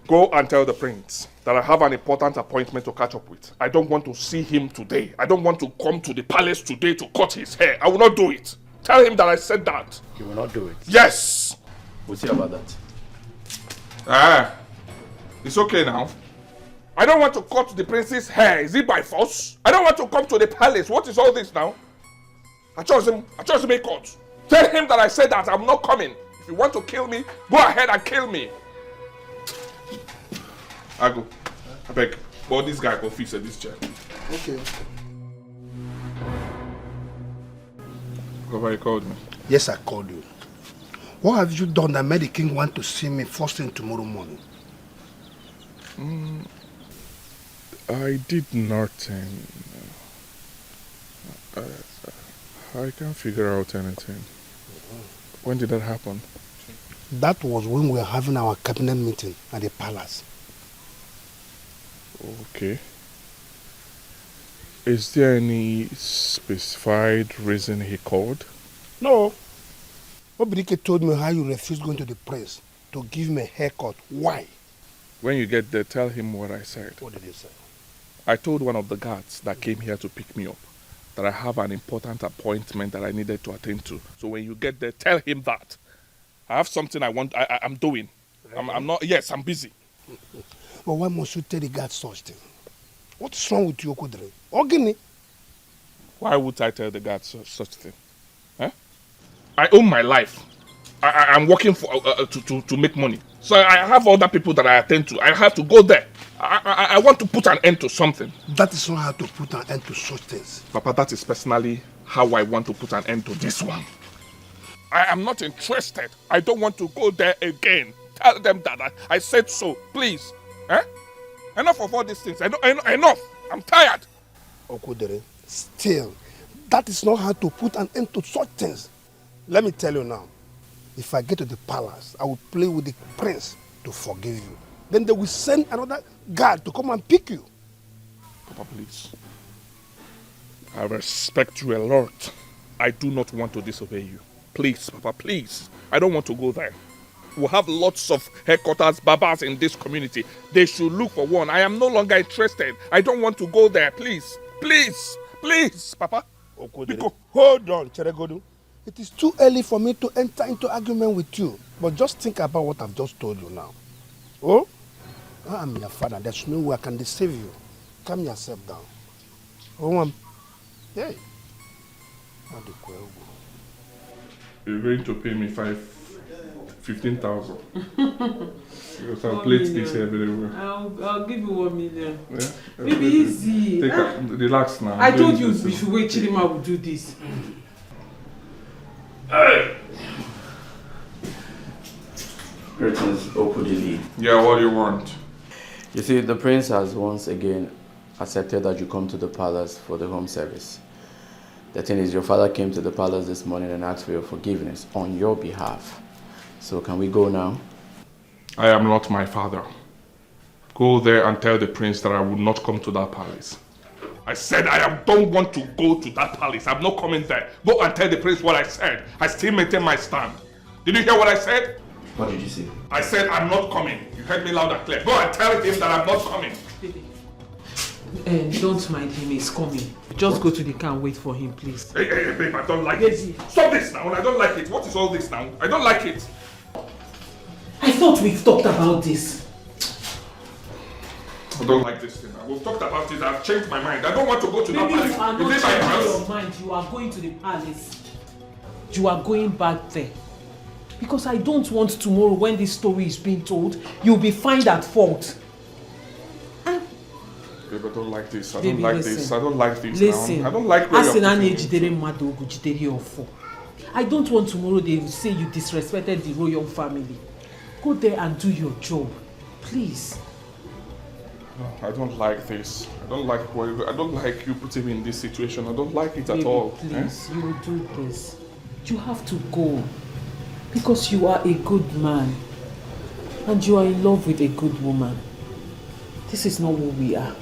Go and tell the prince that I have an important appointment to catch up with. I don't want to see him today. I don't want to come to the palace today to cut his hair. I will not do it. Tell him that I said that. You will not do it? Yes! We'll see about that. It's okay now. I don't want to cut the prince's hair. Is it by force? I don't want to come to the palace. What is all this now? I chose him a cut. Tell him that I said that I'm not coming. If you want to kill me, go ahead and kill me. I go. I beg. But this guy go fix this chair. Okay. Nobody called me. Yes, I called you. What have you done that made the king want to see me first thing tomorrow morning? I did nothing. I can't figure out anything. When did that happen? That was when we were having our cabinet meeting at the palace. Okay. Is there any specified reason he called? No. Obidike told me how you refused going to the prince to give me a haircut. Why? When you get there, tell him what I said. What did he say? I told one of the guards that came here to pick me up that I have an important appointment that I needed to attend to. So when you get there, tell him that. I have something I'm doing. Really? I'm not, yes, I'm busy. But why must you tell the guards such thing? What's wrong with you, Okudre? Ogini? Why would I tell the guards such thing? Huh? I own my life. I'm working for to make money. So I have other people that I attend to. I have to go there. I want to put an end to something. That is not how to put an end to such things. Papa, that is personally how I want to put an end to this one. I am not interested. I don't want to go there again. Tell them that I said so, please. Eh? Enough of all these things. Enough. I'm tired. Okudere, still, that is not how to put an end to such things. Let me tell you now. If I get to the palace, I will play with the prince to forgive you. Then they will send another guard to come and pick you. Papa, please. I respect you a lot. I do not want to disobey you. Please, Papa, please. I don't want to go there. We have lots of headquarters babas in this community. They should look for one. I am no longer interested. I don't want to go there. Please, please, please, Papa. Okudere, hold on, Cheregodu. It is too early for me to enter into argument with you. But just think about what I've just told you now. Oh? I am your father. There's no way I can deceive you. Calm yourself down. Oh, hey. You're going to pay me 15,000. Because I'll plate this everywhere. I'll give you 1 million. Yeah? Maybe easy. Relax now. I told you if you wait, Chidima will do this. Hey! Greetings, Okudili. Yeah, what do you want? You see, the prince has once again accepted that you come to the palace for the home service. The thing is, your father came to the palace this morning and asked for your forgiveness on your behalf. So can we go now? I am not my father. Go there and tell the prince that I will not come to that palace. I said don't want to go to that palace. I'm not coming there. Go and tell the prince what I said. I still maintain my stand. Did you hear what I said? What did you say? I said I'm not coming. You heard me loud and clear. Go and tell him that I'm not coming. Don't mind him, he's coming. Just go to the car and wait for him, please. Hey, babe, I don't like it. Stop this now. I don't like it. What is all this now? I don't like it. I thought we've talked about this. I don't like this thing. We've talked about it. I've changed my mind. I don't want to go to that palace. Maybe you are not changing your mind. You are going to the palace. You are going back there. Because I don't want tomorrow, when this story is being told, you'll be found at fault. Babe, I don't like this. I don't like this. I don't like this Listen. now. I don't like where you're I don't want tomorrow they will say you disrespected the royal family. Go there and do your job. Please. No, I don't like this. I don't like you putting me in this situation. I don't like it at all. Please, you will do this. You have to go. Because you are a good man. And you are in love with a good woman. This is not who we are.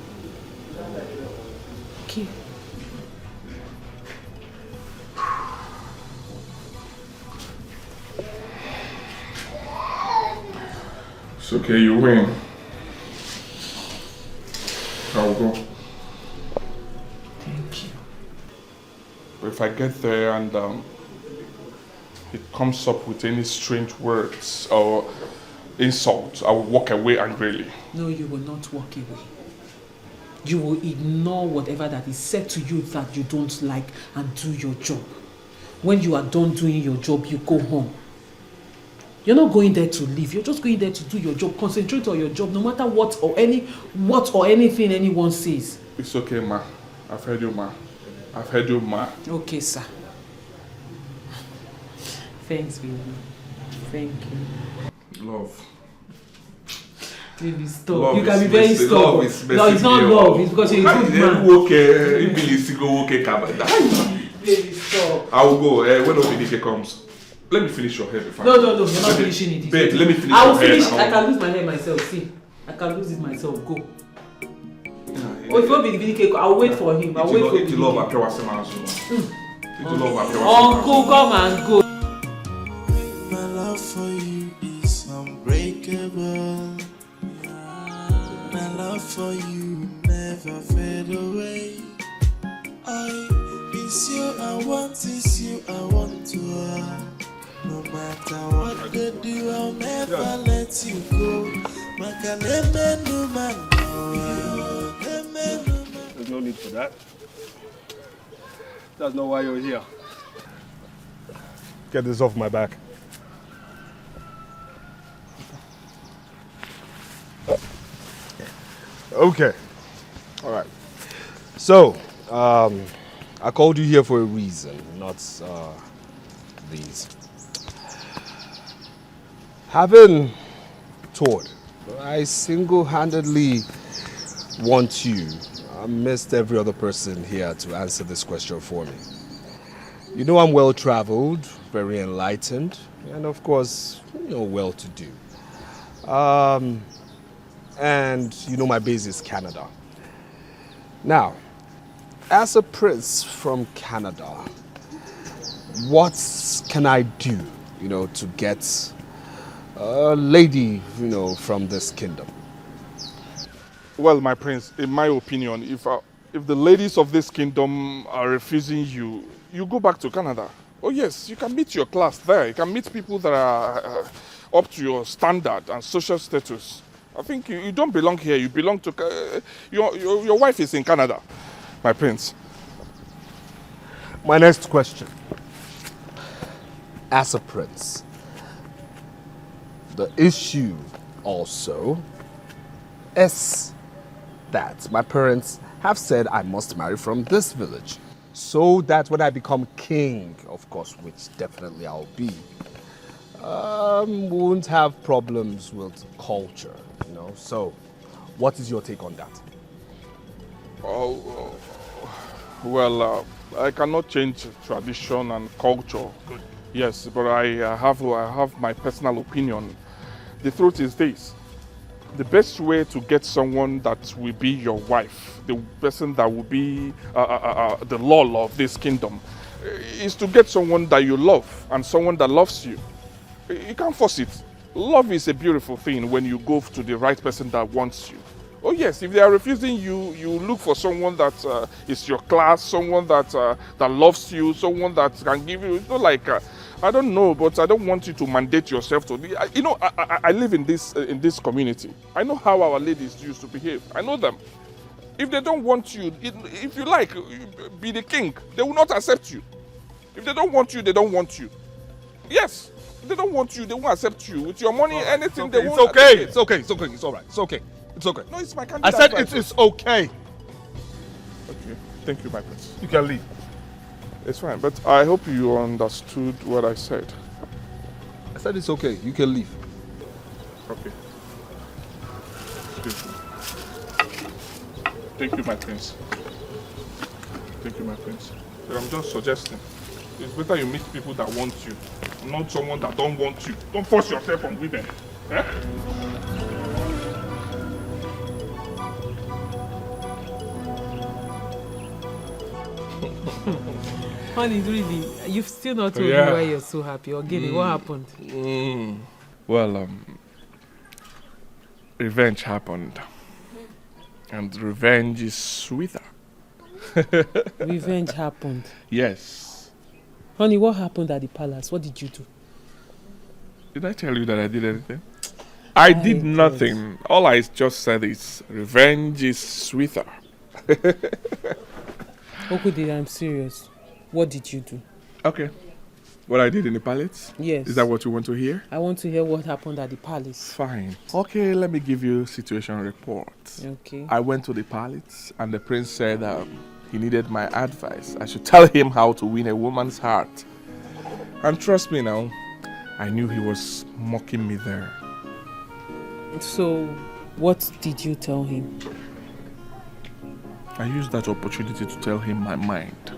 Okay. It's okay, you win. I'll go. Thank you. But if I get there and it comes up with any strange words or insults, I will walk away angrily. No, you will not walk away. You will ignore whatever that is said to you that you don't like and do your job. When you are done doing your job, you go home. You're not going there to live. You're just going there to do your job. Concentrate on your job, no matter what or anything anyone says. It's okay, ma. I've heard you, ma. I've heard you, ma. Okay, sir. Thanks, baby. Thank you. Love. Baby, stop. Love you can be is very messy. stubborn. Love is messy. No, it's not love. It's because you're a good man. Baby, stop. I will go. When Obidike comes, let me finish your hair before. No, you're not finishing it. Babe, let me finish I will your hair. finish. I can lose my hair myself. See, I can lose it myself. Go. Oh, if you want Bidike, I'll wait for him. I'll wait for him. Uncle, come and go. My love for you is unbreakable. My love for you never fade away. I miss you, I want this you, I want to no matter what they do, I'll never let you go. There's no need for that. That's not why you're here. Get this off my back. Okay. All right. So, I called you here for a reason, not these. Having toured, I single-handedly want you, amidst every other person here, to answer this question for me. You know I'm well-traveled, very enlightened, and of course, well-to-do. And you know my base is Canada. Now, as a prince from Canada, what can I do, to get a lady, from this kingdom? Well, my prince, in my opinion, if the ladies of this kingdom are refusing you, you go back to Canada. Oh yes, you can meet your class there. You can meet people that are up to your standard and social status. I think you don't belong here. You belong to... your wife is in Canada, my prince. My next question. As a prince, the issue also is that my parents have said I must marry from this village, so that when I become king, of course, which definitely I'll be, won't have problems with culture, you know. So, what is your take on that? Oh, well, I cannot change tradition and culture. Good. Yes, but I have my personal opinion. The truth is this. The best way to get someone that will be your wife, the person that will be the law of this kingdom, is to get someone that you love and someone that loves you. You can't force it. Love is a beautiful thing when you go to the right person that wants you. Oh yes, if they are refusing you, you look for someone that is your class, someone that loves you, someone that can give you. It's not like I don't know, but I don't want you to mandate yourself to. You know, I live in this community. I know how our ladies used to behave. I know them. If they don't want you, if you like, be the king. They will not accept you. If they don't want you, they don't want you. Yes. If they don't want you, they won't accept you. With your money, right, anything they won't. It's okay. It's okay. It's okay. It's all right. It's okay. It's okay. No, it's my candidate. I said it is okay. Okay. Thank you, my prince. You can leave. It's fine, but I hope you understood what I said. I said it's okay. You can leave. Okay. Thank you, my prince. Thank you, my prince. But I'm just suggesting. It's better you meet people that want you, not someone that don't want you. Don't force yourself on women. Eh? Honey, really, you've still not told me why you're so happy. Again, what happened? Well, revenge happened. And revenge is sweeter. Revenge happened? Yes. Honey, what happened at the palace? What did you do? Did I tell you that I did anything? I did nothing. All I just said is revenge is sweeter. Okude, I'm serious. What did you do? Okay. What I did in the palace? Yes. Is that what you want to hear? I want to hear what happened at the palace. Fine. Okay, let me give you a situation report. Okay. I went to the palace and the prince said he needed my advice. I should tell him how to win a woman's heart. And trust me now, I knew he was mocking me there. So, what did you tell him? I used that opportunity to tell him my mind.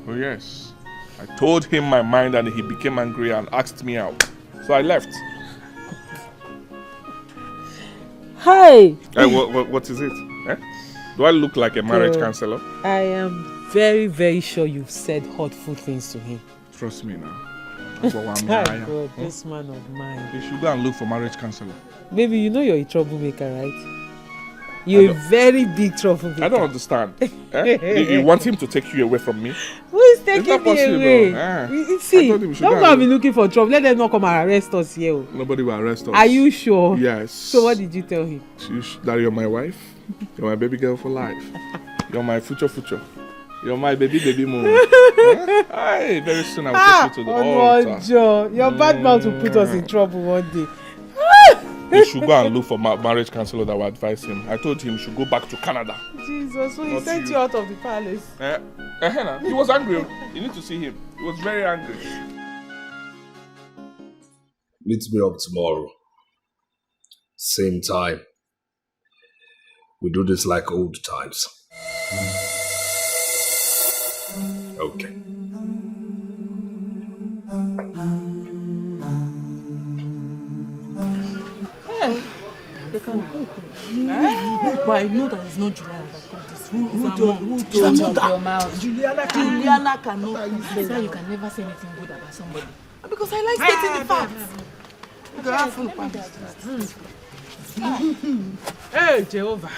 Oh yes. I told him my mind and he became angry and asked me out. So I left. Hi! What is it? Eh? Do I look like a marriage counselor? I am very, very sure you've said hurtful things to him. Trust me now. That's what I'm God, this man of mine. You should go and look for marriage counselor. Baby, you know you're a troublemaker, right? You're a very big troublemaker. I don't understand. You want him to take you away from me? Who is taking me away? See, don't go and be looking for trouble. Let them not come and arrest us here. Nobody will arrest us. Are you sure? Yes. So what did you tell him? That you're my wife. You're my baby girl for life. You're my future. You're my baby moon. Hey, very soon I'll take you to the altar. Your bad mouth will put us in trouble one day. He should go and look for marriage counselor that will advise him. I told him he should go back to Canada. Jesus, so he sent you out of the palace. He was angry. You need to see him. He was very angry. Meet me up tomorrow. Same time. We do this like old times. Okay. But I know that it's not Juliana that got this. Who told your mouth? Juliana cannot. That's why you can never say anything good about somebody. Because I like stating the facts. Hey, Jehovah.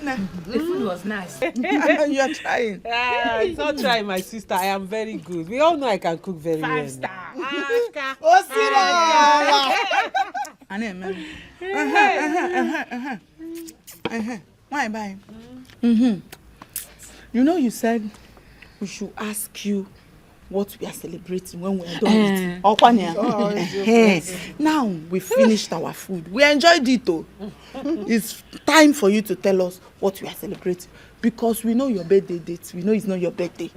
The food was nice. You're trying. It's not trying, my sister. I am very good. We all know I can cook very well. 5-star. Oh, why bye? You know, you said we should ask you what we are celebrating when we are done with. Now we finished our food. We enjoyed it though. It's time for you to tell us what we are celebrating because we know your birthday date. We know it's not your birthday.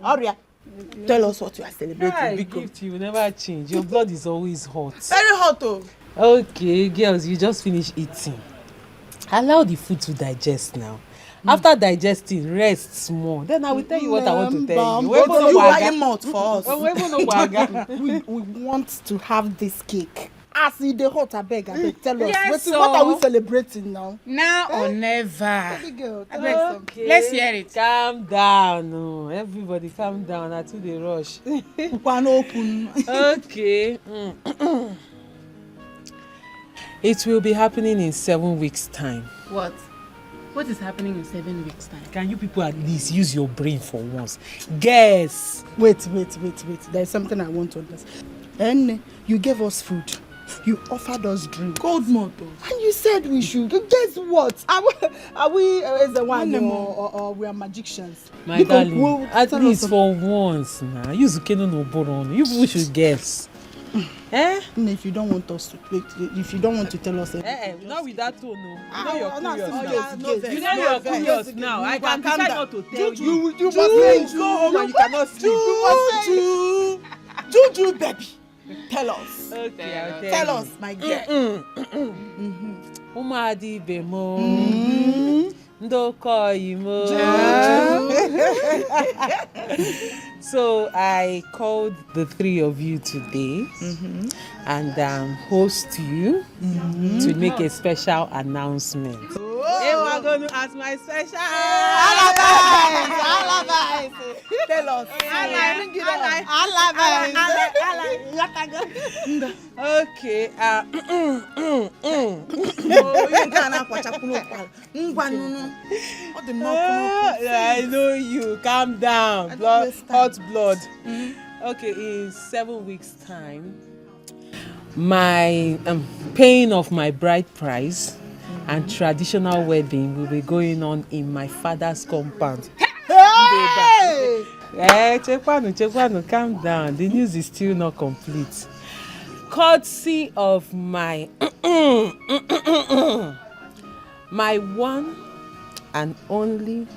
Aria, tell us what you are celebrating. Gift, you will never change. Your blood is always hot. Very hot though. Okay, girls, you just finished eating. Allow the food to digest now. After digesting, rest small. Then I will tell you what I want to tell you. You are mouth for us. We want to have this cake. As in the hot, I beg, tell us. Yes, what are we celebrating now? Now or never. Okay. Let's hear it. Calm down. No. Everybody calm down. I too dey rush. Okay. It will be happening in 7 weeks' time. What? What is happening in 7 weeks' time? Can you people at least use your brain for once? Guess. Wait. There's something I want to understand. And you gave us food. You offered us drink. Cold malt. And you said we should. Guess what? Are we the one or we are magicians? My darling, at least for once now. You no boron. You people should guess. If you don't want us to if you don't want to tell us not with that tone, no. You know you're curious now. I can decide not to tell you. You must go home and you cannot sleep. Juju, baby. Tell us. Okay, I'll tell us, my girl. Umadi bemo. Ndoko imo. So I called the three of you today and host you to make a special announcement. Hey, we're going to ask my special. Alibi. Tell us. Okay. I know you. Calm down. Hot blood. Okay, in 7 weeks' time, my paying of my bride price and traditional wedding will be going on in my father's compound. Chekwanu, calm down. The news is still not complete. Courtesy of my my one and only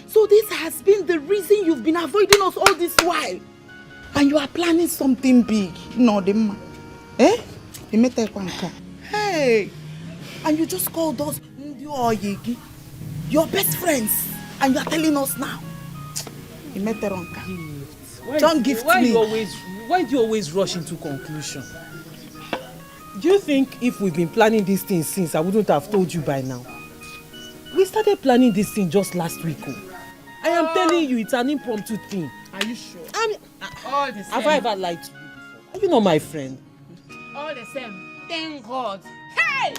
So this has been the reason you've been avoiding us all this while, and you are planning something big. No, hey, and you just called us your best friends, and you are telling us now. Don't gift me. Why do you always rush into conclusion? Do you think if we've been planning these things since, I wouldn't have told you by now? We started planning this thing just last week. I am telling you, it's an impromptu thing. Are you sure? All the same. Have I ever lied to you before? Are you not my friend? All the same. Thank God. Hey!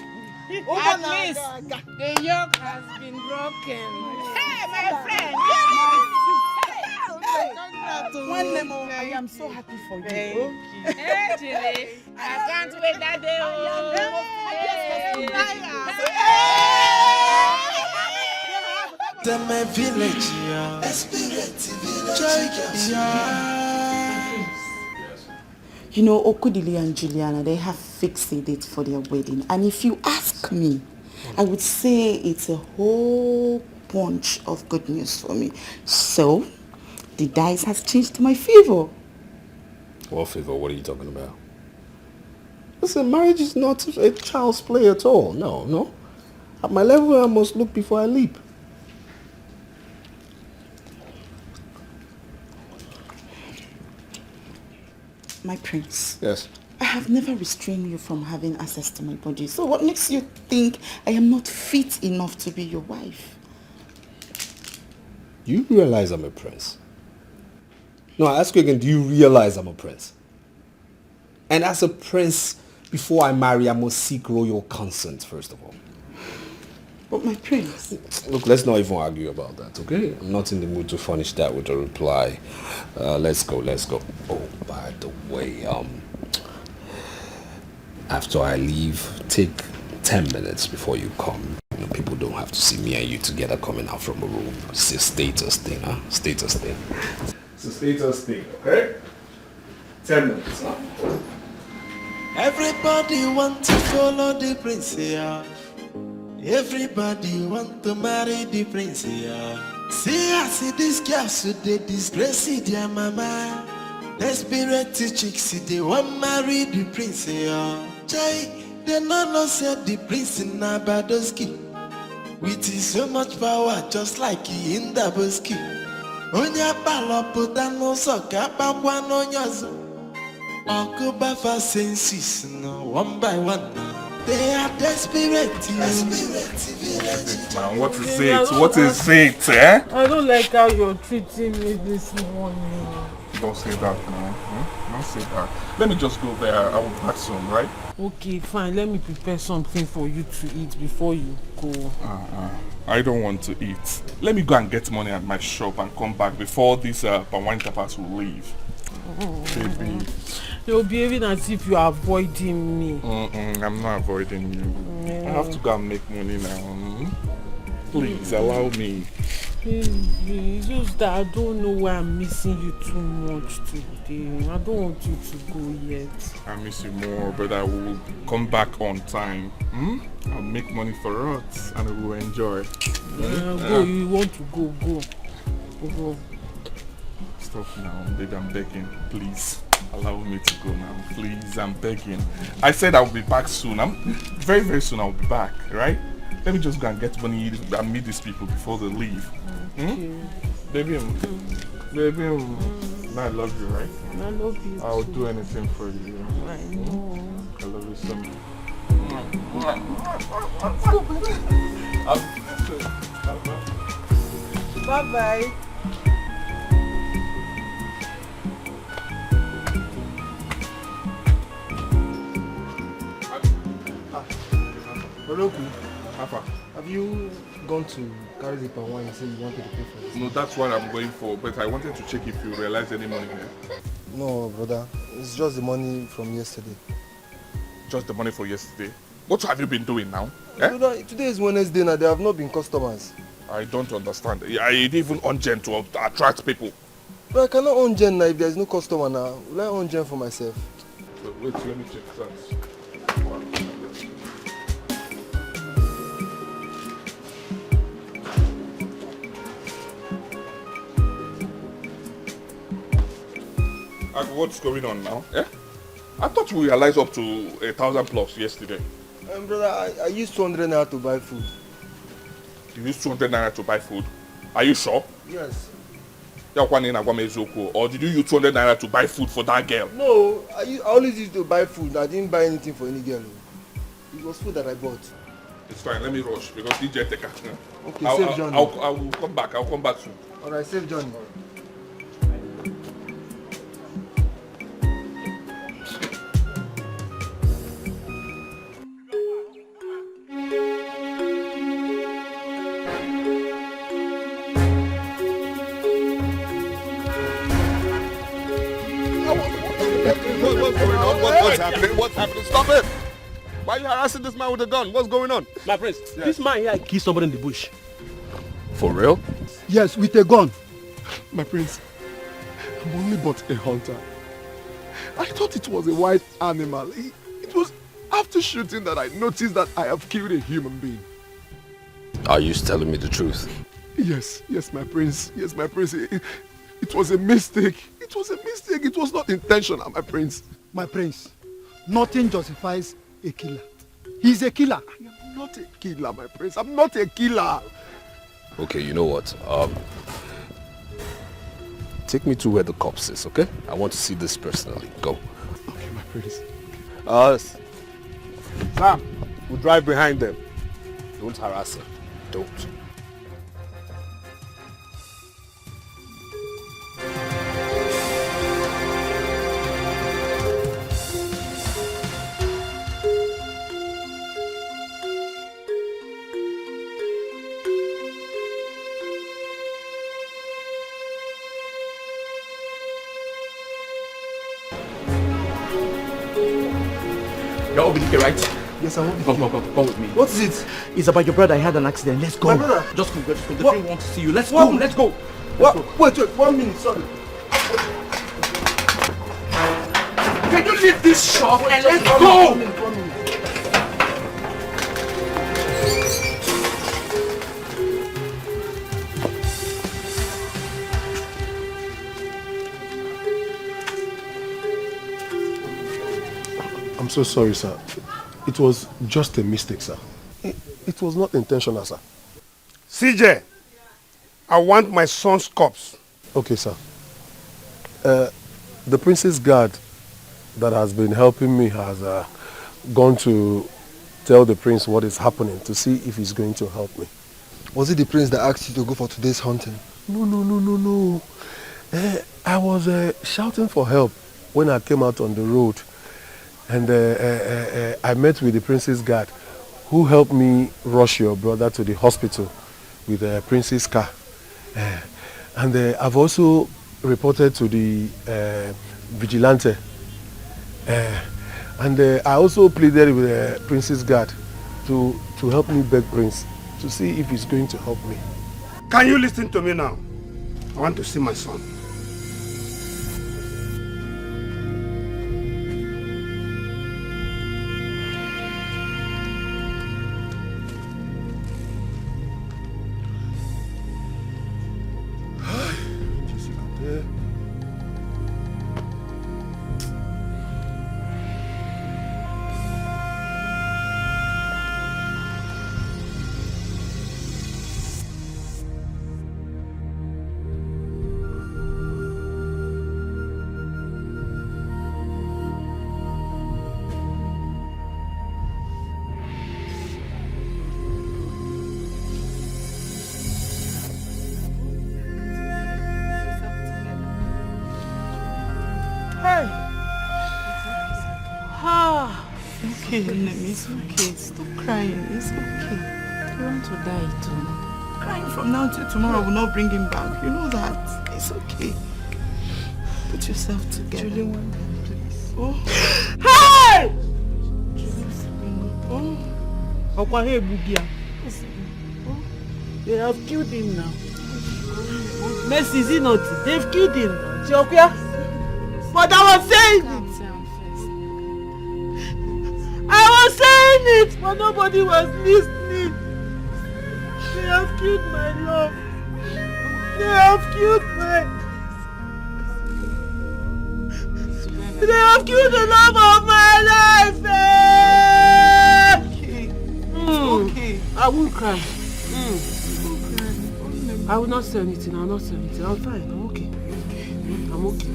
At least the yoke has been broken. Hey, my friend! I am so happy for you. Hey, Chile, I can't wait that day. My village, You know, Okudili and Juliana, they have fixed a date for their wedding. And if you ask me, I would say it's a whole bunch of good news for me. So, the dice has changed to my favor. What favor? What are you talking about? Listen, marriage is not a child's play at all. No. At my level, I must look before I leap. My prince. Yes. have never restrained you from having access to my body. So what makes you think I am not fit enough to be your wife? You realize I'm a prince? No, I ask you again, do you realize I'm a prince? And as a prince, before I marry, I must seek royal consent, first of all. But my prince... Look, let's not even argue about that, okay? I'm not in the mood to furnish that with a reply. Let's go. Oh, by the way, after I leave, take 10 minutes before you come. You know, people don't have to see me and you together coming out from a room. It's a status thing, huh? Status thing. It's a status thing, okay? 10 minutes, huh? Everybody want to follow the prince, yeah. Everybody want to marry the prince, yeah. See, I see this girl, so they disgrace their mama. Desperate chicks, they want marry the prince, yeah. Jay, they no said the prince in Abadoski. With so much power, just like he in Daboski. Onya palo putano soka pangwa no nyazo. Okuba fa senses no one by one. They are desperate. Man, what is it? What is it, eh? I don't like how you're treating me this morning. Don't say that, man. Don't say that. Let me just go there. I will be back soon, right? Okay, fine. Let me prepare something for you to eat before you go. I don't want to eat. Let me go and get money at my shop and come back before these Pawani tapas will leave. Baby. You're behaving as if you're avoiding me. I'm not avoiding you. I have to go and make money now. Please allow me. It's just that I don't know why I'm missing you too much today. I don't want you to go yet. I miss you more, but I will come back on time. I'll make money for us and we will enjoy. Go, you want to go. Go. Stop now, baby, I'm begging. Please, allow me to go now. Please, I'm begging. I said I'll be back soon. Very, very soon I'll be back, right? Let me just go and get money and meet these people before they leave. Baby, I love you, right? I love you. I'll do anything for you. I know. I love you so much. Bye-bye. Have you gone to carry the power and say you wanted to pay for it? No, that's what I'm going for, but I wanted to check if you realize any money here. No, brother. It's just the money from yesterday. Just the money for yesterday? What have you been doing now? Brother, today is Wednesday now. There have not been customers. I don't understand. I even on gen to attract people. But I cannot on gen now if there is no customer now. Will I on gen for myself? Wait, let me check that. What's going on now? I thought we realized up to 1,000 plus yesterday. Brother, I used 200 naira to buy food. You used 200 naira to buy food? Are you sure? Yes. Or did you use 200 naira to buy food for that girl? No, I always used to buy food. I didn't buy anything for any girl. It was food that I bought. It's fine, let me rush because DJ take Okay, safe journey. I will come back. I'll come back soon. Alright, safe journey. What's happening? Stop it! Why are you harassing this man with a gun? What's going on? My prince, this man here killed somebody in the bush. For real? Yes, with a gun. My prince, I'm only but a hunter. I thought it was a wild animal. It was after shooting that I noticed that I have killed a human being. Are you telling me the truth? Yes, my prince. Yes, my prince. It was a mistake. It was a mistake. It was not intentional, my prince. My prince, nothing justifies a killer. He's a killer. I am not a killer, my prince. I'm not a killer. Okay, you know what? Take me to where the corpse is, okay? I want to see this personally. Go. Okay, my prince. Us. Sam, we'll drive behind them. Don't harass him. Don't. You're Obinike, right? Yes, I will. Come with me. What is it? It's about your brother. I had an accident. Let's go. My brother? Just go. The What? train wants to see you. Let's What? go. Let's go. What? Wait, 1 minute, sorry. Can you leave this shop and let's One go? minute. I'm so sorry, sir. It was just a mistake, sir. It was not intentional, sir. CJ, I want my son's corpse. Okay, sir. The prince's guard that has been helping me has gone to tell the prince what is happening to see if he's going to help me. Was it the prince that asked you to go for today's hunting? No. I was shouting for help when I came out on the road. And I met with the prince's guard who helped me rush your brother to the hospital with the prince's car. And I've also reported to the vigilante. And I also pleaded with the prince's guard to help me beg Prince to see if he's going to help me. Can you listen to me now? I want to see my son. Okay, Nemi, it's okay. Stop crying. It's okay. You want to die too? Crying from now till tomorrow will not bring him back. You know that. It's okay. Put yourself together. Juliana, please. Oh. Hey! Oh. Okwahe Bugia. They have killed him now. Mercy, is it not? They've killed him. Chiokia. But I was saying it. I was saying it, but nobody was listening. They have killed my love. They have killed my... They have killed the love of my life. Okay. Okay. I won't cry. I will not say anything. I will not say anything. I'm fine. I'm okay. I'm okay.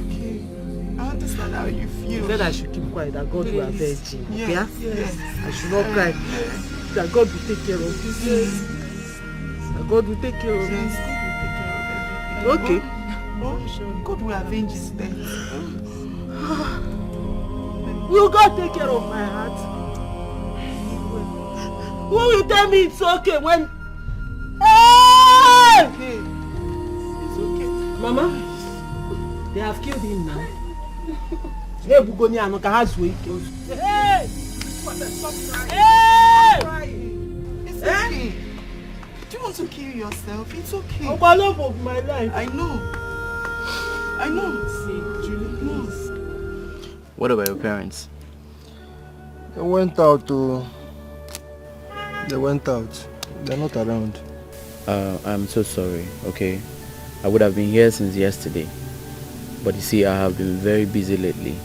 I understand how you feel. You said I should keep quiet, that God will avenge him. Okay? Yes. I should not cry. That God will take care of this. That God will take care of this. Okay. Oh, God will avenge his death. Will God take care of my heart? Who will tell me it's okay when... Hey! It's okay. Mama, they have killed him now. Hey, Bugoni, I'm not going to wait. Hey! Hey! It's okay. Do you want to kill yourself? It's okay. Oh, my love of my life. I know. See, Julie, please. What about your parents? They went out to... They're not around. I'm so sorry, okay? I would have been here since yesterday. But you see, I have been very busy lately.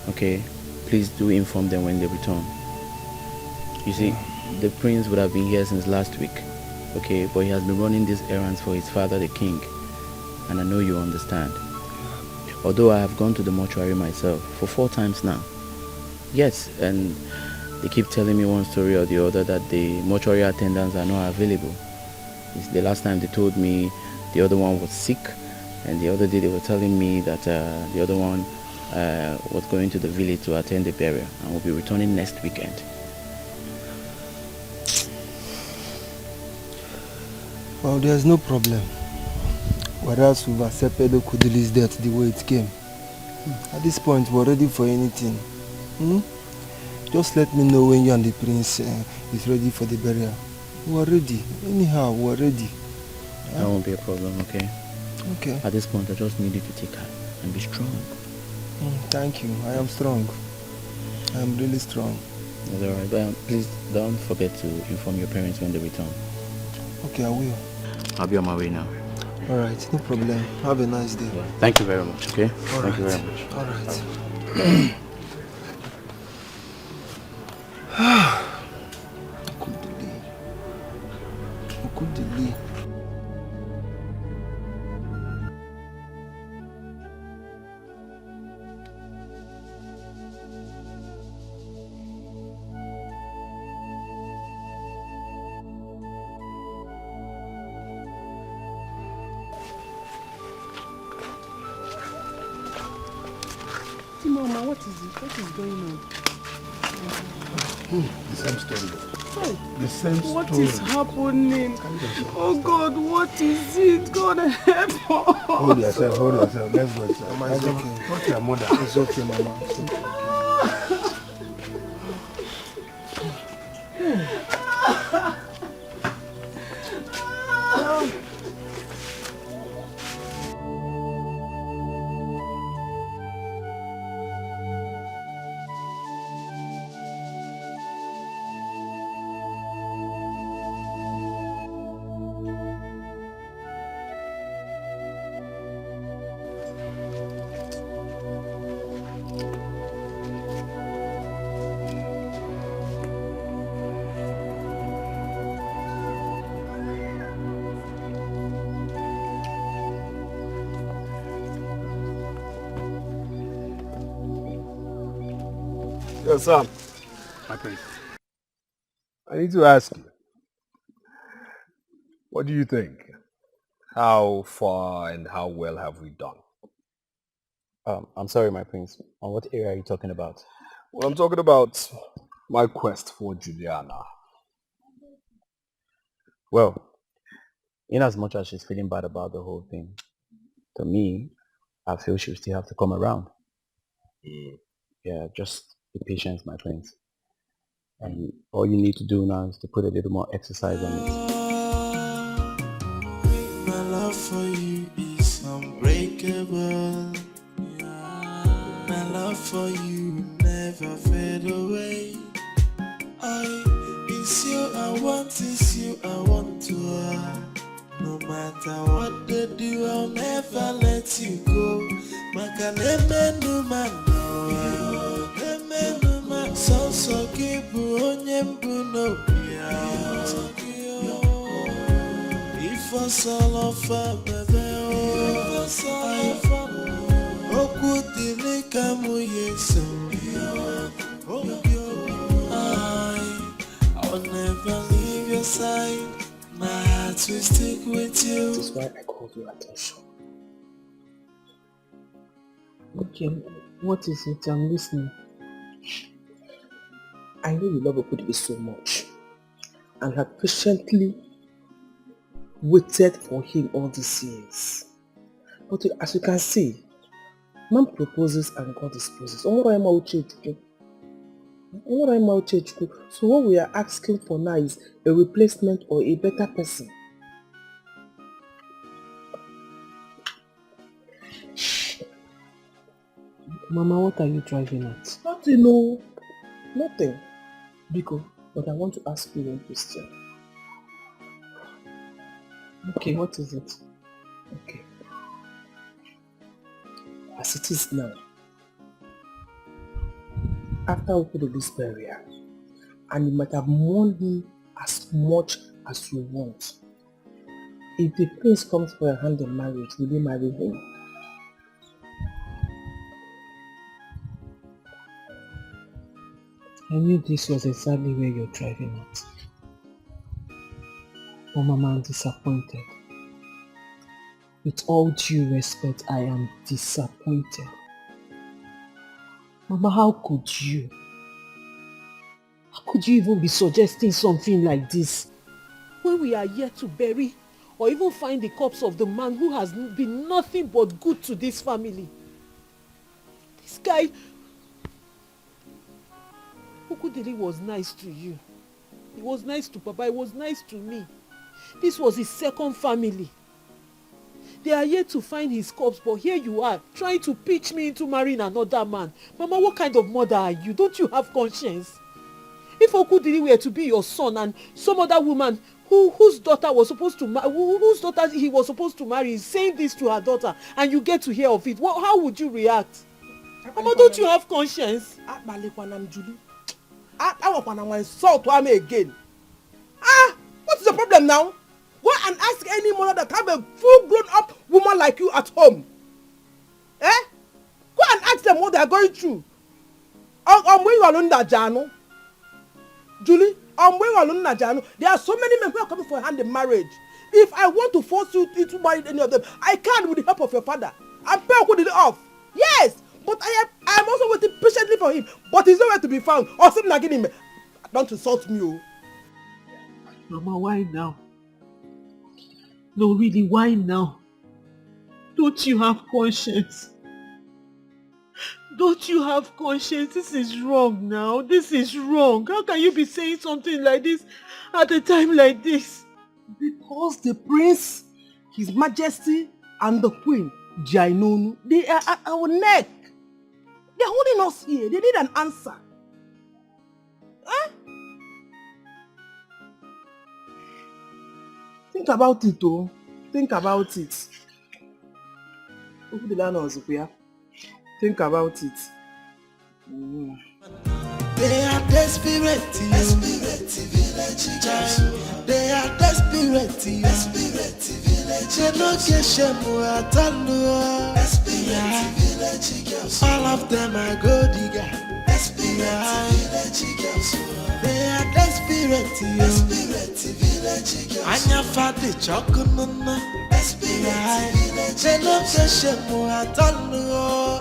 Okay? Please do inform them when they return. You see, the prince would have been here since last week. Okay? But he has been running these errands for his father, the king. And I know you understand. Although I have gone to the mortuary myself for 4 times now. Yes, and they keep telling me one story or the other that the mortuary attendants are not available. It's the last time they told me the other one was sick, and the other day they were telling me that the other one was going to the village to attend the burial and will be returning next weekend. Well, there's no problem. Whereas we've accepted Okudile's death the way it came. At this point, we're ready for anything. Just let me know when you and the prince is ready for the burial. We're ready. Anyhow, we're ready. That won't be a problem, okay? Okay. At this point, I just need you to take heart and be strong. Thank you. I am strong. I am really strong. That's alright, but please don't forget to inform your parents when they return. Okay, I will. I'll be on my way now. Alright, no problem. Have a nice day. Yeah. Thank you very much, okay? All Thank you right. very much. Alright. Okudili. Mama, what is it? What is going on? The same story. Hey, The same story. what is happening? Oh God, what is it? God help us. Hold yourself, hold yourself. Let's go inside. Mama, it's okay. What's your mother? It's okay, Mama. It's okay. Yes, Sam. My prince. I need to ask you, what do you think? How far and how well have we done? I'm sorry, my prince. On what area are you talking about? Well, I'm talking about my quest for Juliana. Well, in as much as she's feeling bad about the whole thing, to me, I feel she'll still have to come around. Yeah, just be patient, my prince. And all you need to do now is to put a little more exercise on it. My love for you is unbreakable. My love for you never fade away. It's you I want, it's you I want to have. No matter what they do, I'll never let you go. Makaneme no man no so kibu onyembu no pia. If I solo for bebe okudile kamu yeso. I'll never leave your side. My heart will stick with you. This is why I called your attention. Okay, what is it? I'm listening. I know you love Okudili so much and have patiently waited for him all these years. But as you can see, man proposes and God disposes. So what we are asking for now is a replacement or a better person. Mama, what are you driving at? Nothing, no. Nothing. Biko, but I want to ask you one question. Okay, what is it? Okay. As it is now, after we put this barrier, and you might have mourned him as much as you want, if the prince comes for your hand in marriage, will you marry him? I knew this was exactly where you're driving at. But Mama, I'm disappointed. With all due respect, I am disappointed. Mama, how could you? How could you even be suggesting something like this? When we are yet to bury or even find the corpse of the man who has been nothing but good to this family. This guy, Ukudili was nice to you. He was nice to Papa, he was nice to me. This was his second family. They are yet to find his corpse, but here you are, trying to pitch me into marrying another man. Mama, what kind of mother are you? Don't you have conscience? If Okudili were to be your son and some other woman whose daughter was supposed to whose daughter he was supposed to marry is saying this to her daughter, and you get to hear of it, how would you react? Mama, don't you have conscience? I want to insult to me again. What's the problem now? Go and ask any mother that have a full grown up woman like you at home. Go and ask them what they are going through. Julie, there are so many men who are coming for a hand in marriage. If I want to force you to marry any of them, I can with the help of your father. And pay it off. Yes, but I am also waiting patiently for him. But he's nowhere to be found. Or something like him. Don't insult me. Mama, why now? No, really, why now? Don't you have conscience? Don't you have conscience? This is wrong now. This is wrong. How can you be saying something like this at a time like this? Because the prince, his majesty, and the queen, Jainonu, they are at our neck. They are holding us here. They need an answer. Think about it, though. Think about it. Think about it. They are desperate, they are desperate, they no get shame at all of them are gold digger. They are desperate, Anya fadi chokununa. They no get shame at all.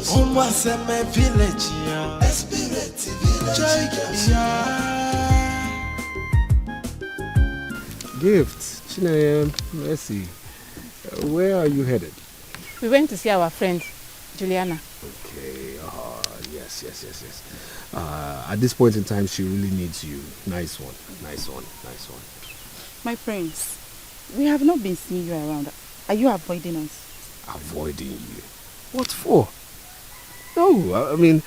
Umwaseme village, Gifts, Chinayem, Mercy. Where are you headed? We went to see our friend, Juliana. Okay, yes. At this point in time, she really needs you. Nice one. My friends, we have not been seeing you around. Are you avoiding us? Avoiding you? What for? No, I mean,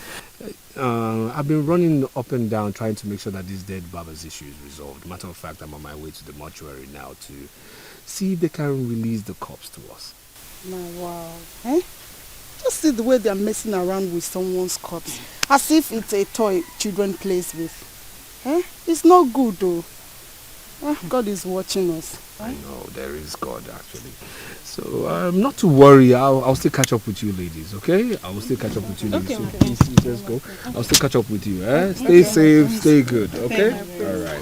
I've been running up and down trying to make sure that this dead Baba's issue is resolved. Matter of fact, I'm on my way to the mortuary now to see if they can release the corpse to us. Now, wow. Just see the way they're messing around with someone's corpse. As if it's a toy children plays with. It's not good though. God is watching us. I know, there is God actually. So, not to worry, I'll still catch up with you ladies, okay? I will still catch up with you ladies. Okay, so please just go. I'll still catch up with you, Stay safe, stay good, okay? Alright.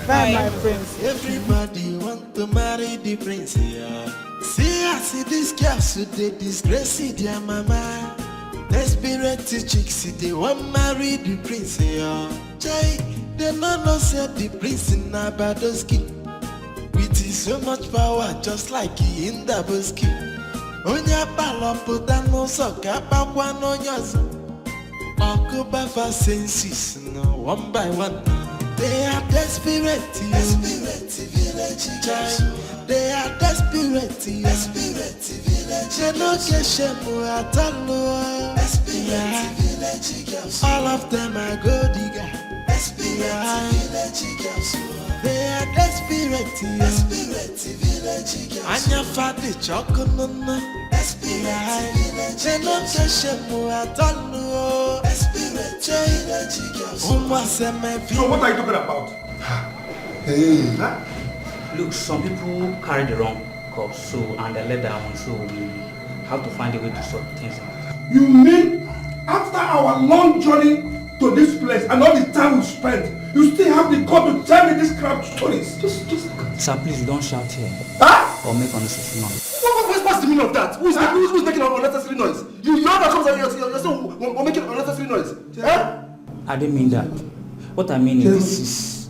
Bye, my friends. Everybody want to marry the prince, See, I see these girls who they disgrace their mama. Desperate chicks, they want marry the prince, Jay, they no say the prince in Abadoski. With so much power, just like he in the busky. Onya palopo dano soka pakwa no nyazo. Okuba for senses, no one by one. They are desperate, village child. They are desperate, village. They no get shame at all. Village girls. All of them are gold digger. Village girls. They are desperate, village. Anya fadi chokununa. They no get shame at all. So what are you talking about? Hey. Look, some people carry the wrong corpse, and they let that one, so we have to find a way to sort things out. You mean After our long journey to this place and all the time we spent, you still have the guts to tell me these crap stories. Just. Sir, please don't shout here. Huh? Or make unnecessary noise. What's the meaning of that? Who's making unnecessary noise? You know that you're still making unnecessary noise. Huh? I didn't mean that. What I mean is this is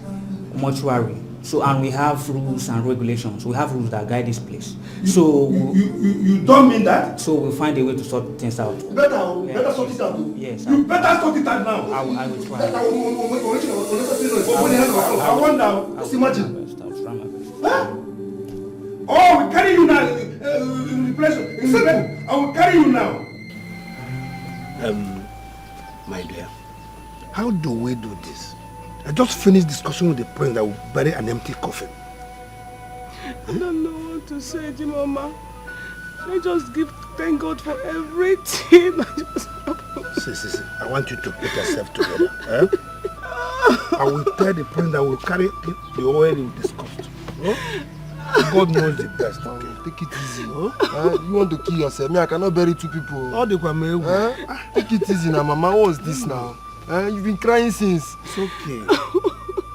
mortuary. So, and we have rules and regulations. We have rules that guide this place. So you don't mean that? So we'll find a way to sort things out. Better sort it out. Yes. You better sort it out now. I will try. I wonder. Just imagine. Huh? Oh, we carry you now in the place. I will carry you now. My dear, how do we do this? I just finished discussing with the prince that will bury an empty coffin. I don't know what to say, Mama. I just thank God for everything. See, I want you to put yourself together. Eh? I will tell the prince that will carry the oil you discussed. Huh? God knows the best. Okay? Take it easy. Huh? You want to kill yourself? Me, I cannot bury two people. Take it easy now, Mama. What's this now? You've been crying since. It's okay.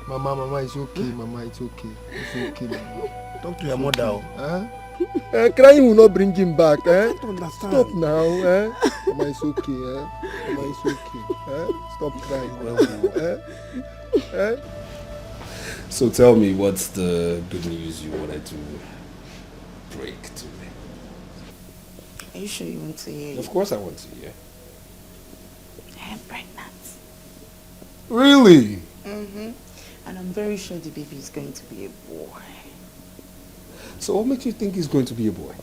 Mama, it's okay. Mama, it's okay. It's okay, Mama. Talk to your mother. Crying will not bring him back. I don't understand. Stop now. Mama, it's okay. Mama, it's okay. Stop crying. So tell me, what's the good news you wanted to break to me? Are you sure you want to hear? Of course I want to hear. I am pregnant. Really? Mm-hmm. And I'm very sure the baby is going to be a boy. So what makes you think he's going to be a boy?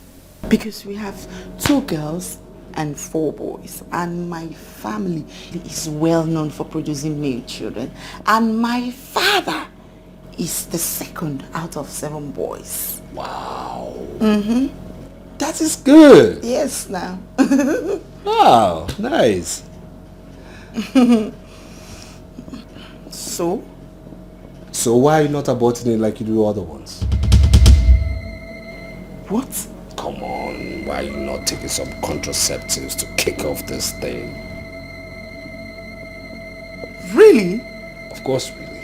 Because we have 2 girls and 4 boys. And my family is well known for producing male children. And my father is the 2nd out of 7 boys. Wow. Mm-hmm. That is good. Yes, now. Wow, nice. So why are you not aborting it like you do other ones? What? Come on, why are you not taking some contraceptives to kick off this thing? Really? Of course, really.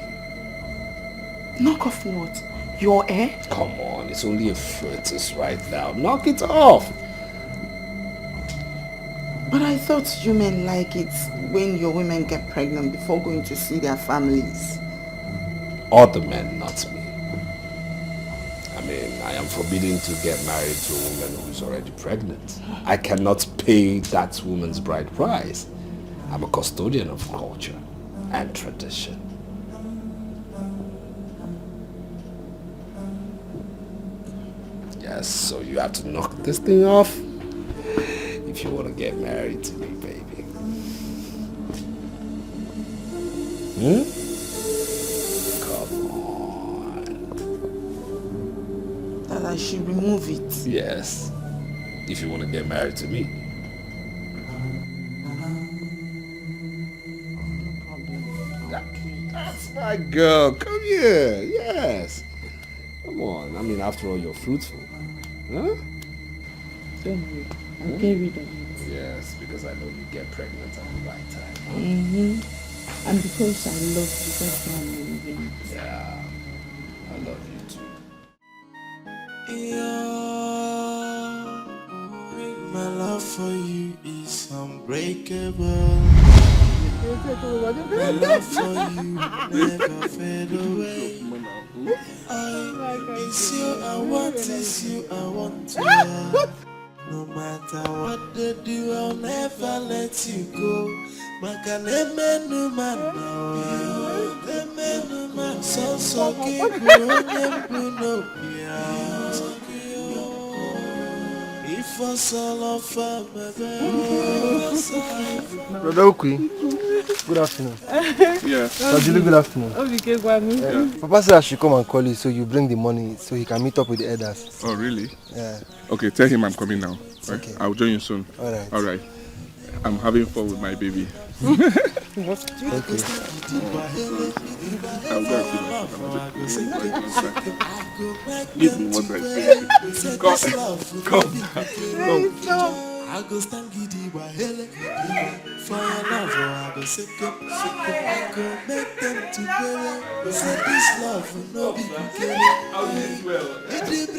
Knock off what? Your hair? Come on, it's only a fetus right now. Knock it off. But I thought you men like it when your women get pregnant before going to see their families. Other men, not me. I mean, I am forbidden to get married to a woman who is already pregnant. I cannot pay that woman's bride price. I'm a custodian of culture and tradition. Yes, so you have to knock this thing off if you want to get married to me, baby. Come on. That I should remove it? Yes, if you want to get married to me. That's my girl. Come here. Yes. Come on. I mean, after all, you're fruitful. Huh? Don't worry. I'll get rid of it. Yes, because I know you get pregnant at the right time. Mm-hmm. And because I love you, that's why I'm removing it. Yeah. I love you too. My love for you is unbreakable. My love for you never fade away. It's you I want, it's you I want to have. No matter what they do, I'll never let you go. Makaneme man now. So keep no if I saw off Brother Okui, good afternoon. Yeah. Sajili, good afternoon. Yeah. Papa said I should come and call you so you bring the money so he can meet up with the elders. Oh, really? Yeah. Okay, tell him I'm coming now. Right? Okay. I'll join you soon. Alright. Alright. I'm having fun with my baby. Okay. I'll go and see my Give me what I say. Come. I go stand giddy by hele. For your love, I go sick up. I go make them to pay. Say this love will not be good. It breed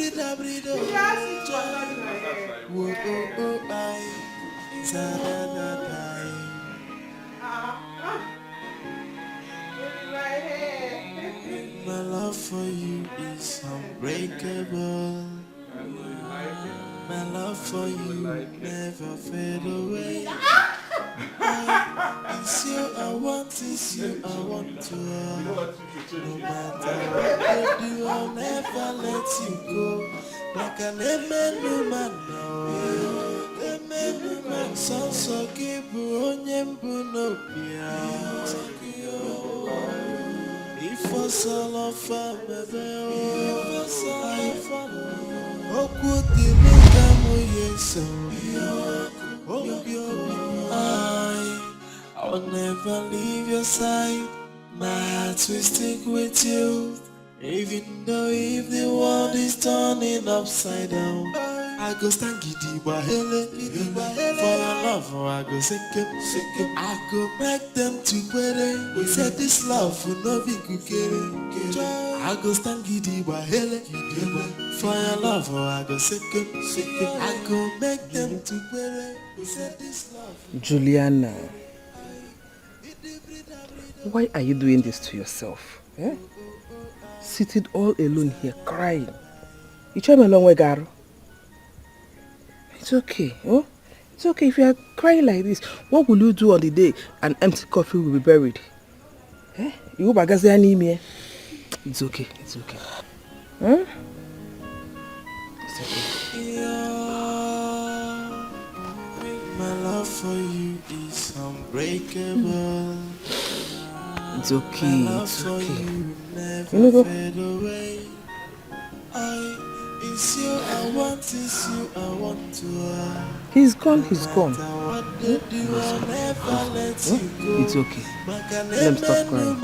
whoa, oh, oh, I. My love for you is unbreakable. My love for you never fade away. It's you I want, it's you I want to have. No matter what I do, I'll never let you go. Like an amen man now. Amen man, so keep on no if I saw love for I'll never leave your side. My heart will stick with you. Even though if the world is turning upside down, I go stand giddy by hele. For your love, I go sick him. I go make them to pray. We said this love will not be good. I go stand giddy by hele. For your love, I go sick him. I go make them to pray. We said this love. Juliana, why are you doing this to yourself? Eh? Sitting all alone here crying. You try me a long way, Garo. It's okay, oh? It's okay if you are crying like this. What will you do on the day an empty coffee will be buried? Eh? You go back as me. It's okay, it's okay. Huh? It's okay. My love for you is unbreakable. It's okay, it's okay. You know go. It's you I want, it's you I want to He's gone, he's gone. It's okay. Let him stop crying.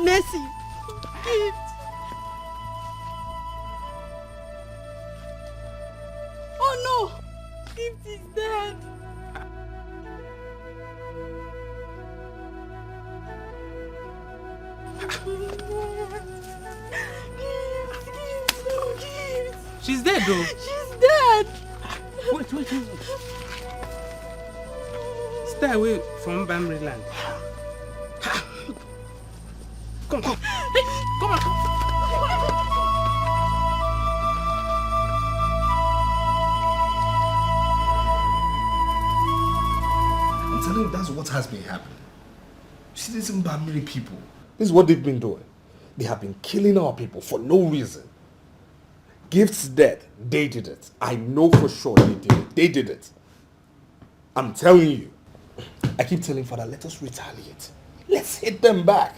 Mercy. Gift. Oh no! Gift is dead. She's dead though. She's dead. Wait. Stay away from Bamri land. Come on. Hey, come on. I'm telling you, that's what has been happening. See, these Mbamiri people, this is what they've been doing. They have been killing our people for no reason. Gift's dead. They did it. I know for sure they did it. They did it. I'm telling you. I keep telling Father, let us retaliate. Let's hit them back.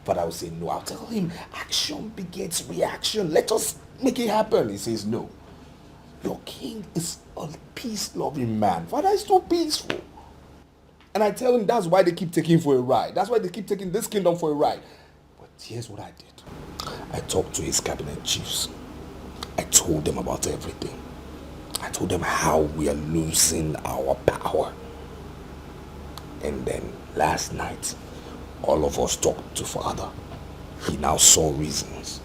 But I will say no. I'll tell him action begets reaction. Let us make it happen. He says no. Your king is a peace-loving man. Father is too peaceful. And I tell him that's why they keep taking for a ride. That's why they keep taking this kingdom for a ride. But here's what I did. I talked to his cabinet chiefs. I told them about everything. I told them how we are losing our power. And then last night, all of us talked to Father. He now saw reasons.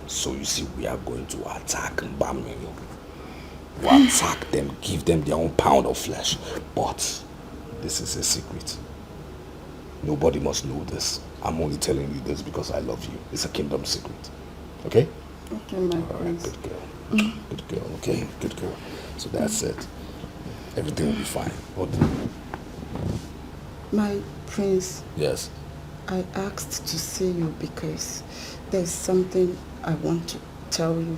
So you see, we are going to attack Mbamiri. We'll attack them, give them their own pound of flesh. But this is a secret. Nobody must know this. I'm only telling you this because I love you. It's a kingdom secret. Okay? Okay, my prince. Good girl. Good girl, okay? Good girl. So that's it. Everything will be fine. What? My prince. Yes. I asked to see you because there's something I want to tell you.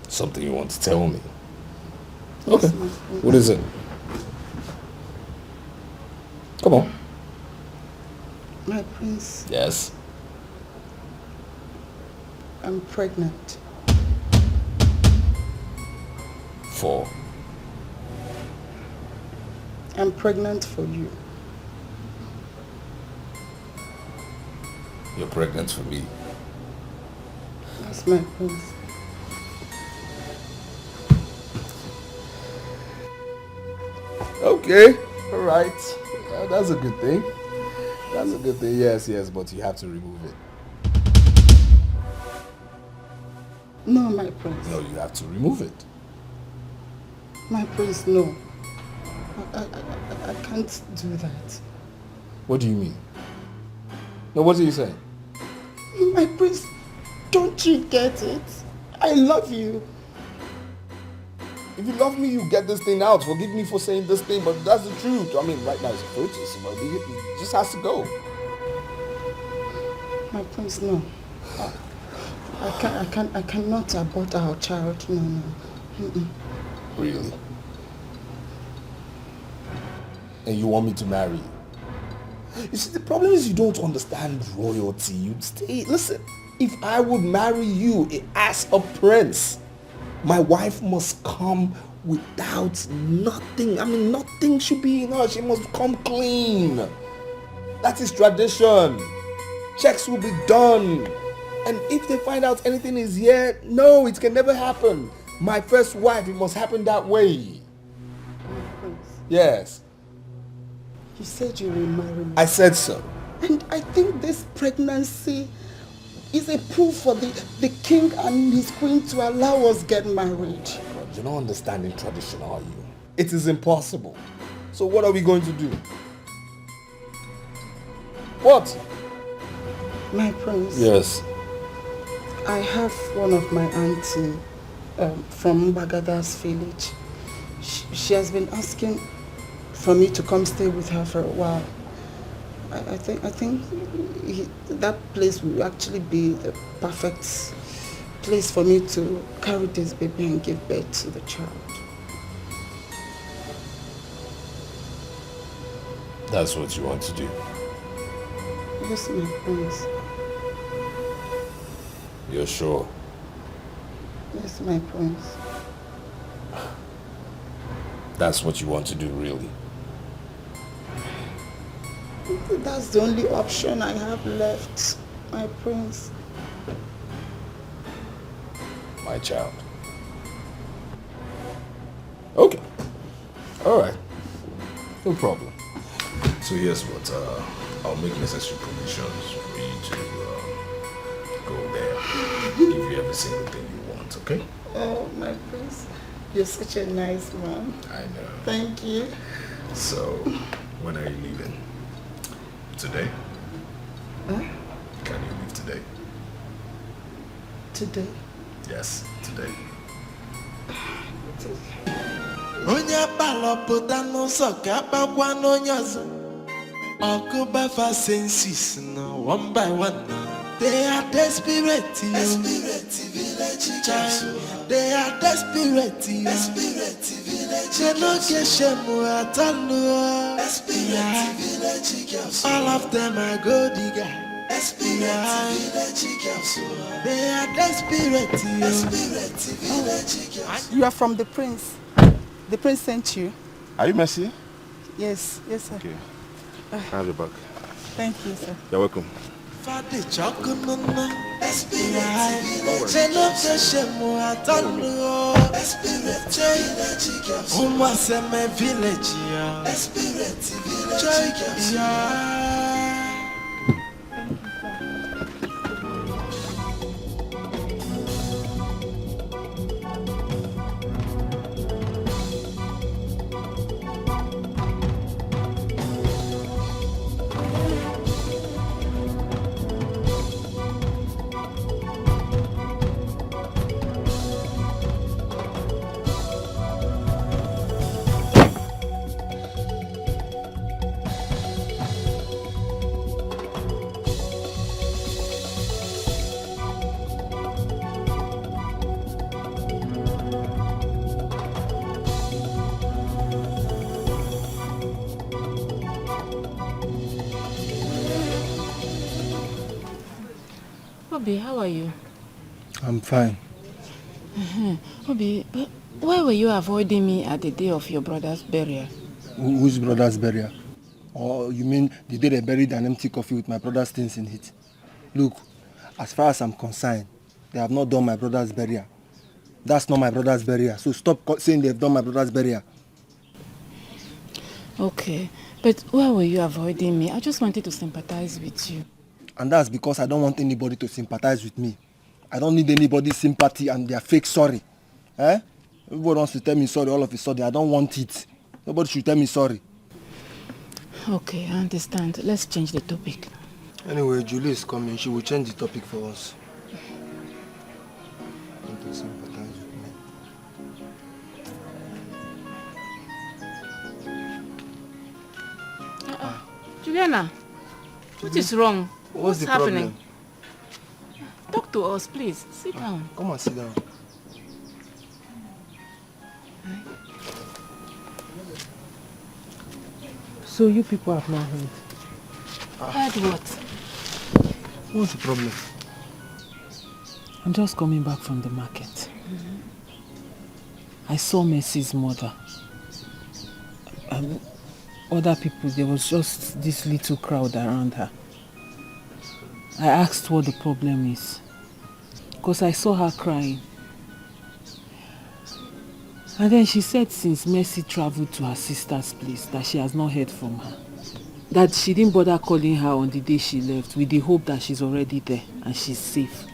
Something you want to tell me? Yes, Okay. What is it? Come on. My prince. Yes. I'm pregnant. For? I'm pregnant for you. You're pregnant for me. That's my prince. Okay. All right. That's a good thing. That's a good thing. Yes, but you have to remove it. No, my prince. No, you have to remove it. My prince, no. I can't do that. What do you mean? No, what are you saying? My prince, don't you get it? I love you. If you love me, you get this thing out. Forgive me for saying this thing, but that's the truth. I mean, right now it's a fetus, but it just has to go. My prince, no. I cannot abort our child. No. Mm-mm. Really? And you want me to marry you? You see, the problem is you don't understand royalty. You'd stay. Listen, if I would marry you as a prince, my wife must come without nothing. I mean, nothing should be in her. She must come clean. That is tradition. Checks will be done. And if they find out anything is here, no, it can never happen. My first wife, it must happen that way. Yes. You said you will marry me. I said so. And I think this pregnancy is a proof for the king and his queen to allow us get married. God, you're not understanding tradition, are you? It is impossible. So what are we going to do? What? My prince. Yes. I have one of my auntie from Bagada's village. She has been asking for me to come stay with her for a while. I think that place will actually be the perfect place for me to carry this baby and give birth to the child. That's what you want to do? Yes, my prince. You're sure? Yes, my prince. That's what you want to do, really? That's the only option I have left, my prince. My child. Okay. Alright. No problem. So here's what, I'll make necessary provisions for you to go there. Give you every single thing you want, okay? Oh, my prince. You're such a nice man. I know. Thank you. So, when are you leaving? Today? Huh? Can you leave today? Today? Yes, today. Onye palọpụta n'ụzọ ga-akpakwa n'onye ọzọ. Ọkụbafa senses no one by one. They are desperate, village child. They are desperate, village. They no get shame at all. Desperate village girls. All of them are gold digger. Desperate village girls. They are desperate, village girls. You are from the prince. The prince sent you. Are you Mercy? Yes, sir. Okay. I have your back. Thank you, sir. You're welcome. Fadi chokununa, desperate village. They no get shame at all. Desperate village girls. Umaseme village, yeah. Desperate village girls. Yeah. Obi, how are you? I'm fine. Obi, but why were you avoiding me at the day of your brother's burial? Whose brother's burial? Or you mean the day they buried an empty coffee with my brother's things in it? Look, as far as I'm concerned, they have not done my brother's burial. That's not my brother's burial. So stop saying they've done my brother's burial. Okay, but why were you avoiding me? I just wanted to sympathize with you. And that's because I don't want anybody to sympathize with me. I don't need anybody's sympathy and their fake sorry. Everybody wants to tell me sorry all of a sudden. I don't want it. Nobody should tell me sorry. Okay, I understand. Let's change the topic. Anyway, Julie is coming. She will change the topic for us. Want to sympathize with me. Juliana, what is wrong? What's the happening? problem? Talk to us, please. Sit down. Come and sit down. So you people have not heard. Heard what? What's the problem? I'm just coming back from the market. I saw Mercy's mother. And other people, there was just this little crowd around her. I asked what the problem is, because I saw her crying. And then she said since Mercy traveled to her sister's place that she has not heard from her. That she didn't bother calling her on the day she left with the hope that she's already there and she's safe.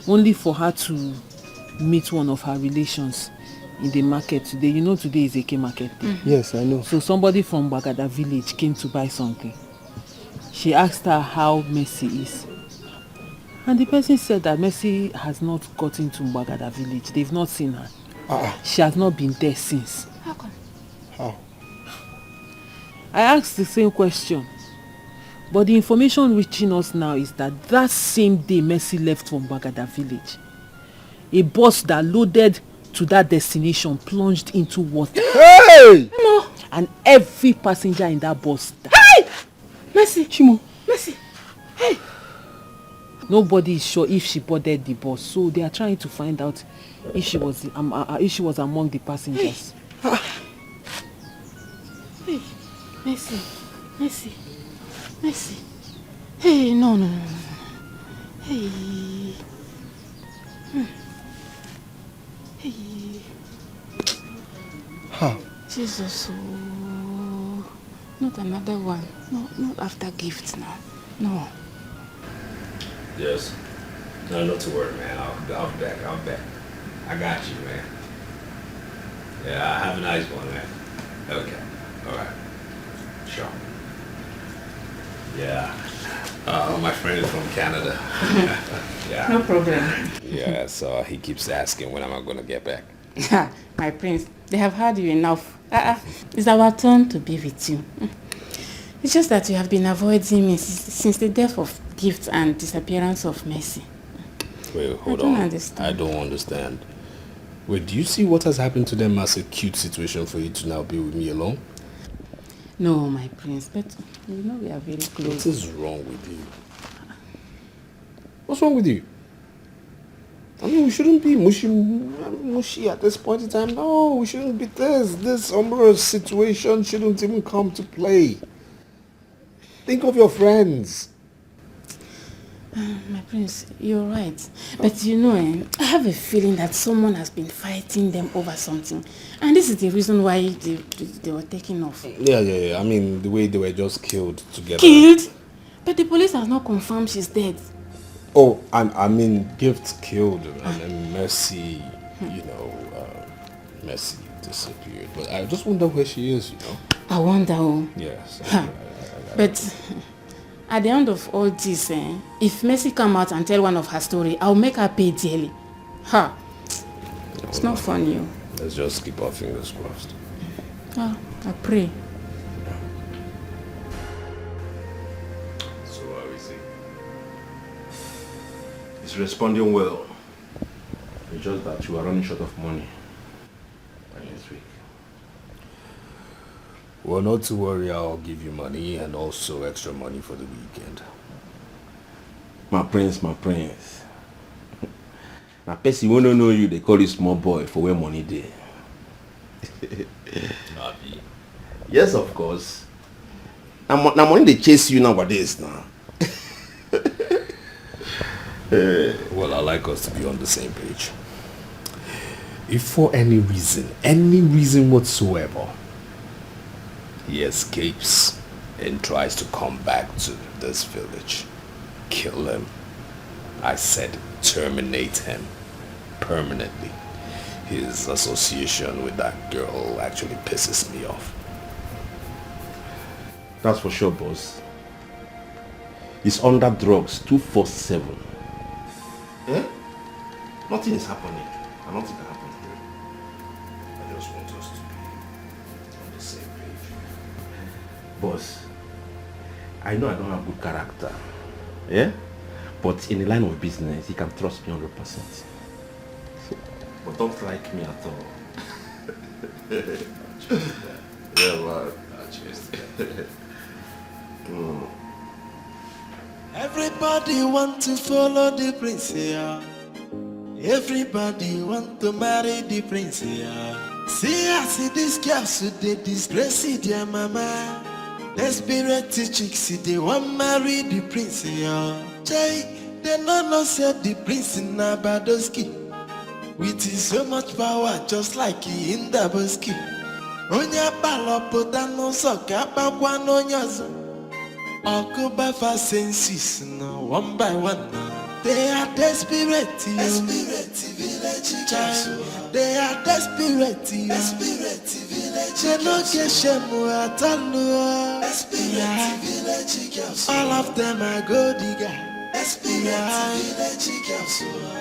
Only for her to meet one of her relations in the market today. You know today is Eke market day. Yes, I know. So somebody from Bagada village came to buy something. She asked her how Mercy is. And the person said that Mercy has not gotten to Bagada village. They've not seen her. She has not been there since. How come? How? I asked the same question. But the information reaching us now is that that same day Mercy left from Bagada village, a bus that loaded to that destination plunged into water. Hey! And every passenger in that bus died. Hey! Mercy! Chimo. Mercy! Hey! Nobody is sure if she boarded the bus, so they are trying to find out if she was among the passengers. Hey, Mercy, Mercy, Mercy. Hey, no. Hey. Hey. How? Jesus, oh. Not another one. No, not after gifts now. No. Yes. No, not to worry, man. I'll be back. I got you, man. Yeah, have a nice one, man. Okay. All right. Sure. Yeah. My friend is from Canada. Yeah. No problem. Yeah, so he keeps asking when am I going to get back. My prince, they have had you enough. It's our turn to be with you. It's just that you have been avoiding me since the death of Gift and disappearance of Mercy. Wait, hold on. I don't understand. Wait, do you see what has happened to them as a cute situation for you to now be with me alone? No, my prince, but you know we are very close. What is wrong with you? What's wrong with you? I mean, we shouldn't be mushy at this point in time. No, we shouldn't be this. This umbrella situation shouldn't even come to play. Think of your friends. My prince, you're right. But you know, I have a feeling that someone has been fighting them over something. And this is the reason why they were taken off. Yeah. I mean, the way they were just killed together. Killed? But the police has not confirmed she's dead. Oh, I mean, Gift killed and Mercy, Mercy disappeared. But I just wonder where she is, I wonder. Yes. But at the end of all this, if Mercy come out and tell one of her story, I'll make her pay dearly. It's not funny. Let's just keep our fingers crossed. I pray. So what we see? It's responding well. It's just that you are running short of money by next week. Well, not to worry, I'll give you money and also extra money for the weekend. My prince. Now, person who don't know you, they call you small boy for where money there. Yes, of course. Now money they chase you nowadays now. Well, I like us to be on the same page. If for any reason whatsoever, he escapes and tries to come back to this village, kill him. I said terminate him permanently. His association with that girl actually pisses me off. That's for sure, boss. He's under drugs 24/7. Eh? Nothing is happening. And nothing can happen here. I just want us to be on the same page. Boss, I know I don't have good character. Yeah? But in the line of business, you can trust me 100%. But don't like me at all. Yeah, man. Everybody want to follow the prince here. Everybody want to marry the prince here. See these girls who they disgrace their mama. Desperate chicks they want marry the prince here. Jay, they no said the prince in Nabadoski. With his so much power just like in Daboski. Onya balopota no soka bakwa no nyazo. Okuba fa senses no one by one. They are desperate village girls. They are desperate village. They no get shame at all. Desperate village girls. All of them are gold digger. Desperate village girls.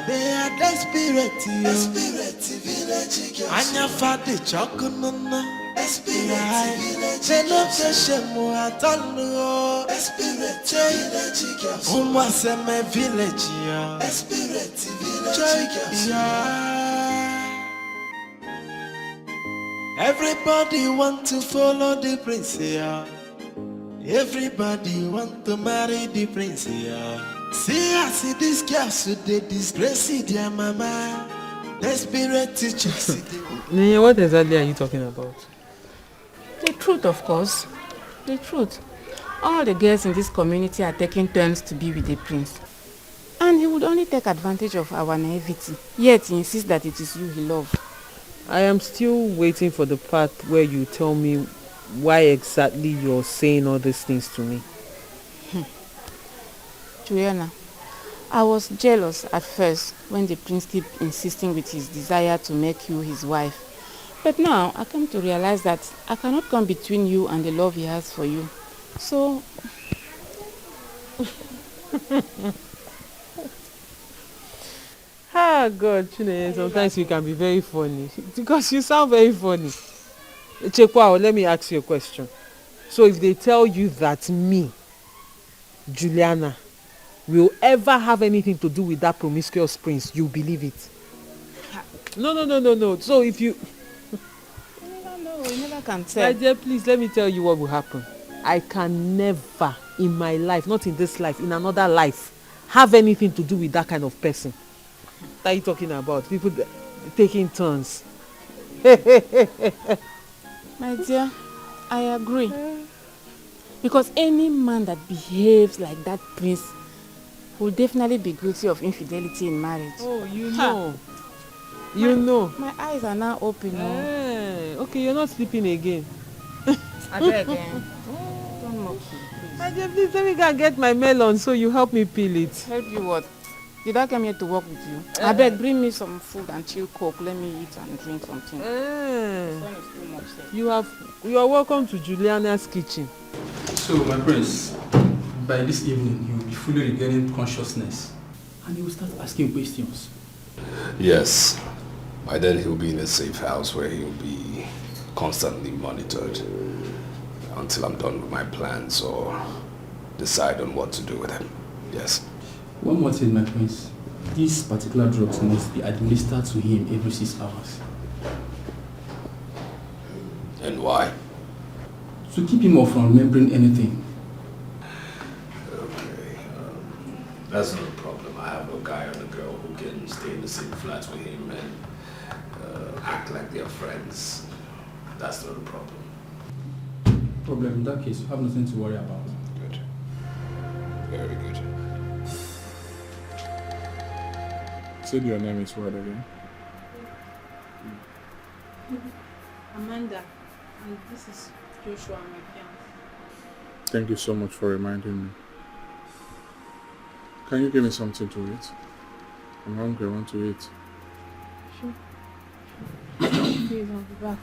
They are desperate village girls. Anya fadi chokununa. Desperate village. They no get shame at all. Desperate village girls. Umwaseme village ya. Desperate village girls. Everybody want to follow the prince here. Everybody want to marry the prince here. See these girls who they disgrace their mama. Desperate chicks. Nene, what exactly are you talking about? The truth, of course. The truth. All the girls in this community are taking turns to be with the prince. And he would only take advantage of our naivety. Yet he insists that it is you he loves. I am still waiting for the part where you tell me why exactly you're saying all these things to me. Juliana, I was jealous at first when the prince kept insisting with his desire to make you his wife. But now I come to realize that I cannot come between you and the love he has for you. So... Ah, God, sometimes you can be very funny. Because you sound very funny. Chekwa, let me ask you a question. So if they tell you that me, Juliana, will ever have anything to do with that promiscuous prince, you believe it? No. So if you... No, you never can tell. My dear, please let me tell you what will happen. I can never in my life, not in this life, in another life, have anything to do with that kind of person. What are you talking about? People taking turns. My dear, I agree. Because any man that behaves like that prince will definitely be guilty of infidelity in marriage. Oh, you know. You know. My eyes are now open. Hey, okay, you're not sleeping again. I beg again. Don't mock me, please. My dear, please let me go and get my melon so you help me peel it. Help you what? Did I come here to work with you? I beg, bring me some food and chill coke. Let me eat and drink something. You are welcome to Juliana's kitchen. So, my prince, by this evening, you will be fully regaining consciousness. And you will start asking questions. Yes. By then he'll be in a safe house where he'll be constantly monitored until I'm done with my plans or decide on what to do with him. Yes. One more thing, my prince. These particular drugs must be administered to him every 6 hours. And why? To keep him off from remembering anything. Okay. That's not a problem. I have a guy or a girl who can stay in the same flat with him and act like they're friends. That's not a problem. Problem in that case, you have nothing to worry about. Good. Very good. Said your name is what again? Amanda, and this is Joshua, my fiance. Thank you so much for reminding me. Can you give me something to eat? I'm hungry, I want to eat. Sure. Please, I'll be back.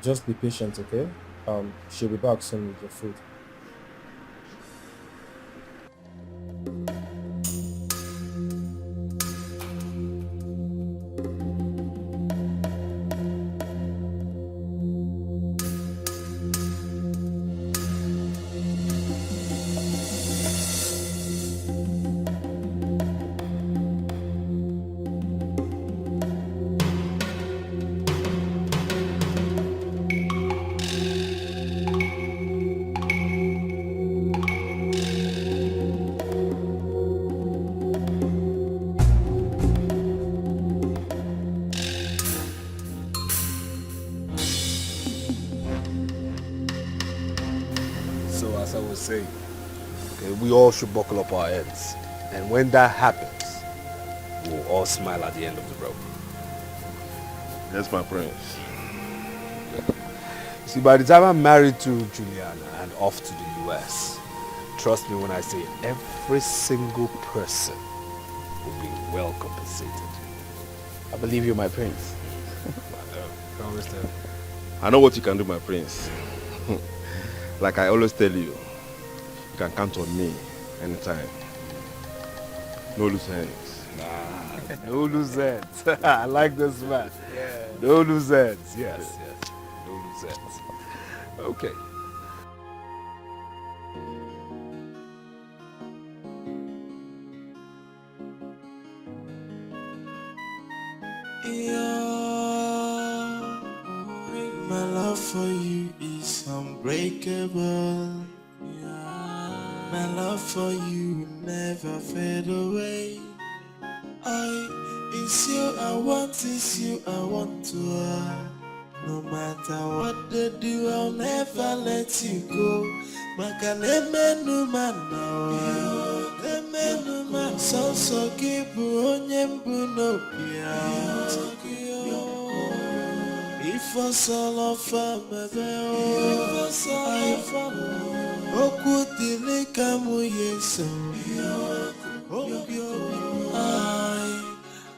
Just be patient, okay? She'll be back soon with your food. As I was saying, okay, we all should buckle up our heads. And when that happens, we'll all smile at the end of the rope. Yes, my prince. See, by the time I'm married to Juliana and off to the US, trust me when I say every single person will be well compensated. I believe you, my prince. I know what you can do, my prince. Like I always tell you, you can count on me anytime. No loose ends. Nah, no loose ends. I like this man. Yeah. No loose ends. Yes, yes. No loose ends. Okay. My love for you is unbreakable. My love for you will never fade away. It's you I want, it's you I want to have. No matter what they do, I'll never let you go. Makaneme man now. Emenu man so kibu onyembu no pia. If I saw a family, Okutili kamu yeso.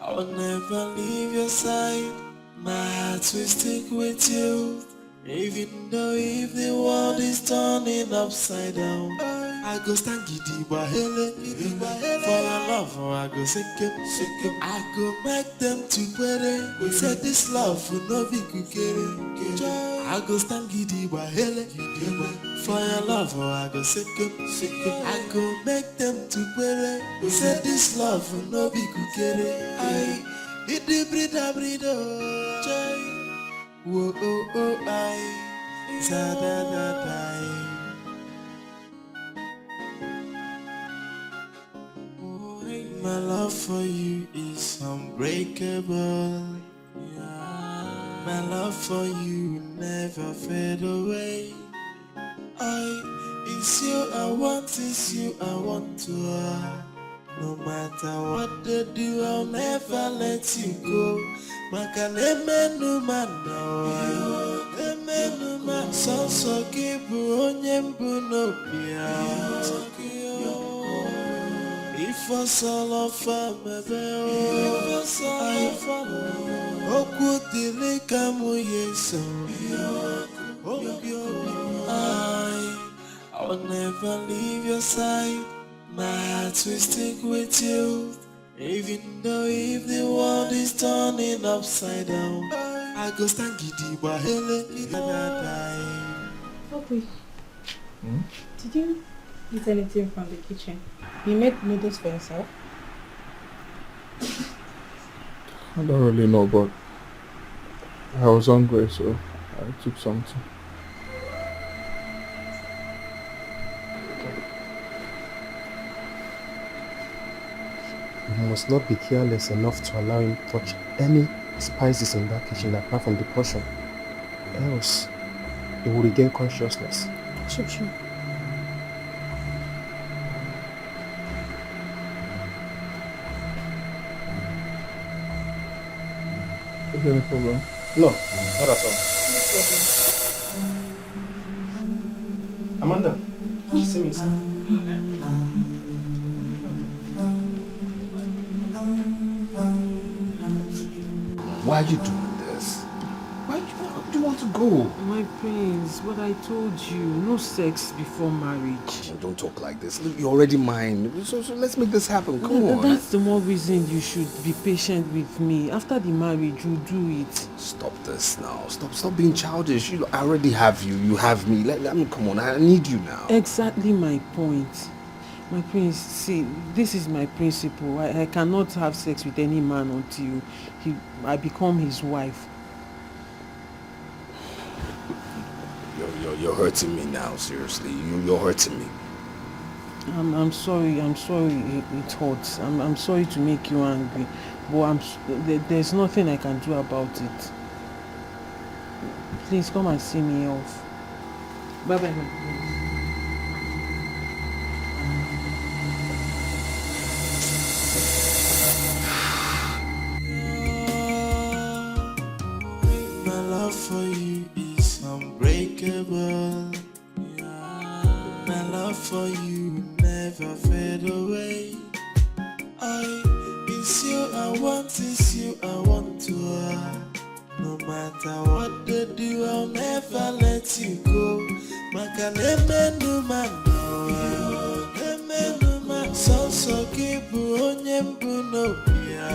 I'll never leave your side. My heart will stick with you. Even though if the world is turning upside down, I go stand giddy bahele. For your love, I go sick him. I go make them to pere. We said this love will not be kukere. I go stand giddy bahele. For your love, I go sick him. I go make them to pere. We said this love will not be kukere. I hit the breeder. Whoa, oh, oh, I da da da. My love for you is unbreakable. My love for you will never fade away. It's you I want, it's you I want to have. No matter what they do, I'll never let you go. Makaneme man now. Emenu man so kibu onyembu no pia. If I saw a family, Okutili kamu yeso. I'll never leave your side. My heart will stick with you. Even though if the world is turning upside down, I go stand giddy bahele. Okay. Did you eat anything from the kitchen? You made noodles for yourself? I don't really know, but I was hungry, so I took something. must not be careless enough to allow him touch any spices in that kitchen apart from the portion. Else, he will regain consciousness. Sure. Is there any problem? No, not at all. Amanda, see me, sir. Why are you doing this? Why do you want to go? My prince, what I told you, no sex before marriage. Don't talk like this. Look, you're already mine. So let's make this happen. Come on. That's the more reason you should be patient with me. After the marriage, you do it. Stop this now. Stop being childish. I already have you. You have me. Let me, come on. I need you now. Exactly my point. My prince, see, this is my principle. I cannot have sex with any man until I become his wife. You're hurting me now, seriously. You're hurting me. I'm sorry. It hurts. I'm sorry to make you angry, but there's nothing I can do about it. Please come and see me off. Bye-bye. My love for you is unbreakable. My love for you never fade away. It's you I want to have. No matter what they do, I'll never let you go. Makaneme man, so kibu onyembu no pia.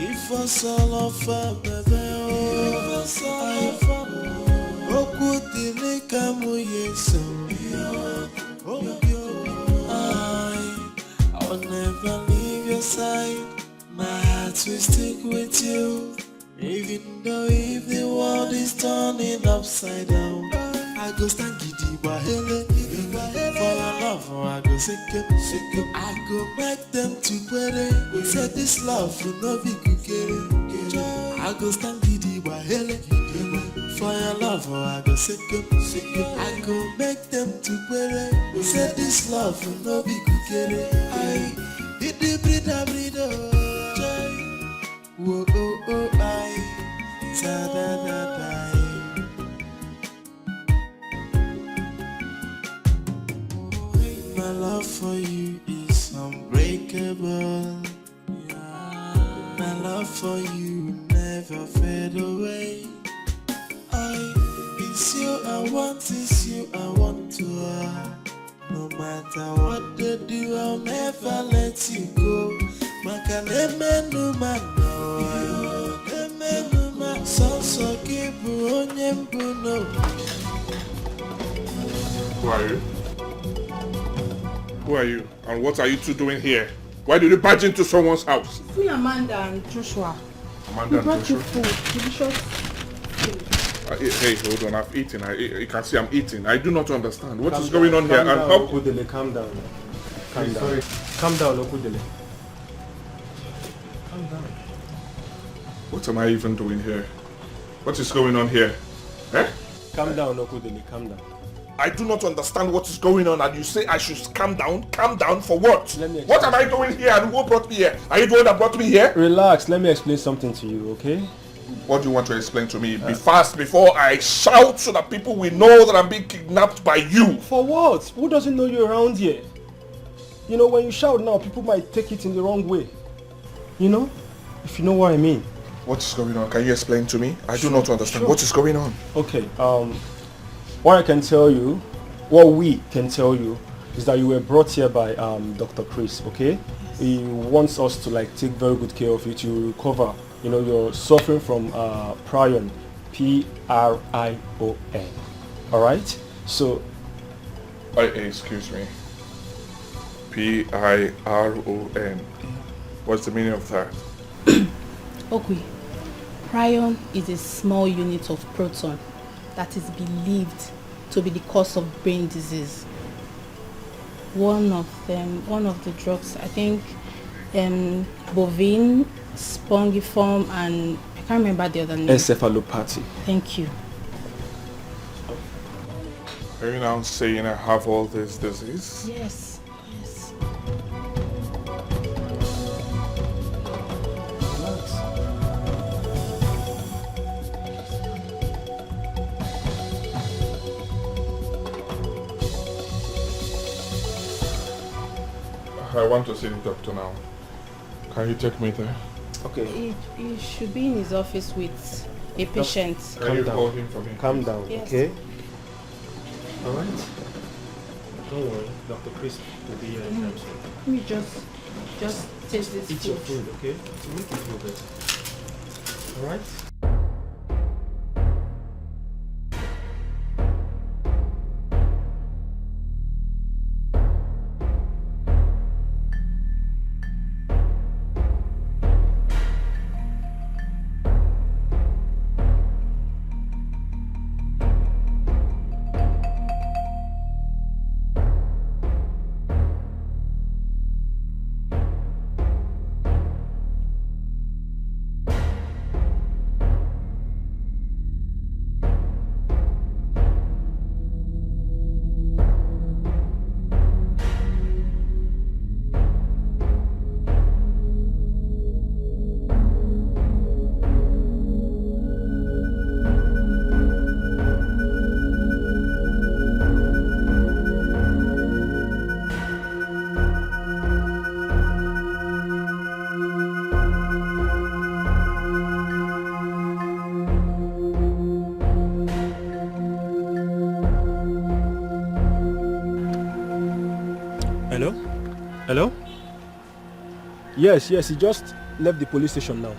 If I saw of a baby, I'll never leave your side. My heart will stick with you. Even though if the world is turning upside down, I go stand giddy bahele. For your love, I go sick up. I go make them to pere. Say this love will not be good. I go stand giddy bahele. For your love, I go sick up. I go make them to pere. Say this love will not be good. I did the breeder. Whoa, I da da da da. My love for you is unbreakable. My love for you never fade away. It's you I want to have. No matter what they do, I'll never let you go. Makaneme no man, so kibu onyembu no. Who are you? Who are you? And what are you two doing here? Why did you barge into someone's house? Free Amanda and Joshua. Amanda and brought you Joshua? food, delicious food. Hey, hold on, I've eaten. You can see I'm eating. I do not understand. What is going on here? And how... Okudele, calm down. Calm down. Sorry. Calm down, Okudele. Calm down. What am I even doing here? What is going on here? Eh? Calm down, Okudele, calm down. I do not understand what is going on and you say I should calm down? Calm down for what? What am I doing here and who brought me here? Are you the one that brought me here? Relax, let me explain something to you, okay? What do you want to explain to me? Be fast before I shout so that people will know that I'm being kidnapped by you. For what? Who doesn't know you around here? You know, when you shout now, people might take it in the wrong way. You know? If you know what I mean. What is going on? Can you explain to me? I do not understand. What is going on? Okay, what I can tell you, what we can tell you, is that you were brought here by Dr. Chris, okay? Yes. He wants us to like take very good care of you to recover. You know, you're suffering from prion, P-R-I-O-N. All right? So... excuse me. P-I-R-O-N. What's the meaning of that? Okay. Prion is a small unit of proton that is believed to be the cause of brain disease. One of them, one of the drugs, I think bovine, spongiform, and I can't remember the other name. Encephalopathy. Thank you. Are you now saying I have all this disease? Yes, yes. I want to see the doctor now. Can you take me there? Okay. He should be in his office with a patient. Can you call him for me? Calm down, Yes. okay? Alright. Don't worry, Dr. Chris will be here anytime soon. Let me just taste this Eat your food, okay? To make you feel better. Alright? Hello? Hello? Yes, he just left the police station now.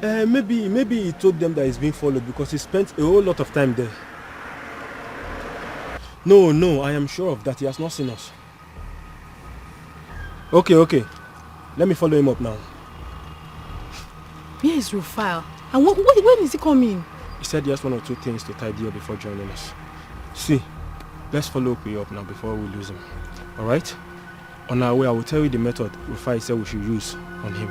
Maybe he told them that he's being followed because he spent a whole lot of time there. No, I am sure of that. He has not seen us. Okay. Let me follow him up now. Where is Rufile? And when is he coming? He said he has one or two things to tidy up before joining us. See, let's follow up now before we lose him. Alright? On our way, I will tell you the method Rufai said we should use on him.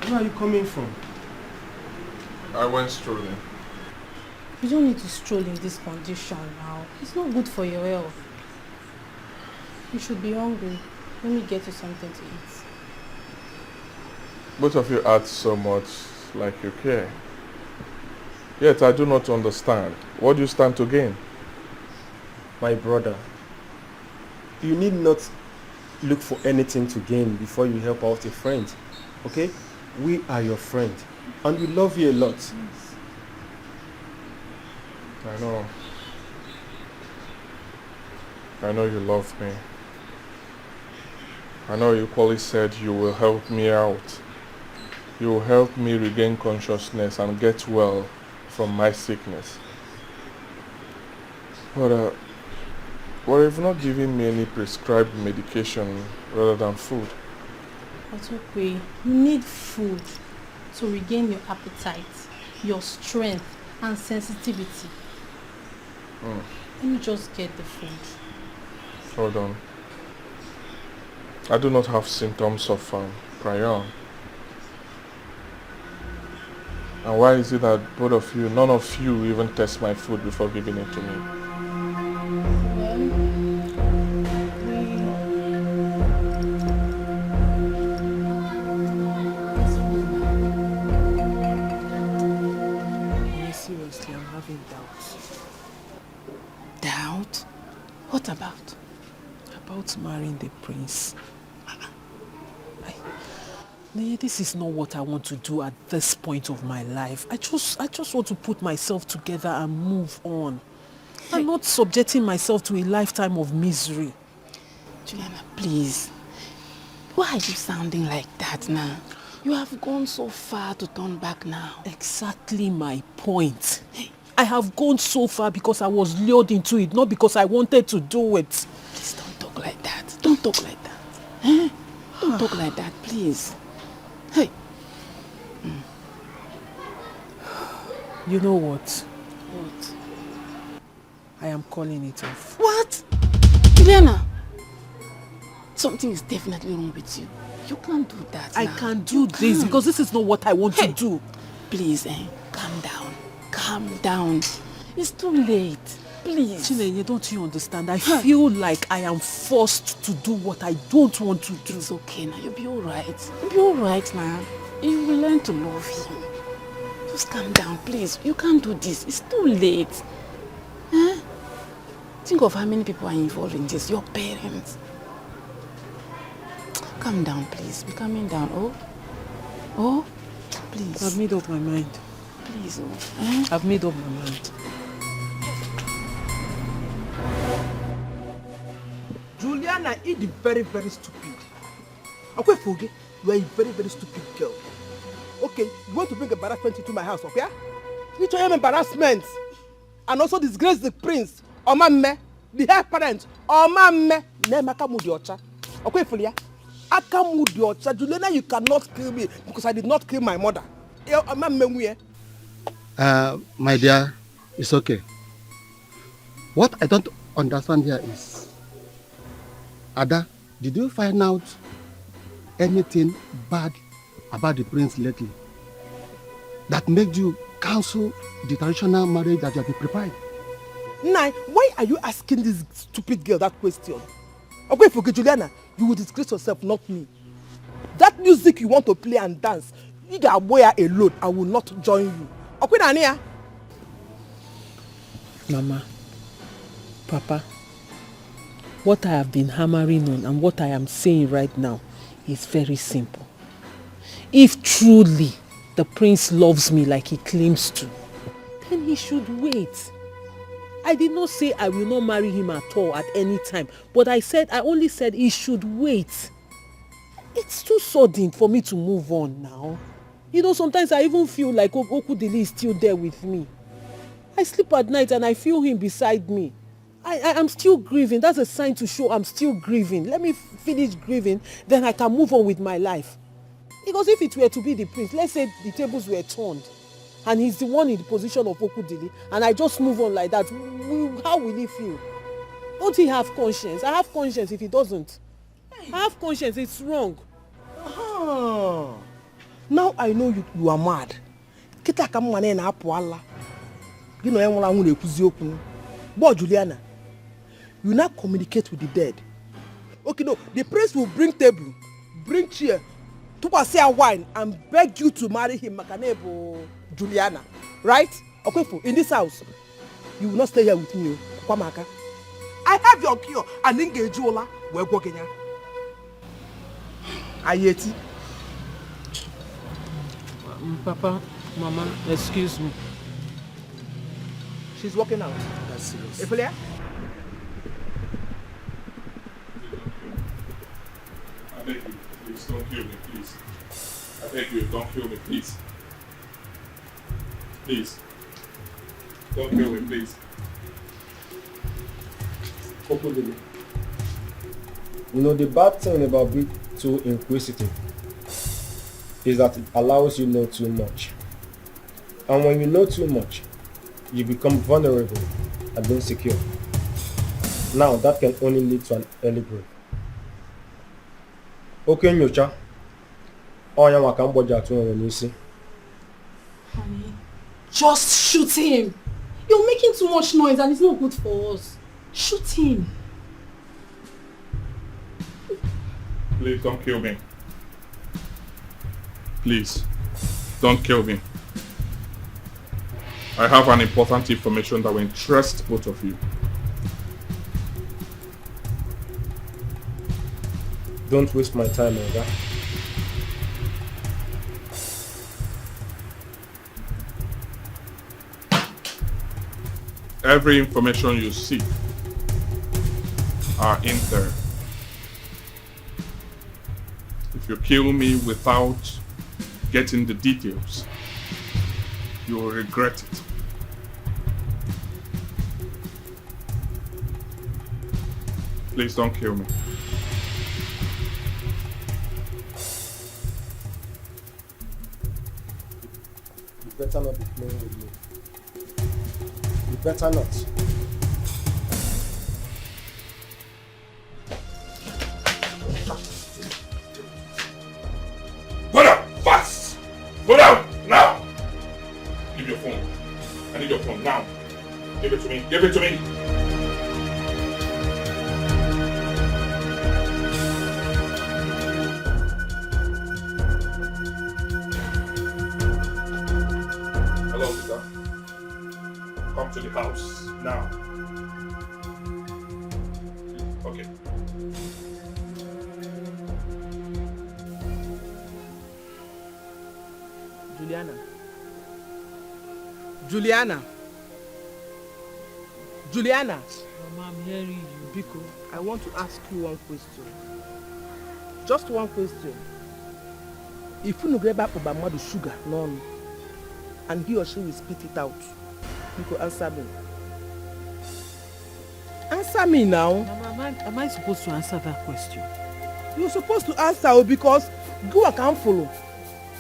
Where are you coming from? I went strolling. You don't need to stroll in this condition now. It's not good for your health. You should be hungry. Let me get you something to eat. Both of you act so much like you care. Yet I do not understand. What do you stand to gain? My brother, you need not look for anything to gain before you help out a friend. Okay? We are your friend. And we love you a lot. Yes. I know you love me. I know you equally said you will help me out. You will help me regain consciousness and get well from my sickness. But you've not given me any prescribed medication rather than food. But okay, you need food to regain your appetite, your strength, and sensitivity. Let me just get the food. Hold on. I do not have symptoms of prion. And why is it that both of you, none of you even test my food before giving it to me? Seriously, I'm having doubts. Doubt? What about? About marrying the prince. Nee, this is not what I want to do at this point of my life. I just want to put myself together and move on. I'm not subjecting myself to a lifetime of misery. Juliana, please. Why are you sounding like that now? You have gone so far to turn back now. Exactly my point. I have gone so far because I was lured into it, not because I wanted to do it. Please don't talk like that. Don't talk like that. Eh? Don't talk like that, please. Hey. You know what? What? I am calling it off. What? Juliana! Something is definitely wrong with you. You can't do that I now. can't do this because this is not what I want to do. Please, calm down. Calm down. It's too late. Please. Chinenye, don't you understand? I feel like I am forced to do what I don't want to do. It's okay now. You'll be alright. You'll be alright now. You will learn to love him. Just calm down, please. You can't do this. It's too late. Huh? Think of how many people are involved in this. Your parents. Calm down, please. Be calming down. Oh, please. I've made up my mind. Please, I've made up my mind. Juliana is very, very stupid. Okay, Foge, you are a very, very stupid girl. Okay, you want to bring embarrassment into my house, okay? Which I am embarrassment. And also disgrace the prince, Omame, the heir parent, Omame, Nemakamudiocha. Okay, Folia? Akamudiocha, Juliana, you cannot kill me because I did not kill my mother. My dear, it's okay. What I don't understand here is, Ada, did you find out anything bad about the prince lately that made you cancel the traditional marriage that you have been preparing? Nai, why are you asking this stupid girl that question? Okay, forget Juliana, you will disgrace yourself, not me. That music you want to play and dance, you got boy alone. I will not join you. Okay, Nania? Mama, Papa, what I have been hammering on and what I am saying right now is very simple. If truly the prince loves me like he claims to, then he should wait. I did not say I will not marry him at all at any time, but I only said he should wait. It's too sudden for me to move on now. You know, sometimes I even feel like Okudili is still there with me. I sleep at night and I feel him beside me. I'm still grieving. That's a sign to show I'm still grieving. Let me finish grieving, then I can move on with my life. Because if it were to be the prince, let's say the tables were turned, and he's the one in the position of Okudili, and I just move on like that, how will he feel? Don't he have conscience? I have conscience if he doesn't. I have conscience, it's wrong. Now I know you are mad. Kita kamane na apu ala. You know enwala hu na-ekuzi okwu. But Juliana, you now communicate with the dead. Okay, no, the prince will bring table, bring chair, say wine, and beg you to marry him, Makanebo Juliana. Right? Okay, in this house, you will not stay here with me, Kwamaka. I have your cure and engage you. We're working here. Ayeti. Papa, Mama, excuse me. She's walking out. That's serious. Epilogue? I beg you, please don't kill me, please. I beg you, don't kill me, please. Please. Don't kill me, please. You know, the bad thing about being too inquisitive is that it allows you to know too much. And when you know too much, you become vulnerable and insecure. Now, that can only lead to an early growth. Okay, Nyocha. Honey, just shoot him. You're making too much noise and it's not good for us. Shoot him. Please don't kill me. Please, don't kill me. I have an important information that will interest both of you. Don't waste my time, Oga. Every information you seek are in there. If you kill me without getting the details, you will regret it. Please don't kill me. You better not be playing with me. You better not. Put up! Fast! Put out! Now! Give your phone. I need your phone now. Give it to me. Give it to me. Hello, Peter. Come to the house now. Okay. Juliana. Juliana. Juliana. Mama, I'm hearing you. Biko, I want to ask you one question. Just one question. If you grab up Obama sugar, none, and he or she will spit it out, Biko, answer me. Answer me now. Mama, am I supposed to answer that question? You're supposed to answer because go can't follow.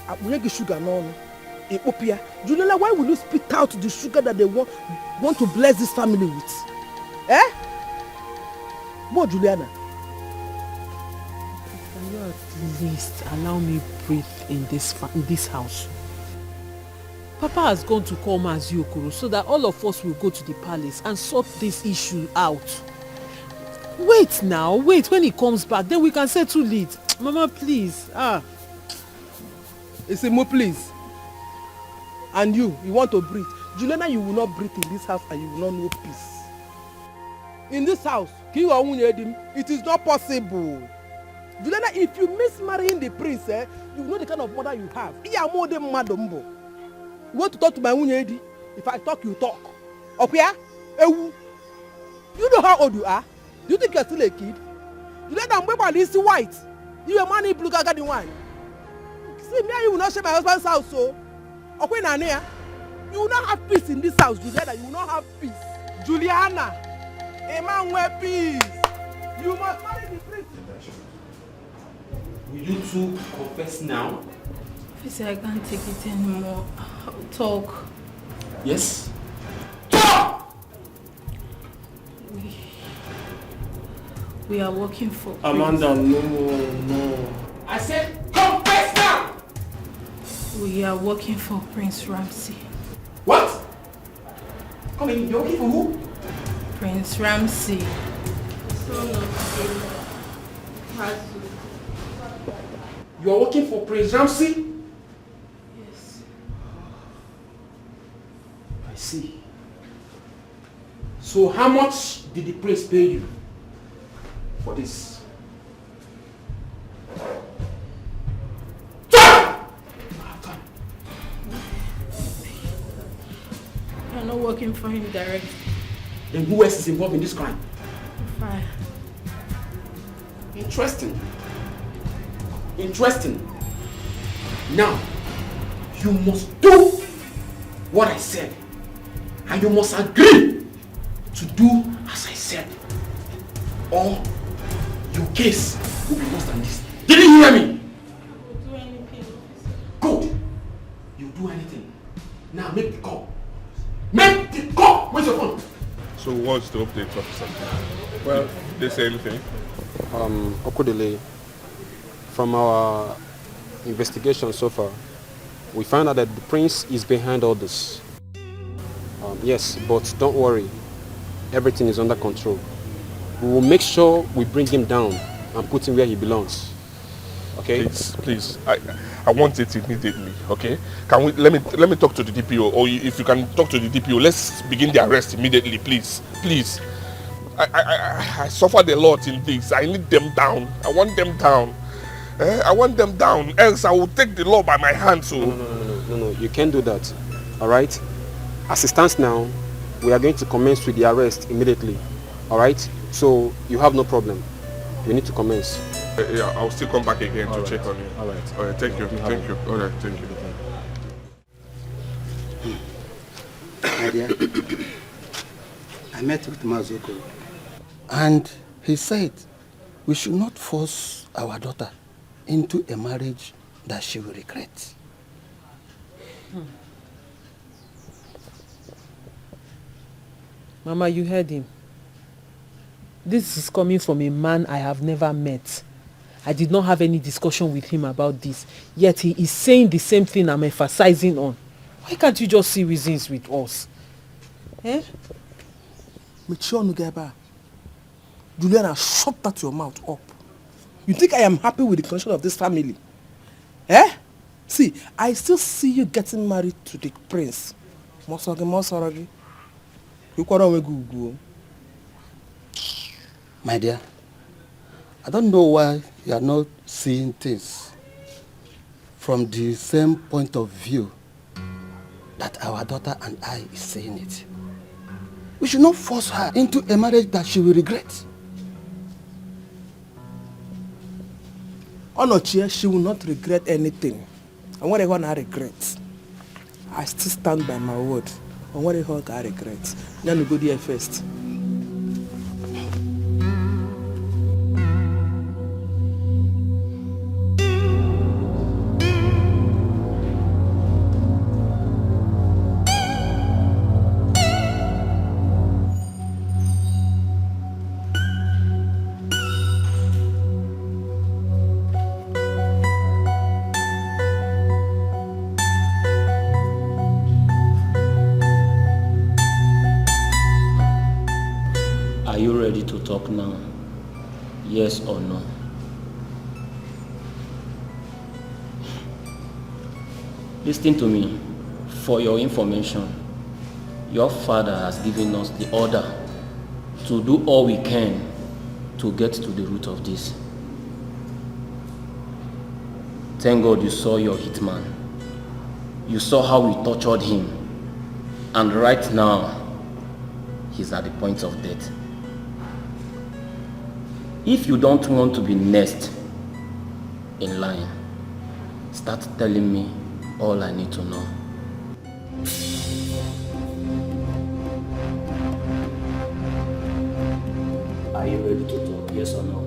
I sugar none. Juliana, why will you spit out the sugar that they want to bless this family with? Eh? What, Juliana? Can you at least allow me breathe in this house? Papa has gone to call Maziokoro so that all of us will go to the palace and sort this issue out. Wait now, wait. When he comes back, then we can settle it. Mama, please. It's a more please. And you want to breathe. Juliana, you will not breathe in this house and you will not know peace. In this house, it is not possible. Juliana, if you miss marrying the prince, you know the kind of mother you have. You want to talk to my Unyedi? If I talk, you talk. Up here? You know how old you are? Do you think you're still a kid? Juliana, I'm is white. You are money blue garden wine. See, me, you will not share my husband's house, so. You will not have peace in this house, Juliana. You will not have peace. Juliana, a man with peace. You must marry the prince. Will you two confess now? Officer, I can't take it anymore. I'll talk. Yes? We are working for Amanda, no. I said confess now! We are working for Prince Ramsey. What? Come in, you're working for who? Prince Ramsey. You are working for Prince Ramsey? Yes. I see. So how much did the prince pay you for this? I'm not working for him directly. Then who else is involved in this crime? Fine. Interesting. Now, you must do what I said. And you must agree to do as I said. Or your case will be worse than this. Did you hear me? I will do anything. Good. You do anything. Now make the call. Make the call! Where's your phone? So what's the update, officer? Well, did they say anything? Okudele, from our investigation so far, we found out that the prince is behind all this. Yes, but don't worry. Everything is under control. We will make sure we bring him down and put him where he belongs. Okay? Please. I want it immediately, okay? Can we let me talk to the DPO, or if you can talk to the DPO, let's begin the arrest immediately, please. Please. I suffered a lot in this. I need them down. I want them down. I want them down. Else I will take the law by my hands. So No. You can't do that. Alright? As it stands now, we are going to commence with the arrest immediately. Alright? So you have no problem. We need to commence. Yeah, I'll still come back again to check on you. Alright. Alright, thank you. Thank you. Alright, thank you. My dear, I met with Wazico, and he said we should not force our daughter into a marriage that she will regret. Mama, you heard him. This is coming from a man I have never met. I did not have any discussion with him about this, yet he is saying the same thing I'm emphasizing on. Why can't you just see reasons with us? Eh? Juliana, shut that your mouth up. You think I am happy with the condition of this family? Eh? See, I still see you getting married to the prince. My dear, I don't know why you are not seeing things from the same point of view that our daughter and I is seeing it. We should not force her into a marriage that she will regret. Onochie, she will not regret anything. And what I want to regret, I still stand by my word. And what I want I regret. Let me go there first. Are you ready to talk now? Yes or no? Listen to me. For your information, your father has given us the order to do all we can to get to the root of this. Thank God you saw your hitman. You saw how we tortured him. And right now, he's at the point of death. If you don't want to be next in line, start telling me all I need to know. Are you ready to talk, yes or no?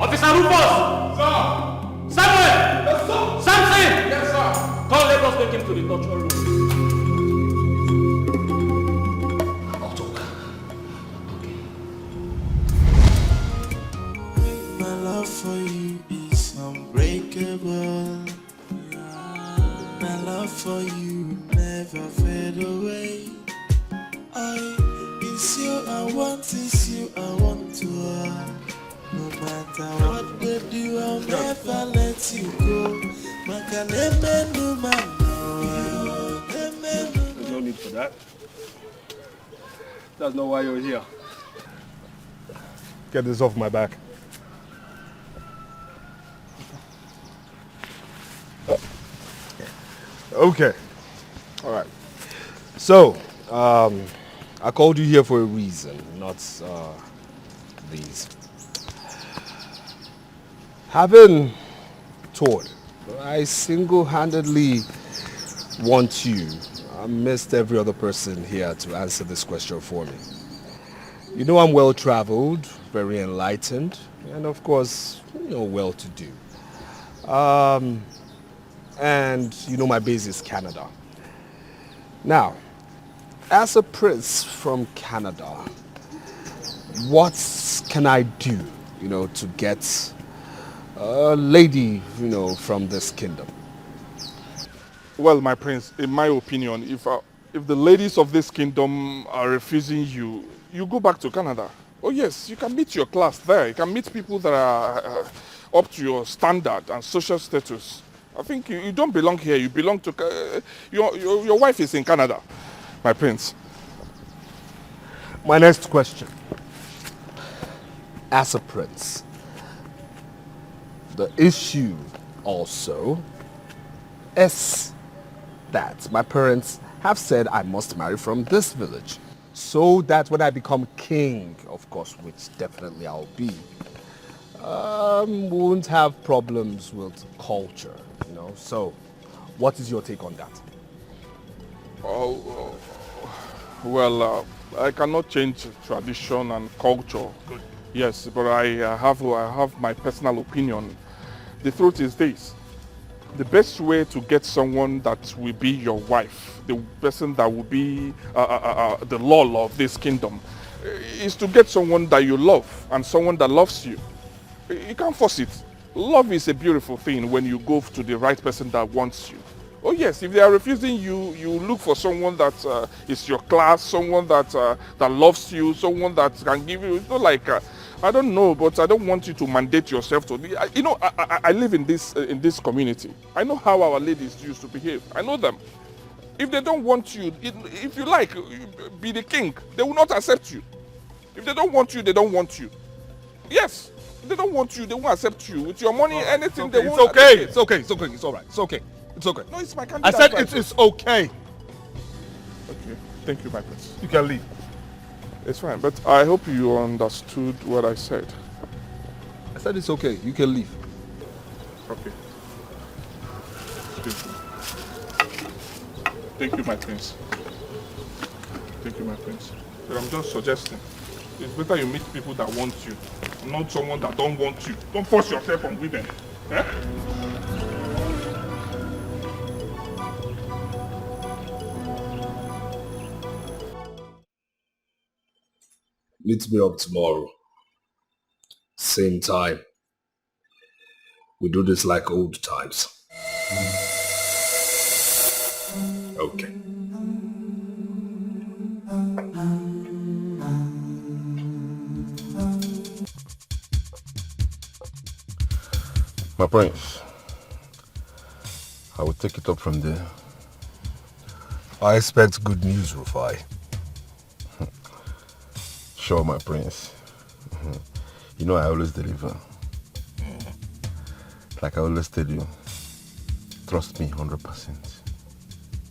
Officer Rufus! Sir! Samuel! Yes, sir! Samson! Yes, sir! Come, let us take him to the torture room. I'll talk. My love for you is unbreakable. My love for you never fade away. It's you I want, it's you I want to have. No matter what they do, I'll never let you go. There's no need for that. That's not why you're here. Get this off my back. Okay. All right. So, I called you here for a reason, not these. Having toured, I single-handedly want you, amidst every other person here, to answer this question for me. You know I'm well-traveled, very enlightened, and of course, well-to-do. And you know my base is Canada. Now, as a prince from Canada, what can I do, to get a lady, from this kingdom? Well, my prince, in my opinion, if the ladies of this kingdom are refusing you, you go back to Canada. Oh yes, you can meet your class there. You can meet people that are up to your standard and social status. I think you don't belong here. You belong to... your wife is in Canada, my prince. My next question. as a prince. The issue also is that my parents have said I must marry from this village, so that when I become king, of course, which definitely I'll be, won't have problems with culture, you know. So, what is your take on that? Oh, well, I cannot change tradition and culture. Good. Yes, but I have my personal opinion. The truth is this: the best way to get someone that will be your wife, the person that will be the law of this kingdom, is to get someone that you love and someone that loves you. You can't force it. Love is a beautiful thing when you go to the right person that wants you. Oh yes, if they are refusing you, you look for someone that is your class, someone that that loves you, someone that can give you. It's not like I don't know, but I don't want you to mandate yourself to be. You know, I live in this community. I know how our ladies used to behave. I know them. If they don't want you, if you like, be the king, they will not accept you. If they don't want you, they don't want you. Yes. If they don't want you, they won't accept you. With your money, anything okay, they won't. It's okay. It's okay. It's okay. It's all right. It's okay. It's okay. No, it's my I candidate. said it is okay. Okay. Thank you, my prince. You can leave. It's fine, but I hope you understood what I said. I said it's okay. You can leave. Okay. Thank you, my prince. Thank you, my prince. But I'm just suggesting. It's better you meet people that want you, not someone that don't want you. Don't force yourself on women. Eh? Meet me up tomorrow. Same time. We do this like old times. Okay. My prince, I will take it up from there. I expect good news, Rufai. Sure, my prince. You know I always deliver. Like I always tell you, trust me 100%.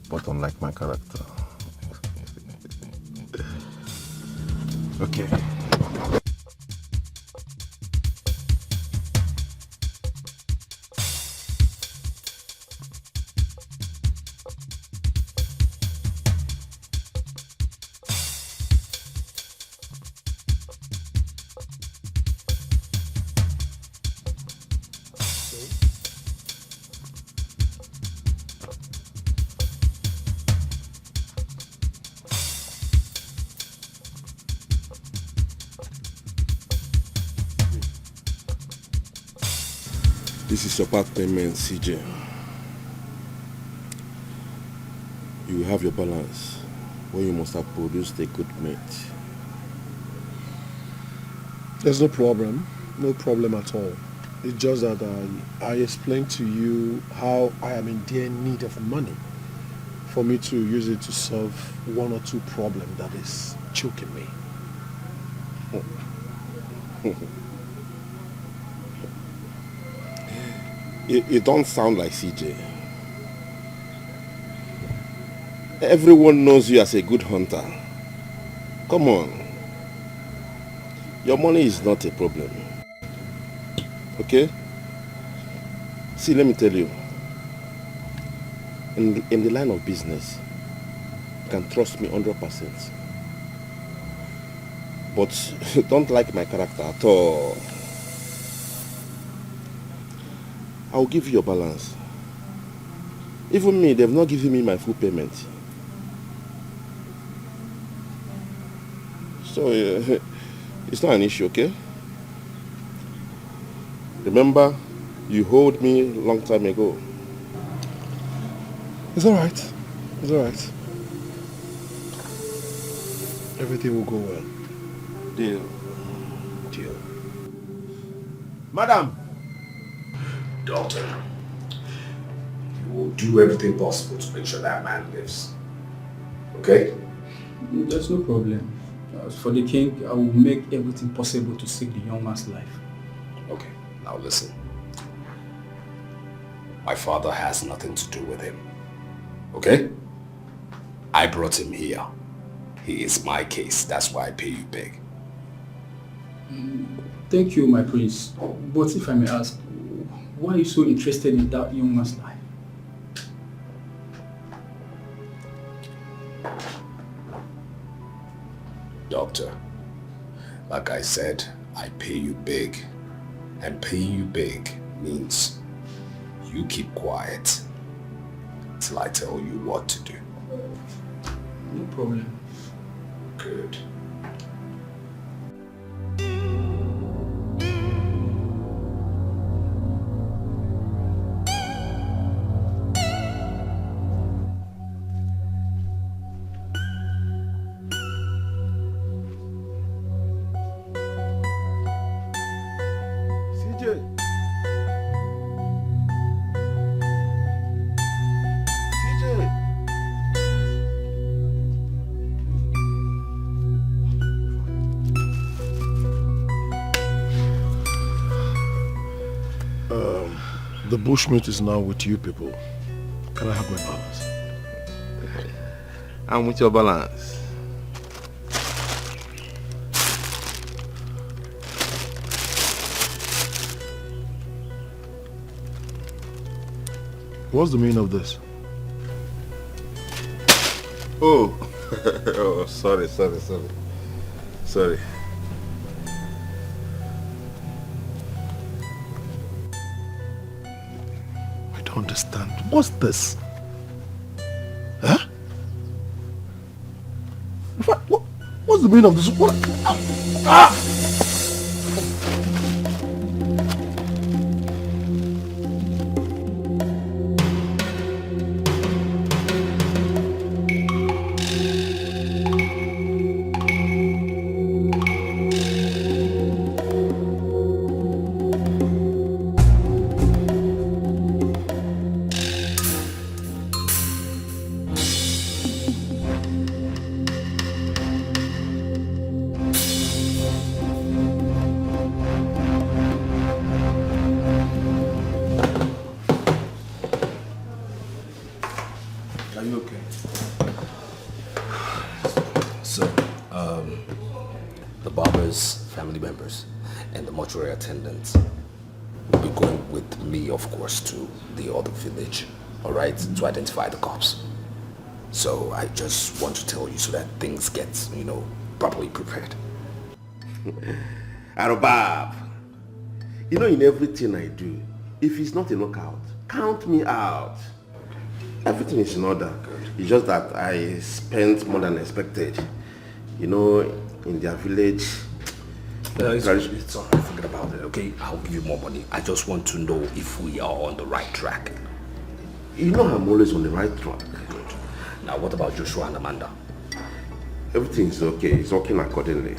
But unlike my character. Okay. This is your part payment, CJ. You will have your balance when you must have produced a good mate. There's no problem. No problem at all. It's just that I explained to you how I am in dear need of money for me to use it to solve one or two problems that is choking me. You don't sound like CJ. Everyone knows you as a good hunter. Come on. Your money is not a problem. Okay? See, let me tell you. In the line of business, you can trust me 100%. But don't like my character at all. I'll give you your balance. Even me, they've not given me my full payment. So, it's not an issue, okay? Remember, you owed me a long time ago. It's alright. It's alright. Everything will go well. Deal. Deal. Madam! Doctor, you will do everything possible to make sure that man lives. Okay? There's no problem. For the king, I will make everything possible to save the young man's life. Okay, now listen. My father has nothing to do with him. Okay? I brought him here. He is my case. That's why I pay you big. Thank you, my prince. But if I may ask, why are you so interested in that young man's life? Doctor, like I said, I pay you big. And paying you big means you keep quiet till I tell you what to do. No problem. Good. The bushmeat is now with you people. Can I have my balance? I'm with your balance. What's the meaning of this? Oh, oh, sorry. I don't understand. What's this? Huh? What's the meaning of this? What? Ah! Attendant will be going with me, of course, to the other village, all right, to identify the cops. So I just want to tell you so that things get, properly prepared. Arobab, in everything I do, if it's not a knockout, count me out. Everything is in order. It's just that I spent more than expected, in their village. It's all right, forget about it, okay? I'll give you more money. I just want to know if we are on the right track. I'm always on the right track. Good. Now, what about Joshua and Amanda? Everything's okay. It's working accordingly.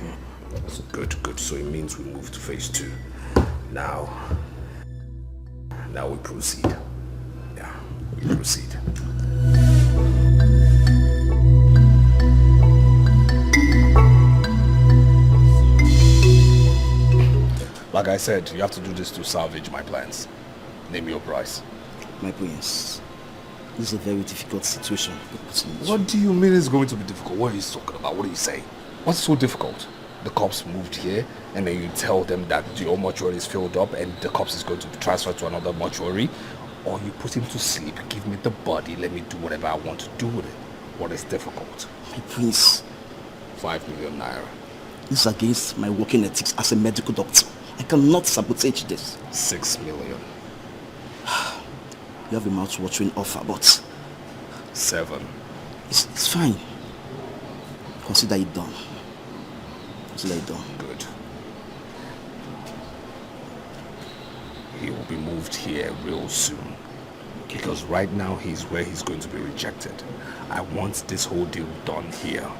That's good. So it means we move to phase 2. Now we proceed. Yeah, we proceed. Like I said, you have to do this to salvage my plans. Name your price. My prince, this is a very difficult situation. What do you mean it's going to be difficult? What are you talking about? What are you saying? What's so difficult? The cops moved here and then you tell them that your mortuary is filled up and the cops is going to be transferred to another mortuary? Or you put him to sleep, give me the body, let me do whatever I want to do with it. What is difficult? My prince. 5 million naira. This is against my working ethics as a medical doctor. I cannot sabotage this. 6 million. You have a mouth-watering offer, but... 7. It's fine. Consider it done. Good. He will be moved here real soon. Okay. Because right now he's where he's going to be rejected. I want this whole deal done here.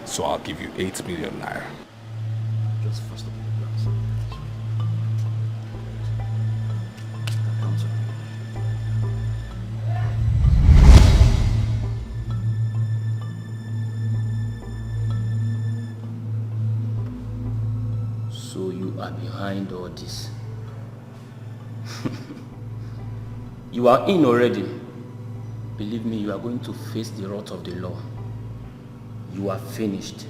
So I'll give you 8 million naira. Just first of all. are behind all this. You are in already. Believe me, you are going to face the wrath of the law. You are finished.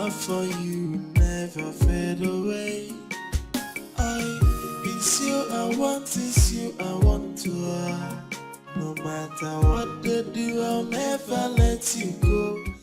love for you never fade away. It's you I want to. No matter what they do, I'll never let you go.